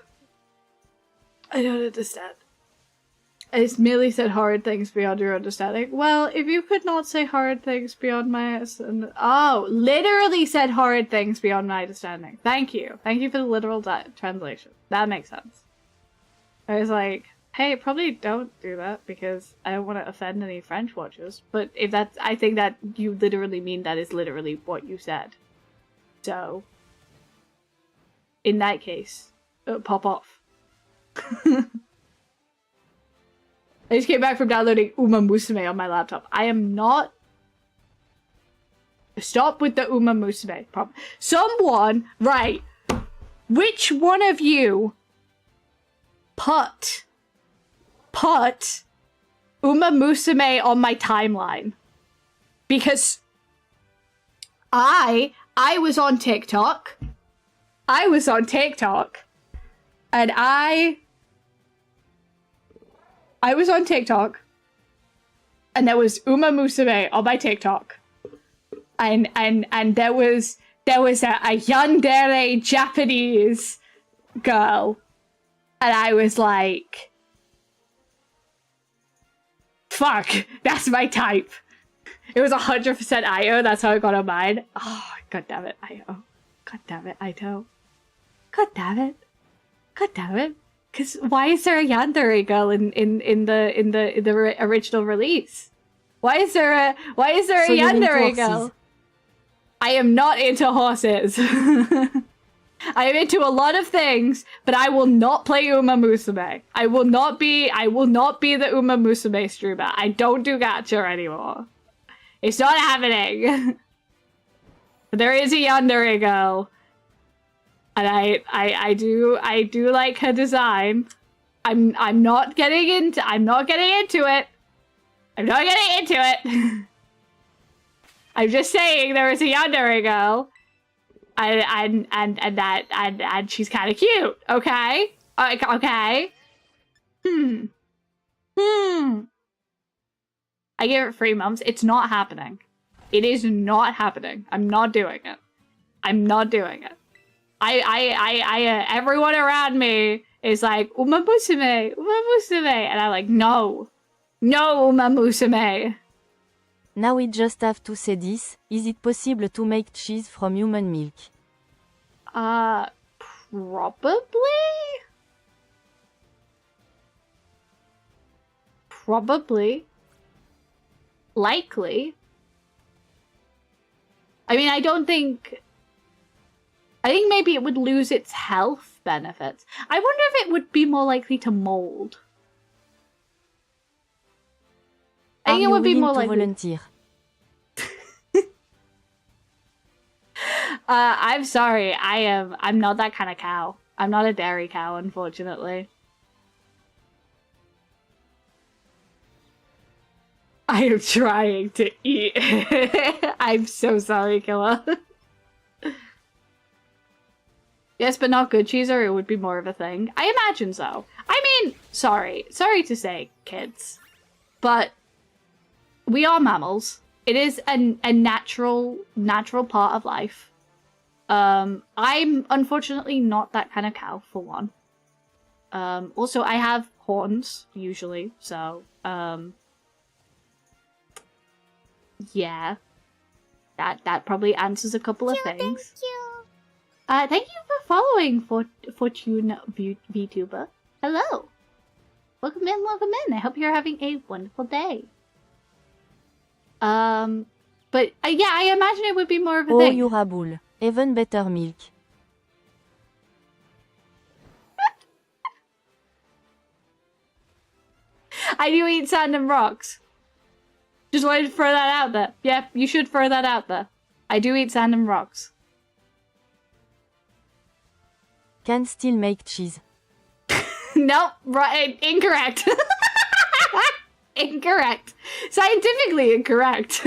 I don't understand. I just merely said hard things beyond your understanding. Well, if you could not say hard things beyond my understanding. Oh, literally said hard things beyond my understanding. Thank you. Thank you for the literal translation. That makes sense. I was like, hey, probably don't do that because I don't want to offend any French watchers. But if that's, I think that you literally mean that is literally what you said. So, in that case, pop off. I just came back from downloading Uma Musume on my laptop. I am not... Stop with the Uma Musume problem. Someone, right, which one of you put Uma Musume on my timeline? Because I was on TikTok. And I was on TikTok, and there was Uma Musume on my TikTok, and there was a yandere Japanese girl, and I was like, fuck, that's my type. It was 100% Io. That's how I got on mine. Oh, god damn it, Io. God damn it, Ito. God damn it. God damn it. Because why is there a yandere girl in the original release? Why is there a yandere girl? I am not into horses. I am into a lot of things, but I will not play Uma Musume. I will not be the Uma Musume streamer. I don't do gacha anymore. It's not happening. But there is a yandere girl. And I do like her design. I'm not getting into it. I'm not getting into it. I'm just saying there is a yandere girl. And she's kind of cute. Okay? Okay. I gave it 3 months. It's not happening. It is not happening. I'm not doing it. Everyone around me is like, Uma Musume, and I'm like, no, Uma Musume. Now we just have to say this. Is it possible to make cheese from human milk? Probably. Likely. I mean, I think maybe it would lose its health benefits. I wonder if it would be more likely to mold. I think it would be more likely. Volunteer? I'm sorry. I'm not that kind of cow. I'm not a dairy cow, unfortunately. I am trying to eat. I'm so sorry, Killa. Yes, but not good cheese, or it would be more of a thing. I imagine so. I mean, sorry to say, kids, but we are mammals. It is a natural part of life. I'm unfortunately not that kind of cow, for one. Also, I have horns, usually, so, yeah. That probably answers a couple of things. Thank you. Thank you for following Fortune VTuber. Hello. Welcome in, welcome in. I hope you're having a wonderful day. But yeah, I imagine it would be more of a Oh, thing. Yurabull. Even better milk. I do eat sand and rocks. Just wanted to throw that out there. Yeah, you should throw that out there. I do eat sand and rocks. Can still make cheese. Nope, right, incorrect. Incorrect. Scientifically incorrect.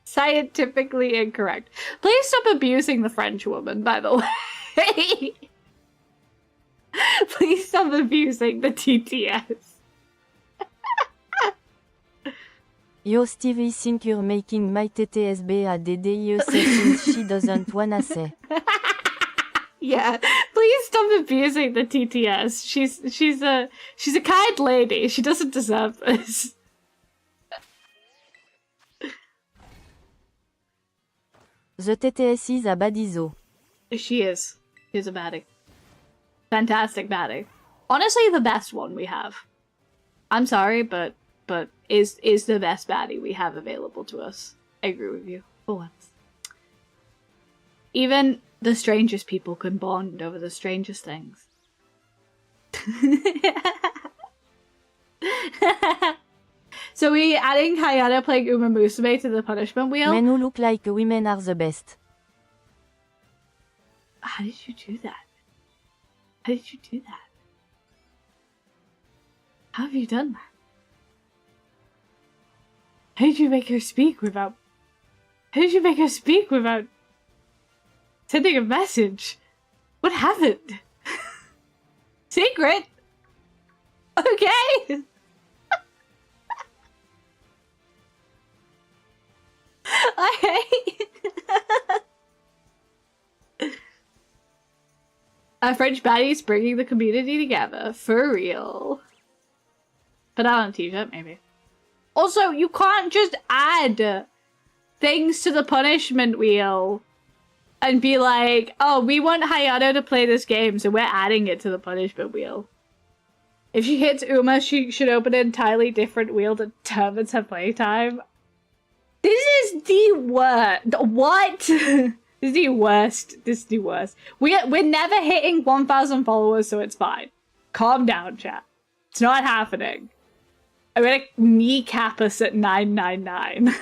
Scientifically incorrect. Please stop abusing the French woman, by the way. Please stop abusing the TTS. Yo Stevie think you're making my TTSB a DDIEC since she doesn't wanna say. Yeah, please stop abusing the TTS. She's a kind lady. She doesn't deserve this. The TTS is a badizo. She is. She's a baddie. Fantastic baddie. Honestly, the best one we have. I'm sorry, but is the best baddie we have available to us. I agree with you for once. Even the strangest people can bond over the strangest things. So we adding Hayano playing Uma Musume to the punishment wheel? Men who look like women are the best. How did you do that? How did you do that? How have you done that? How did you make her speak without... How did you make her speak without... sending a message? What happened? Secret? Okay! French baddies bringing the community together. For real. Put that on a t-shirt, maybe. Also, you can't just add things to the punishment wheel and be like, oh, we want Hayano to play this game, so we're adding it to the punishment wheel. If she hits Uma, she should open an entirely different wheel that determines her playtime. This is the worst. What? This is the worst. This is the worst. We're never hitting 1,000 followers, so it's fine. Calm down, chat. It's not happening. I'm gonna kneecap us at 999.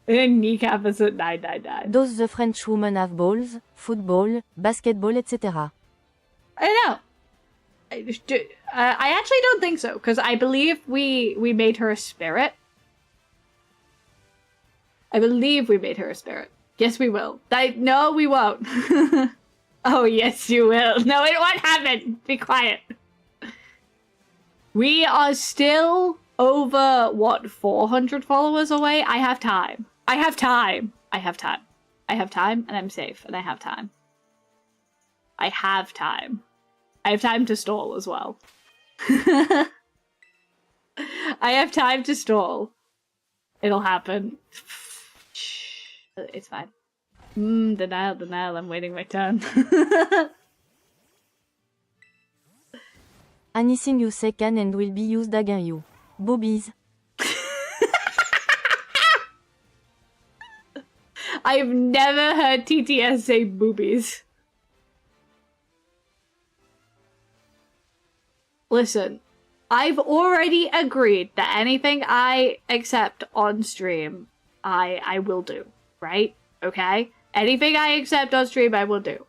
I'm gonna kneecap us at 999. Does the French woman have balls, football, basketball, etc.? I don't know. I actually don't think so, because I believe we made her a spirit. I believe we made her a spirit. Yes, we will. No, we won't. Oh, yes, you will. No, it won't happen. Be quiet. We are still over, what, 400 followers away? I have time. I have time. I have time. I have time, and I'm safe, and I have time. I have time. I have time to stall as well. I have time to stall. It'll happen. It's fine. Denial, I'm waiting my turn. Anything you say can and will be used against you. Boobies. I've never heard TTS say boobies. Listen, I've already agreed that anything I accept on stream, I will do, right? Okay? Anything I accept on stream, I will do.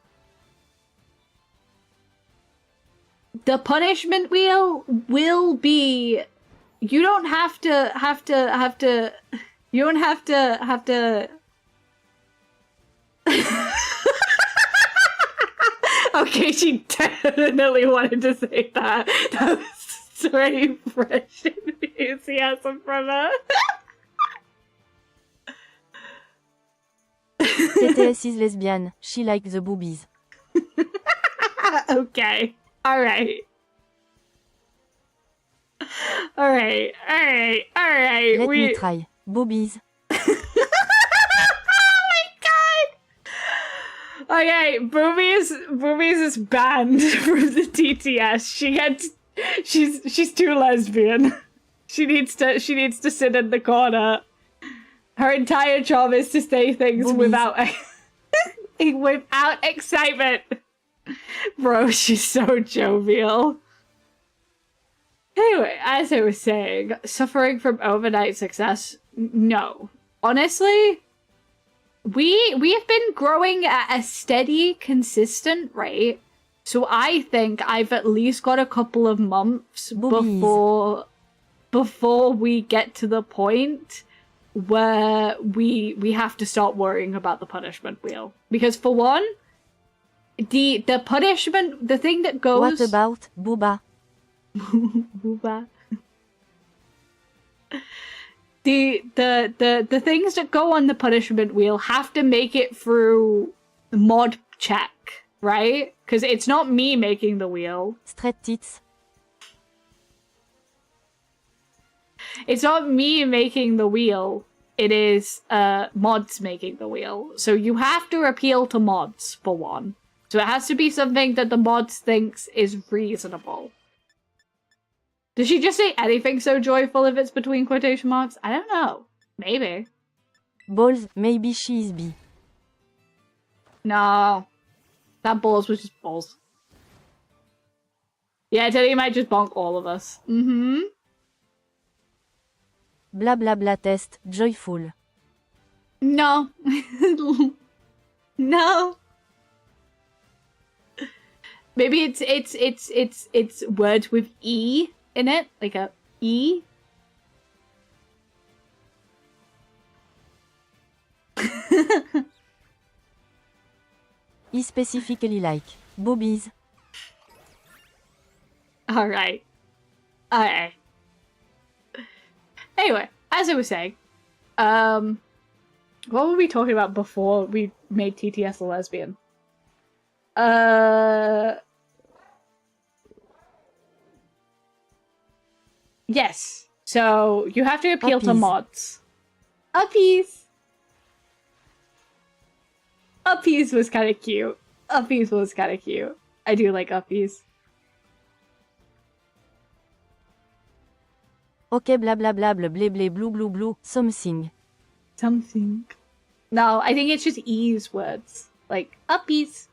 The punishment wheel will be... You don't have to... You don't have to... Okay, she definitely wanted to say that. That was straight fresh enthusiasm from her. TTS is lesbian. She likes the boobies. Okay. Alright. Alright. Let me try. Boobies. Okay, Boobies is banned from the TTS. She's too lesbian. She needs to sit in the corner. Her entire job is to say things Boobies. without excitement. Bro, she's so jovial. Anyway, as I was saying, suffering from overnight success? No. Honestly, we have been growing at a steady, consistent rate. So I think I've at least got a couple of months before we get to the point where we have to start worrying about the punishment wheel. Because for one, the punishment, the thing that goes... What about Booba? Booba. The things that go on the punishment wheel have to make it through mod check, right? Because it's not me making the wheel. Straight tits. It's not me making the wheel. It is mods making the wheel. So you have to appeal to mods, for one. So it has to be something that the mods thinks is reasonable. Did she just say anything so joyful if it's between quotation marks? I don't know. Maybe. Balls, maybe she is bi. No. That balls was just balls. Yeah, Teddy might just bonk all of us. Mm-hmm. Blah blah blah test, joyful. No. No. Maybe it's words with E in it, like a E. He specifically like boobies. Alright. Anyway, as I was saying, what were we talking about before we made TTS a lesbian? Yes. So you have to appeal to Uppies. mods. Uppies. Uppies was kind of cute. Uppies was kind of cute. I do like uppies. Okay blah blah blah blah blah blah blue blue blue something. Something. No, I think it's just ease words. Like, uppies.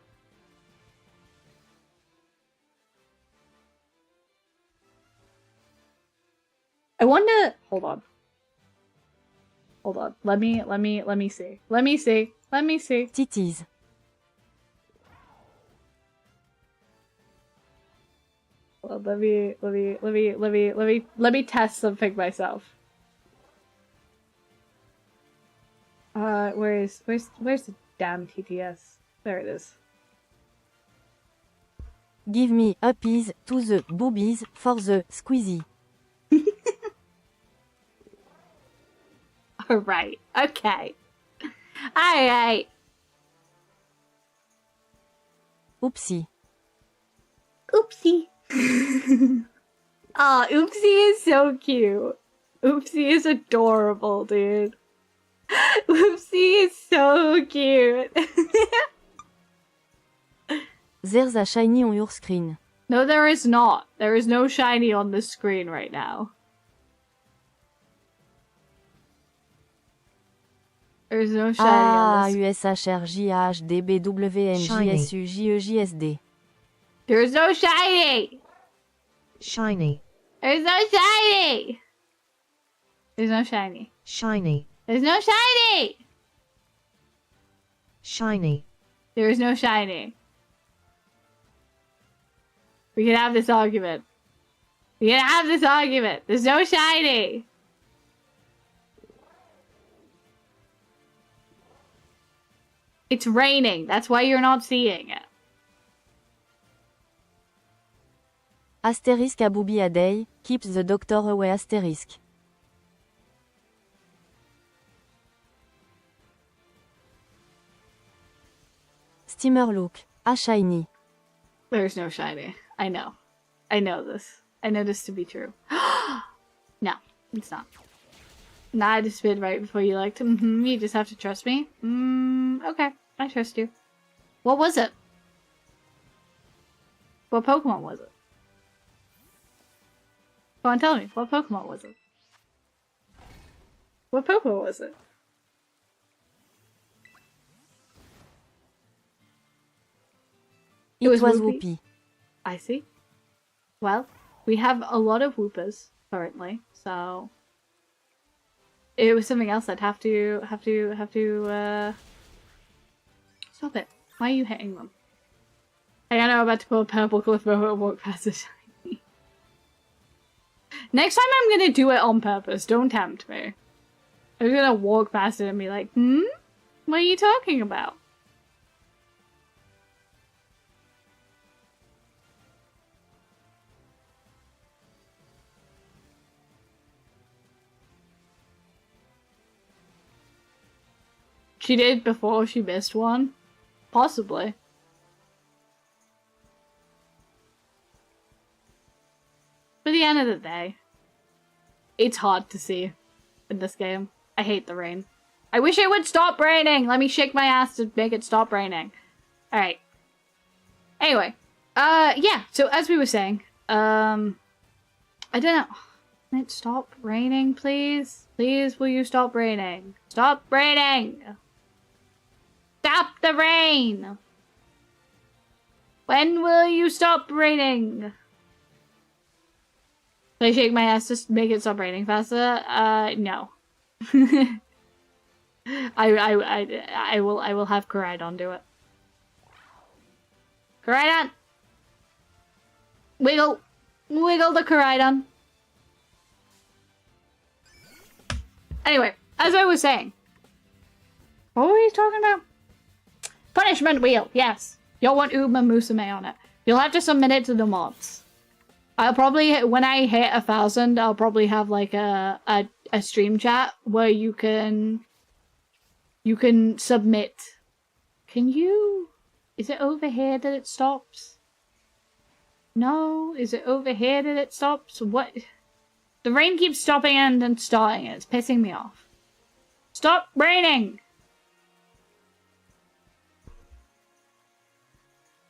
I wonder... Hold on. Let me see. Let me see. Titties. Well, let me test something myself. Where's the damn TTS? There it is. Give me uppies to the boobies for the squeezy. Alright. Okay. Alright. Oopsie. Oopsie. Aw, Oopsie is so cute. Oopsie is adorable, dude. Oopsie is so cute. There's a shiny on your screen. No, there is not. There is no shiny on the screen right now. There's no shiny on the screen. USHRJHDBWNJSUJEJSD. There's no shiny! Shiny. There's no shiny! There's no shiny. Shiny. There's no shiny! Shiny. There is no shiny. We can have this argument. We can have this argument. There's no shiny! It's raining. That's why you're not seeing it. Asterisk a booby a day, keeps the doctor away asterisk. Steamer look, a shiny. There's no shiny. I know. I know this. I know this to be true. No, it's not. Nah, I just spit right before you liked him. You just have to trust me. Okay. I trust you. What was it? What Pokemon was it? Go on, tell me. What Pokemon was it? What Pokemon was it? It was Whoopee. Whoopi. I see. Well, we have a lot of Whoopers currently, so it was something else I'd have to stop it. Why are you hitting them? Hey, I know I'm about to pull a purple cliff over and walk past a shiny. Next time I'm gonna do it on purpose. Don't tempt me. I'm gonna walk past it and be like, what are you talking about? She did before she missed one? Possibly. But at the end of the day, it's hard to see in this game. I hate the rain. I wish it would stop raining! Let me shake my ass to make it stop raining. Alright. Anyway. Yeah, so as we were saying, I don't know. Can it stop raining, please? Please, will you stop raining? Stop raining! Stop the rain! When will you stop raining? Can I shake my ass to make it stop raining faster? No. I will have Koraidon do it. Koraidon! Wiggle! Wiggle the Koraidon! Anyway, as I was saying. What were we talking about? Punishment wheel, yes. You'll want Uma Musume on it. You'll have to submit it to the mods. I'll probably, when I hit 1,000, I'll probably have like a stream chat where you can submit. Can you? Is it over here that it stops? No, is it over here that it stops? What? The rain keeps stopping and then starting. It's pissing me off. Stop raining!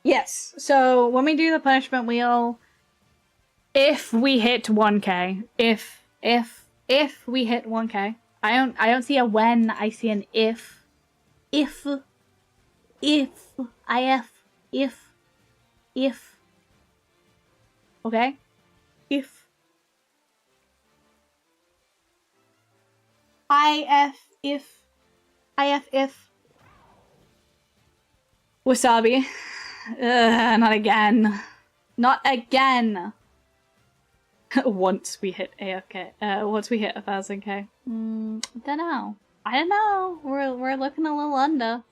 Yes, so when we do the punishment wheel, if we hit 1k, if we hit 1k, I don't see a when, I see an if. If. Okay? If. if. Wasabi. Not again. Not again. Once we hit AFK. Once we hit 1,000k. Don't know. I don't know. We're looking a little under.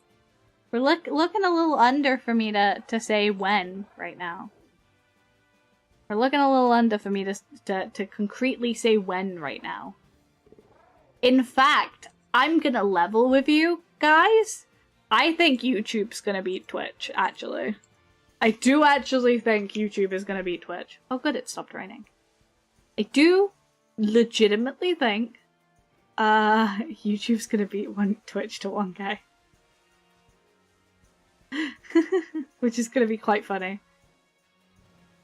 We're looking a little under for me to say when right now. We're looking a little under for me to concretely say when right now. In fact, I'm gonna level with you guys. I think YouTube's gonna beat Twitch, actually. I do actually think YouTube is gonna beat Twitch. Oh good, it stopped raining. I do legitimately think YouTube's gonna beat Twitch to 1k. Which is gonna be quite funny.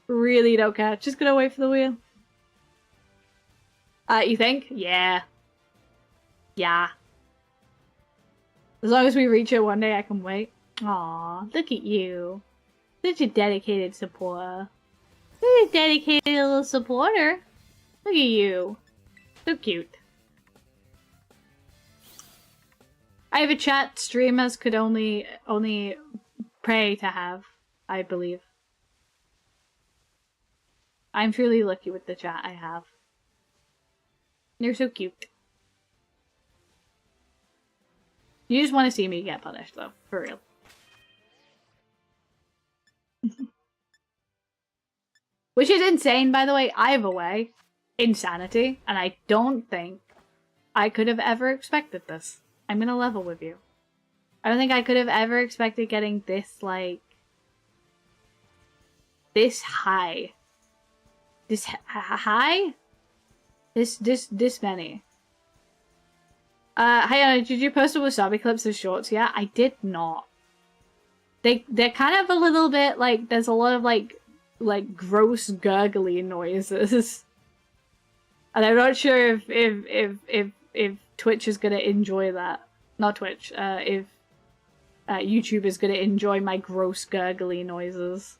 Really don't care. Just gonna wait for the wheel. You think? Yeah. Yeah. As long as we reach it one day, I can wait. Aw, look at you. Such a dedicated supporter. Such a dedicated little supporter. Look at you. So cute. I have a chat streamers could only pray to have, I believe. I'm truly lucky with the chat I have. They're so cute. You just want to see me get punished, though, for real. Which is insane, by the way, either way. Insanity, and I don't think I could have ever expected this. I'm gonna level with you. I don't think I could have ever expected getting this, like... this high. This high? This many. Hayano, did you post a wasabi clips of shorts? Yeah, I did not. They're kind of a little bit, like, there's a lot of, like gross gurgly noises. And I'm not sure if Twitch is gonna enjoy that. Not Twitch, if YouTube is gonna enjoy my gross gurgly noises.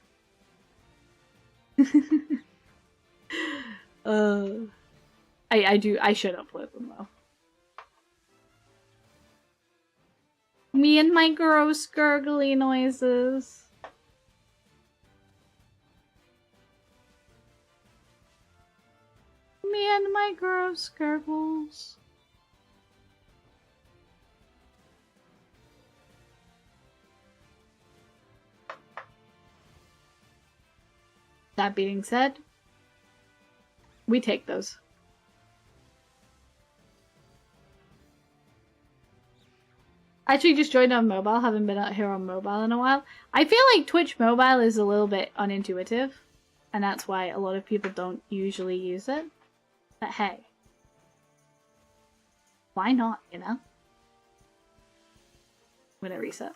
I should upload them though. Me and my gross gurgly noises. Me and my gross gurgles. That being said, we take those. Actually just joined on mobile, haven't been out here on mobile in a while. I feel like Twitch mobile is a little bit unintuitive, and that's why a lot of people don't usually use it. But hey, why not, you know? I'm gonna reset.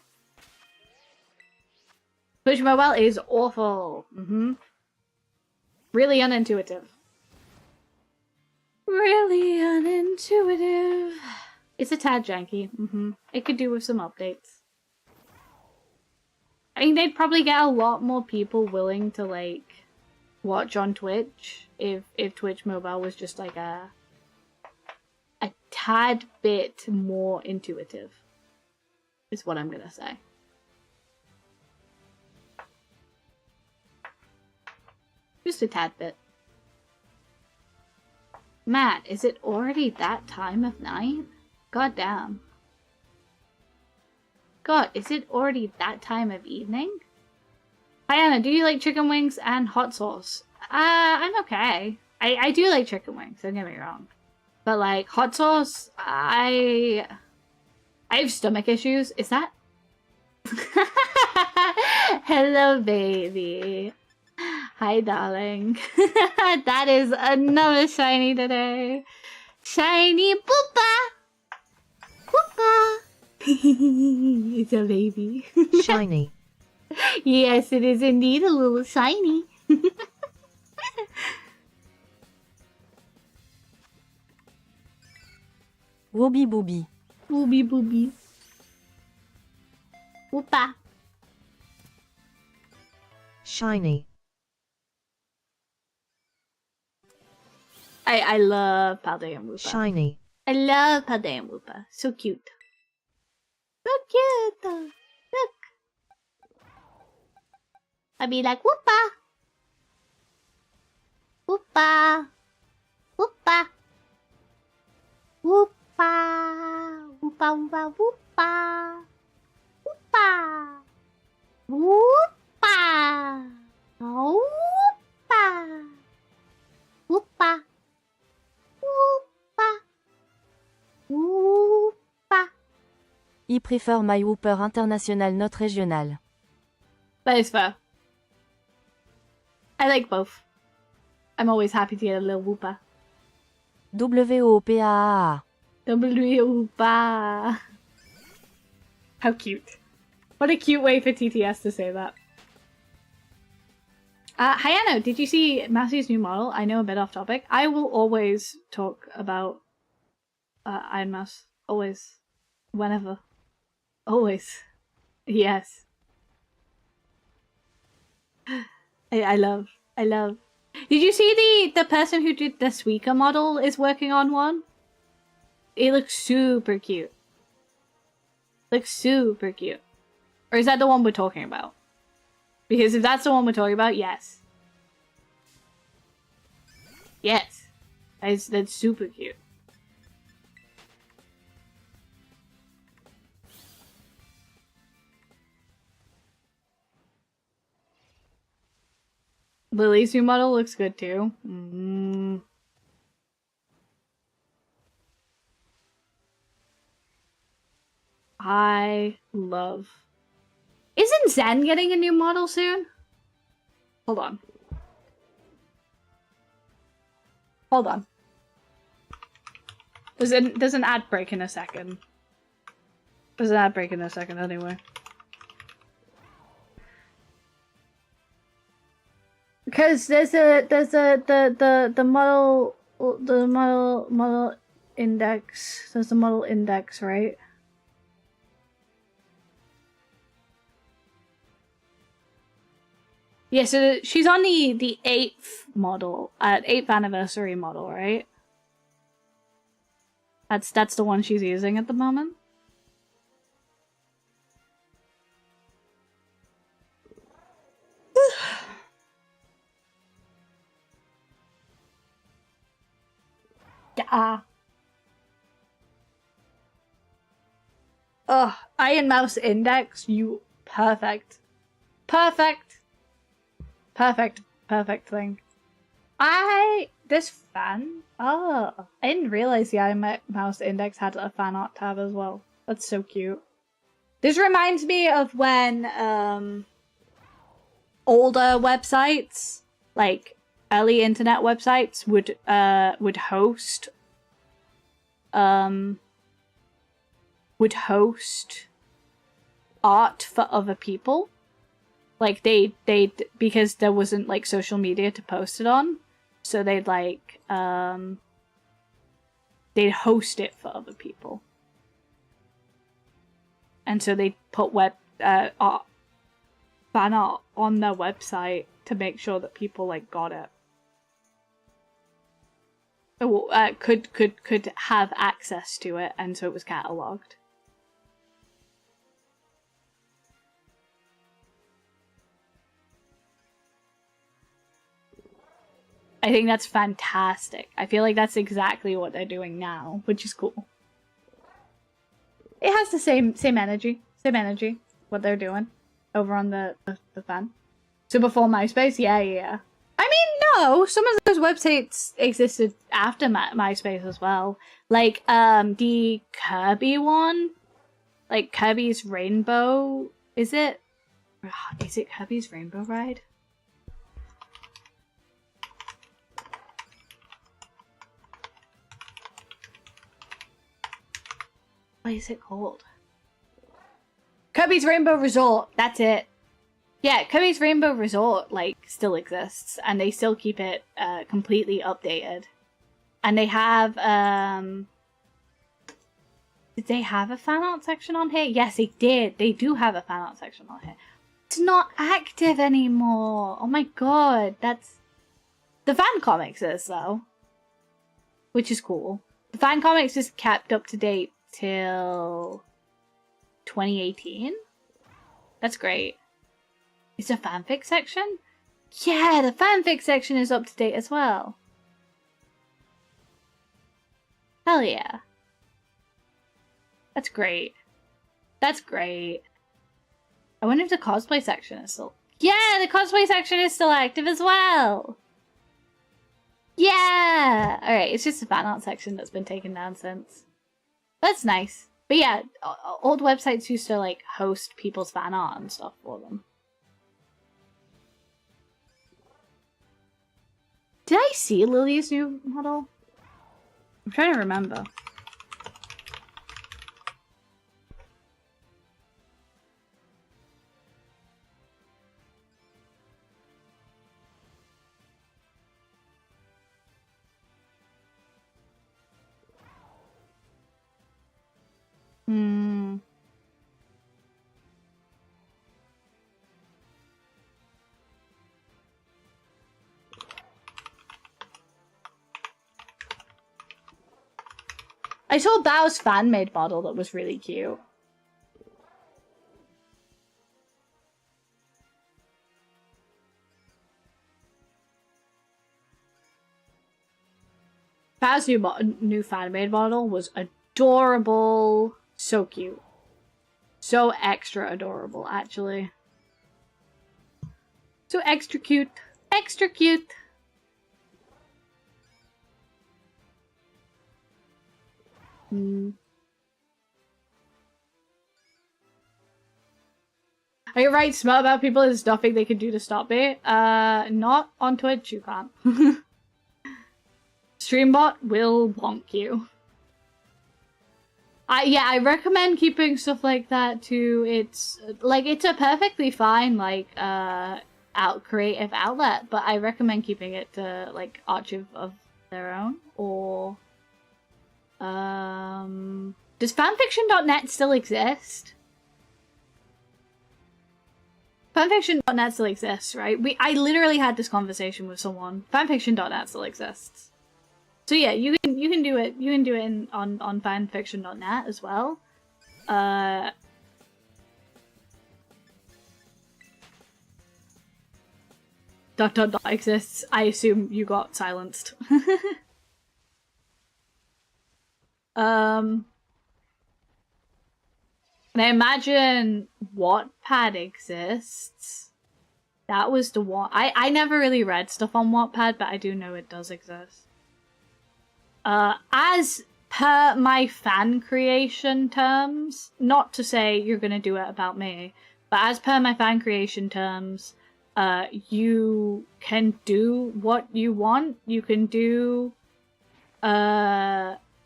Twitch mobile is awful. Really unintuitive. Really unintuitive. It's a tad janky. It could do with some updates. I think they'd probably get a lot more people willing to, like, watch on Twitch if Twitch mobile was just like a tad bit more intuitive, is what I'm gonna say. Just a tad bit. Matt, is it already that time of night? God damn. God, is it already that time of evening? Hayano, do you like chicken wings and hot sauce? I'm okay. I do like chicken wings, don't get me wrong. But like, hot sauce, I have stomach issues. Is that? Hello, baby. Hi, darling. That is another shiny today. Shiny Poopa! Poopa! It's a baby. Shiny. Yes, it is indeed a little shiny. Wooby booby. Booby booby. Poopa. Shiny. I love Paldean Woopa. Shiny. I love Paldean Woopa. So cute. So cute. Look. I'd be like, Woopa. Woopa. Woopa. Woopa. Woopa, woopa, woopa. Woopa. Woopa. Woopa. Woopa. Woopa. Woopa. I prefer my whooper international not régional. That is fair. I like both. I'm always happy to get a little whoopa. WOPAA. Whoopa. How cute. What a cute way for TTS to say that. Hayano, did you see Massey's new model? I know, a bit off topic. I will always talk about Iron Mouse. Always. Whenever. Always. Yes. I love Did you see the person who did the Suica model is working on one? It looks super cute. Looks super cute. Or is that the one we're talking about? Because if that's the one we're talking about, yes. Yes. That's super cute. Lily's new model looks good too. I love... Isn't Zen getting a new model soon? Hold on. Hold on. There's an ad break in a second. There's an ad break in a second anyway. Because the model index. There's the model index, right? Yeah, so she's on the 8th model, 8th anniversary model, right? That's the one she's using at the moment. Yeah. Ugh, Iron Mouse Index, you perfect. Perfect. Perfect thing. This fan? Oh, I didn't realize the Iron Mouse Index had a fan art tab as well. That's so cute. This reminds me of when, older websites, like early internet websites would host art for other people. Like they'd because there wasn't like social media to post it on, so they'd like they'd host it for other people, and so they'd put fan art on their website to make sure that people like got it. Could have access to it, and so it was catalogued. I think that's fantastic. I feel like that's exactly what they're doing now, which is cool. It has the same energy. What they're doing over on the fan. So before MySpace, yeah. I mean, no, some of those websites existed after MySpace as well. Like the Kirby one, like Kirby's Rainbow. Is it Kirby's Rainbow Ride? What is it called? Kirby's Rainbow Resort. That's it. Yeah, Kirby's Rainbow Resort like still exists, and they still keep it completely updated. And they have did they have a fan art section on here? Yes, they did. They do have a fan art section on here. It's not active anymore. Oh my god, that's the fan comics is though, which is cool. The fan comics is kept up to date till 2018. That's great. Is the fanfic section? Yeah, the fanfic section is up to date as well. Hell yeah. That's great. That's great. I wonder if the cosplay section is still... Yeah, the cosplay section is still active as well. Yeah! Alright, it's just the fan art section that's been taken down since. That's nice. But yeah, old websites used to like host people's fan art and stuff for them. Did I see Lily's new model? I'm trying to remember. I saw Bao's fan-made model that was really cute. Bao's new fan-made model was adorable. So cute. So extra adorable, actually. So extra cute. Extra cute. Are you right? Smart about people is nothing they can do to stop me. Not on Twitch, you can't. Streambot will bonk you. Yeah, I recommend keeping stuff like that to it's a perfectly fine creative outlet, but I recommend keeping it to like archive of their own or does fanfiction.net still exist? Fanfiction.net still exists, right? I literally had this conversation with someone. Fanfiction.net still exists. So yeah, you can do it. You can do it on fanfiction.net as well. Dot exists. I assume you got silenced. And I imagine Wattpad exists. That was the one. I never really read stuff on Wattpad, but I do know it does exist. As per my fan creation terms, not to say you're gonna do it about me, but as per my fan creation terms, you can do what you want. You can do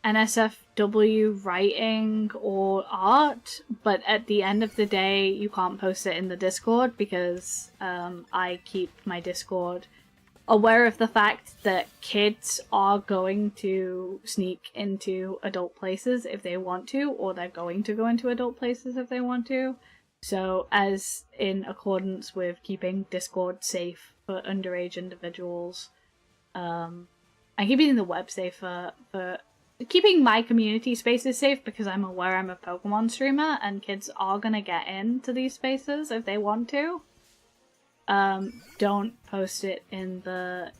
NSFW writing or art, but at the end of the day, you can't post it in the Discord because I keep my Discord aware of the fact that kids are going to sneak into adult places if they want to, or they're going to go into adult places if they want to. So, as in accordance with keeping Discord safe for underage individuals, I'm keeping the web safe for keeping my community spaces safe because I'm aware I'm a Pokemon streamer and kids are gonna get into these spaces if they want to. Don't post it in the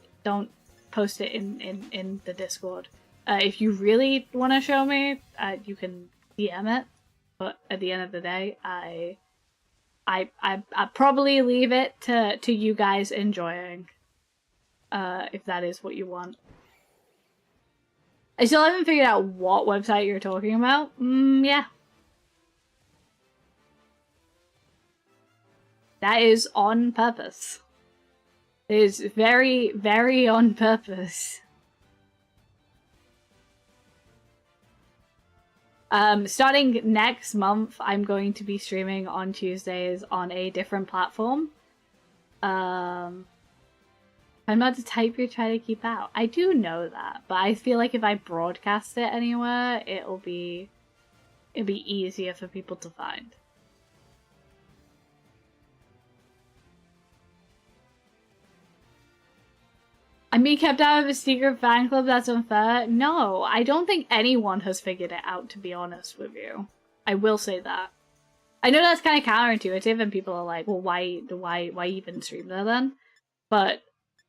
Discord. If you really want to show me, you can DM it. But at the end of the day, I probably leave it to you guys enjoying. If that is what you want. I still haven't figured out what website you're talking about. Yeah. That is on purpose. It is very, very on purpose. Starting next month, I'm going to be streaming on Tuesdays on a different platform. I'm not the type you're trying to keep out. I do know that, but I feel like if I broadcast it anywhere, it'll be easier for people to find. I'm being kept out of a secret fan club, that's unfair. No, I don't think anyone has figured it out, to be honest with you. I will say that. I know that's kind of counterintuitive and people are like, well, why even stream there then? But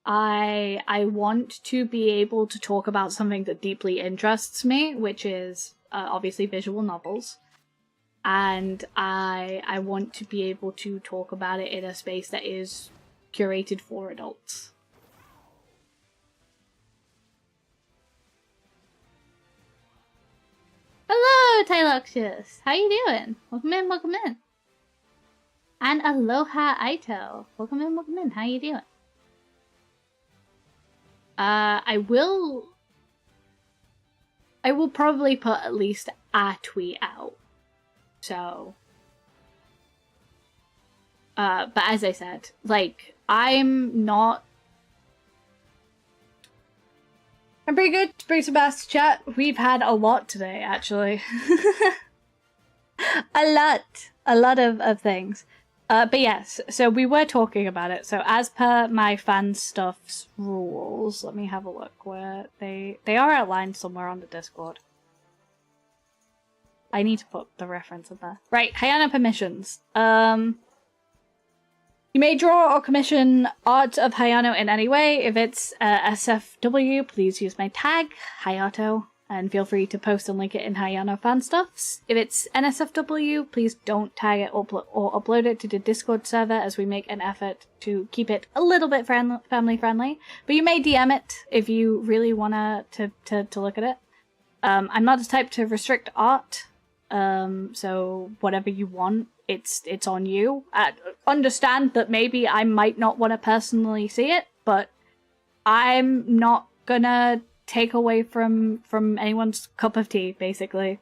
I want to be able to talk about something that deeply interests me, which is obviously visual novels. And I want to be able to talk about it in a space that is curated for adults. Hello, Tyloxius! How you doing? Welcome in, welcome in. And aloha, Aito. Welcome in, welcome in. How you doing? I will probably put at least a tweet out. So, but as I said, like, I'm pretty good. Bring some bass to chat. We've had a lot today, actually. a lot of things. But yes, so we were talking about it. So as per my fan stuff's rules, let me have a look where they are outlined somewhere on the Discord. I need to put the reference in there. Right, Hayano permissions. You may draw or commission art of Hayano in any way. If it's SFW, please use my tag, Hayato, and feel free to post and link it in Hayano fan stuffs. If it's NSFW, please don't tag it or upload it to the Discord server, as we make an effort to keep it a little bit family friendly. But you may DM it if you really wanna to look at it. I'm not the type to restrict art, so whatever you want, it's on you. Understand that maybe I might not want to personally see it, but I'm not gonna take away from anyone's cup of tea, basically.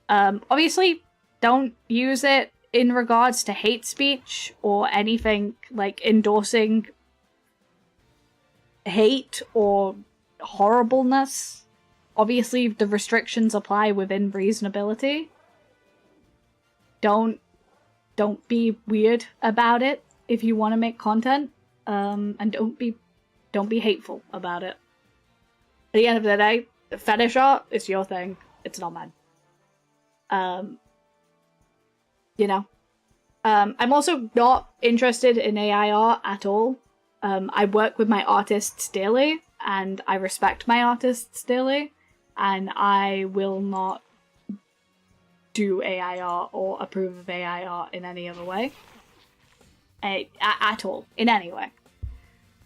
Obviously, don't use it in regards to hate speech or anything like endorsing hate or horribleness. Obviously, the restrictions apply within reasonability. Don't be weird about it if you want to make content, and don't be hateful about it. At the end of the day, fetish art is your thing. It's not mine. You know. I'm also not interested in AI art at all. I work with my artists daily, and I respect my artists daily, and I will not do AI art or approve of AI art in any other way. At all. In any way.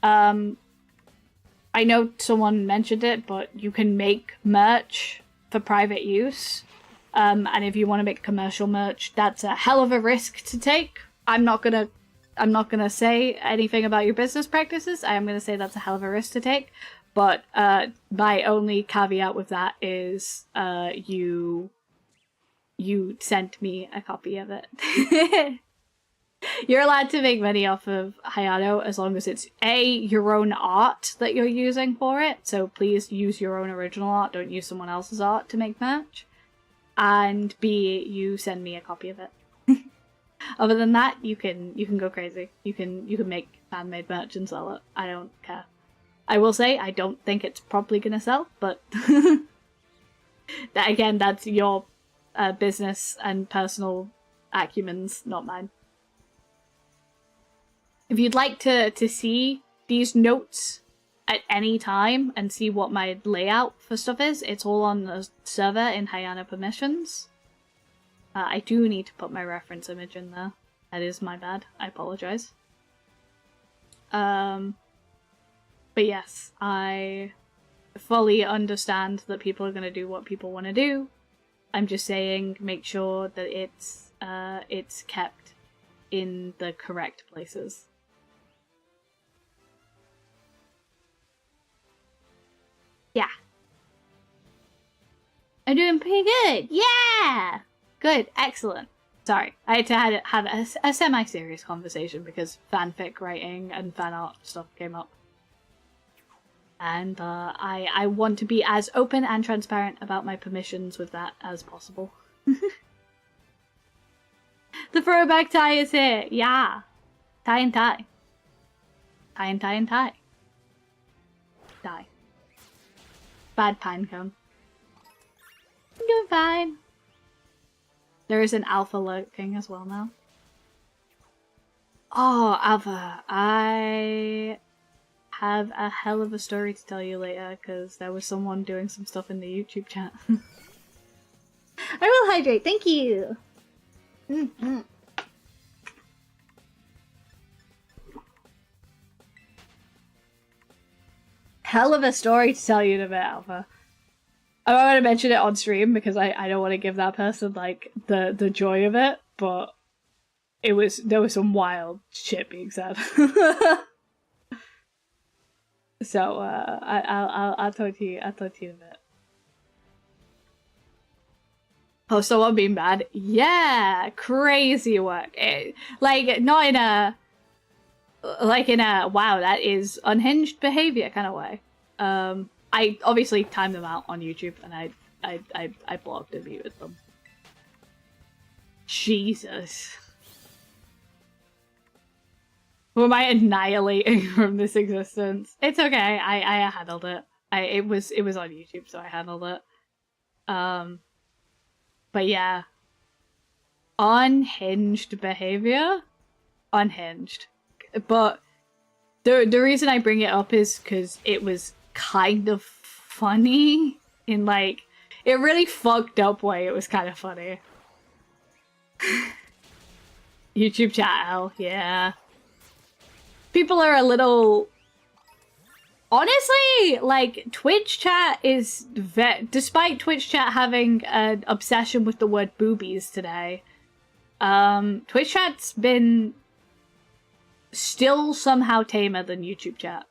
I know someone mentioned it, but you can make merch for private use. And if you want to make commercial merch, that's a hell of a risk to take. I'm not gonna say anything about your business practices. I am gonna say that's a hell of a risk to take. But my only caveat with that is you sent me a copy of it. You're allowed to make money off of Hayano as long as it's A, your own art that you're using for it. So please use your own original art. Don't use someone else's art to make merch. And B, you send me a copy of it. Other than that, you can go crazy. You can make fan-made merch and sell it. I don't care. I will say I don't think it's probably gonna sell, but that again, that's your business and personal acumens, not mine. If you'd like to see these notes at any time and see what my layout for stuff is, it's all on the server in Hayano permissions. I do need to put my reference image in there. That is my bad. I apologize. But yes, I fully understand that people are going to do what people want to do. I'm just saying, make sure that it's kept in the correct places. Yeah. I'm doing pretty good. Yeah! Good. Excellent. Sorry. I had to have a semi-serious conversation because fanfic writing and fan art stuff came up. And I want to be as open and transparent about my permissions with that as possible. The throwback tie is here. Yeah. Tie and tie. Tie and tie and tie. Die. Bad pine cone. I'm doing fine. There is an alpha lurking as well now. Oh, Alpha. I have a hell of a story to tell you later, because there was someone doing some stuff in the YouTube chat. I will hydrate, thank you! Hell of a story to tell you in a bit, Alpha. I'm not going to mention it on stream because I don't want to give that person like the joy of it, but there was some wild shit being said. So I'll talk to you in a bit. Oh, someone being bad? Yeah, crazy work. Not in a wow, that is unhinged behavior kind of way. I obviously timed them out on YouTube and I blocked and muted them. Jesus. Who am I annihilating from this existence? It's okay. I handled it. It was on YouTube, so I handled it. But yeah. Unhinged behavior. Unhinged. But the reason I bring it up is because it was kind of funny in like it really fucked up way. It was kind of funny. YouTube chat, hell yeah. People are a little. Honestly, like Twitch chat is despite Twitch chat having an obsession with the word boobies today. Twitch chat's been still somehow tamer than YouTube chat.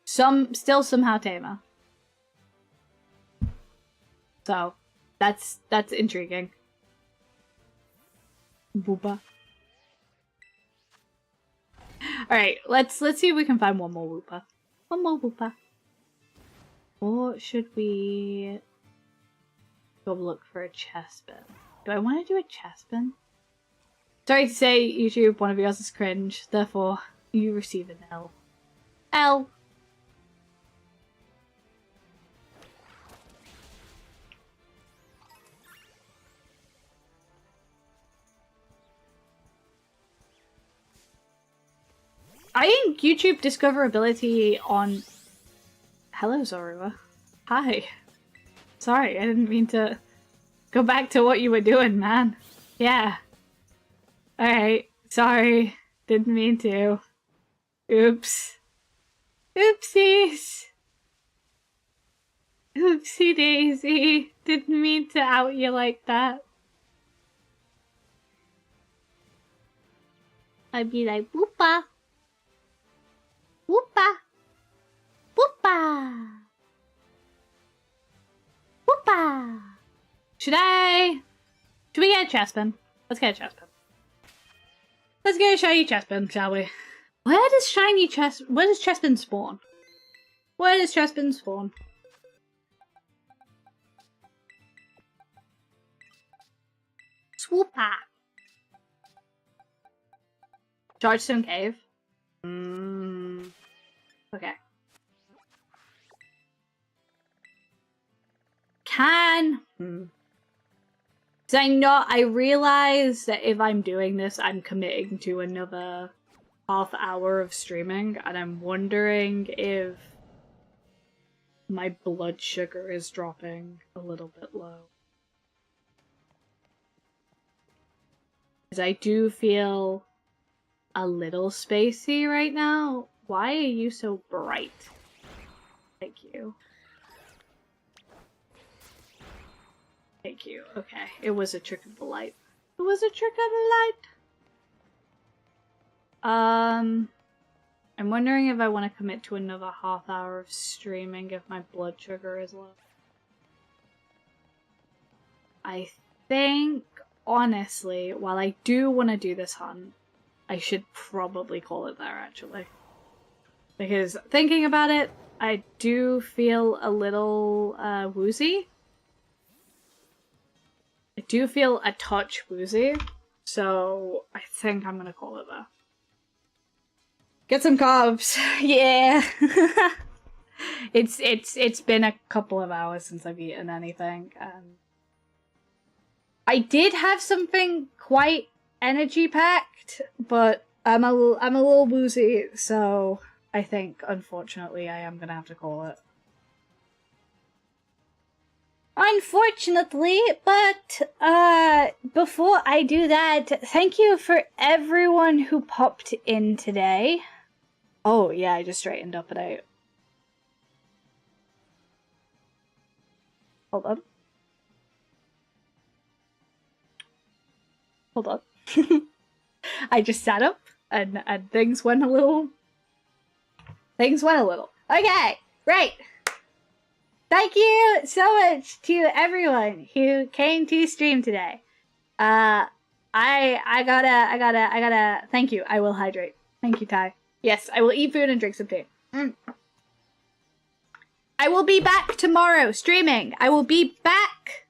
Still somehow tamer. So, that's intriguing. Booba. Alright, let's see if we can find one more Woopa. One more Woopa. Or should we go look for a chest bin? Do I want to do a chest bin? Sorry to say, YouTube, one of yours is cringe, therefore you receive an L. L. I think YouTube discoverability on... Hello, Zorua. Hi. Sorry, I didn't mean to go back to what you were doing, man. Yeah. Alright, sorry. Didn't mean to. Oops. Oopsies. Oopsie daisy. Didn't mean to out you like that. I'd be like, whoopa. Whoopa! Whoopa! Whoopa! Should we get a chest bin? Let's get a chest bin. Let's get a shiny chest bin, shall we? Where does chest bin spawn? Where does chest bin spawn? Swoopa! Chargestone Cave? Okay. So I realize that if I'm doing this, I'm committing to another half hour of streaming, and I'm wondering if my blood sugar is dropping a little bit low. Because I do feel a little spacey right now. Why are you so bright? Thank you. Thank you. Okay, it was a trick of the light. It was a trick of the light. I'm wondering if I want to commit to another half hour of streaming if my blood sugar is low. I think, honestly, while I do want to do this hunt, I should probably call it there, actually. Because thinking about it, I do feel a little woozy. I do feel a touch woozy, so I think I'm gonna call it there. Get some carbs, yeah. It's been a couple of hours since I've eaten anything. I did have something quite energy packed, but I'm a little woozy, so I think unfortunately I am gonna have to call it. Unfortunately, but before I do that, thank you for everyone who popped in today. Oh yeah, I just straightened up and out. Hold on. Hold on. I just sat up and things went a little. Okay, right. Thank you so much to everyone who came to stream today. I gotta thank you. I will hydrate. Thank you, Ty. Yes, I will eat food and drink some tea. I will be back tomorrow streaming. I will be back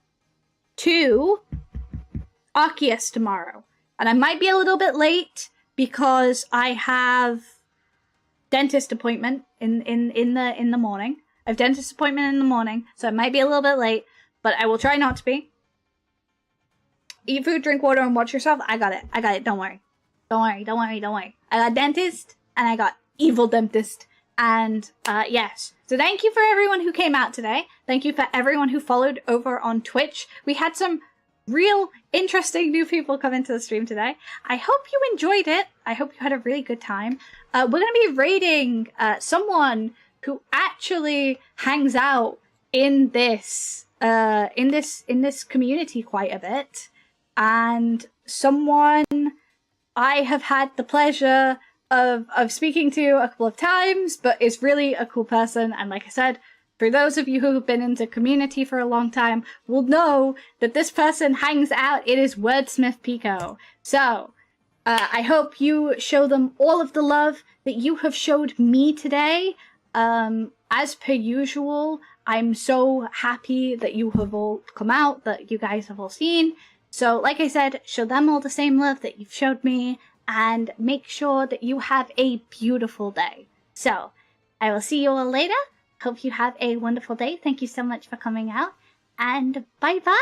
to Arceus tomorrow. And I might be a little bit late because I have dentist appointment in the morning. I have dentist appointment in the morning, so I might be a little bit late, but I will try not to be. Eat food, drink water, and watch yourself. I got it. I got it. Don't worry. Don't worry. Don't worry. Don't worry. I got dentist, and I got evil dentist. And yes. So thank you for everyone who came out today. Thank you for everyone who followed over on Twitch. We had some real interesting new people come into the stream today. I hope you enjoyed it. I hope you had a really good time. We're going to be raiding someone who actually hangs out in this community quite a bit, and someone I have had the pleasure of speaking to a couple of times, but is really a cool person. And like I said, for those of you who have been into community for a long time will know that this person hangs out. It is Wordsmith Pico. So I hope you show them all of the love that you have showed me today. As per usual, I'm so happy that you have all come out, that you guys have all seen. So like I said, show them all the same love that you've showed me, and make sure that you have a beautiful day. So I will see you all later. Hope you have a wonderful day. Thank you so much for coming out, and bye-bye.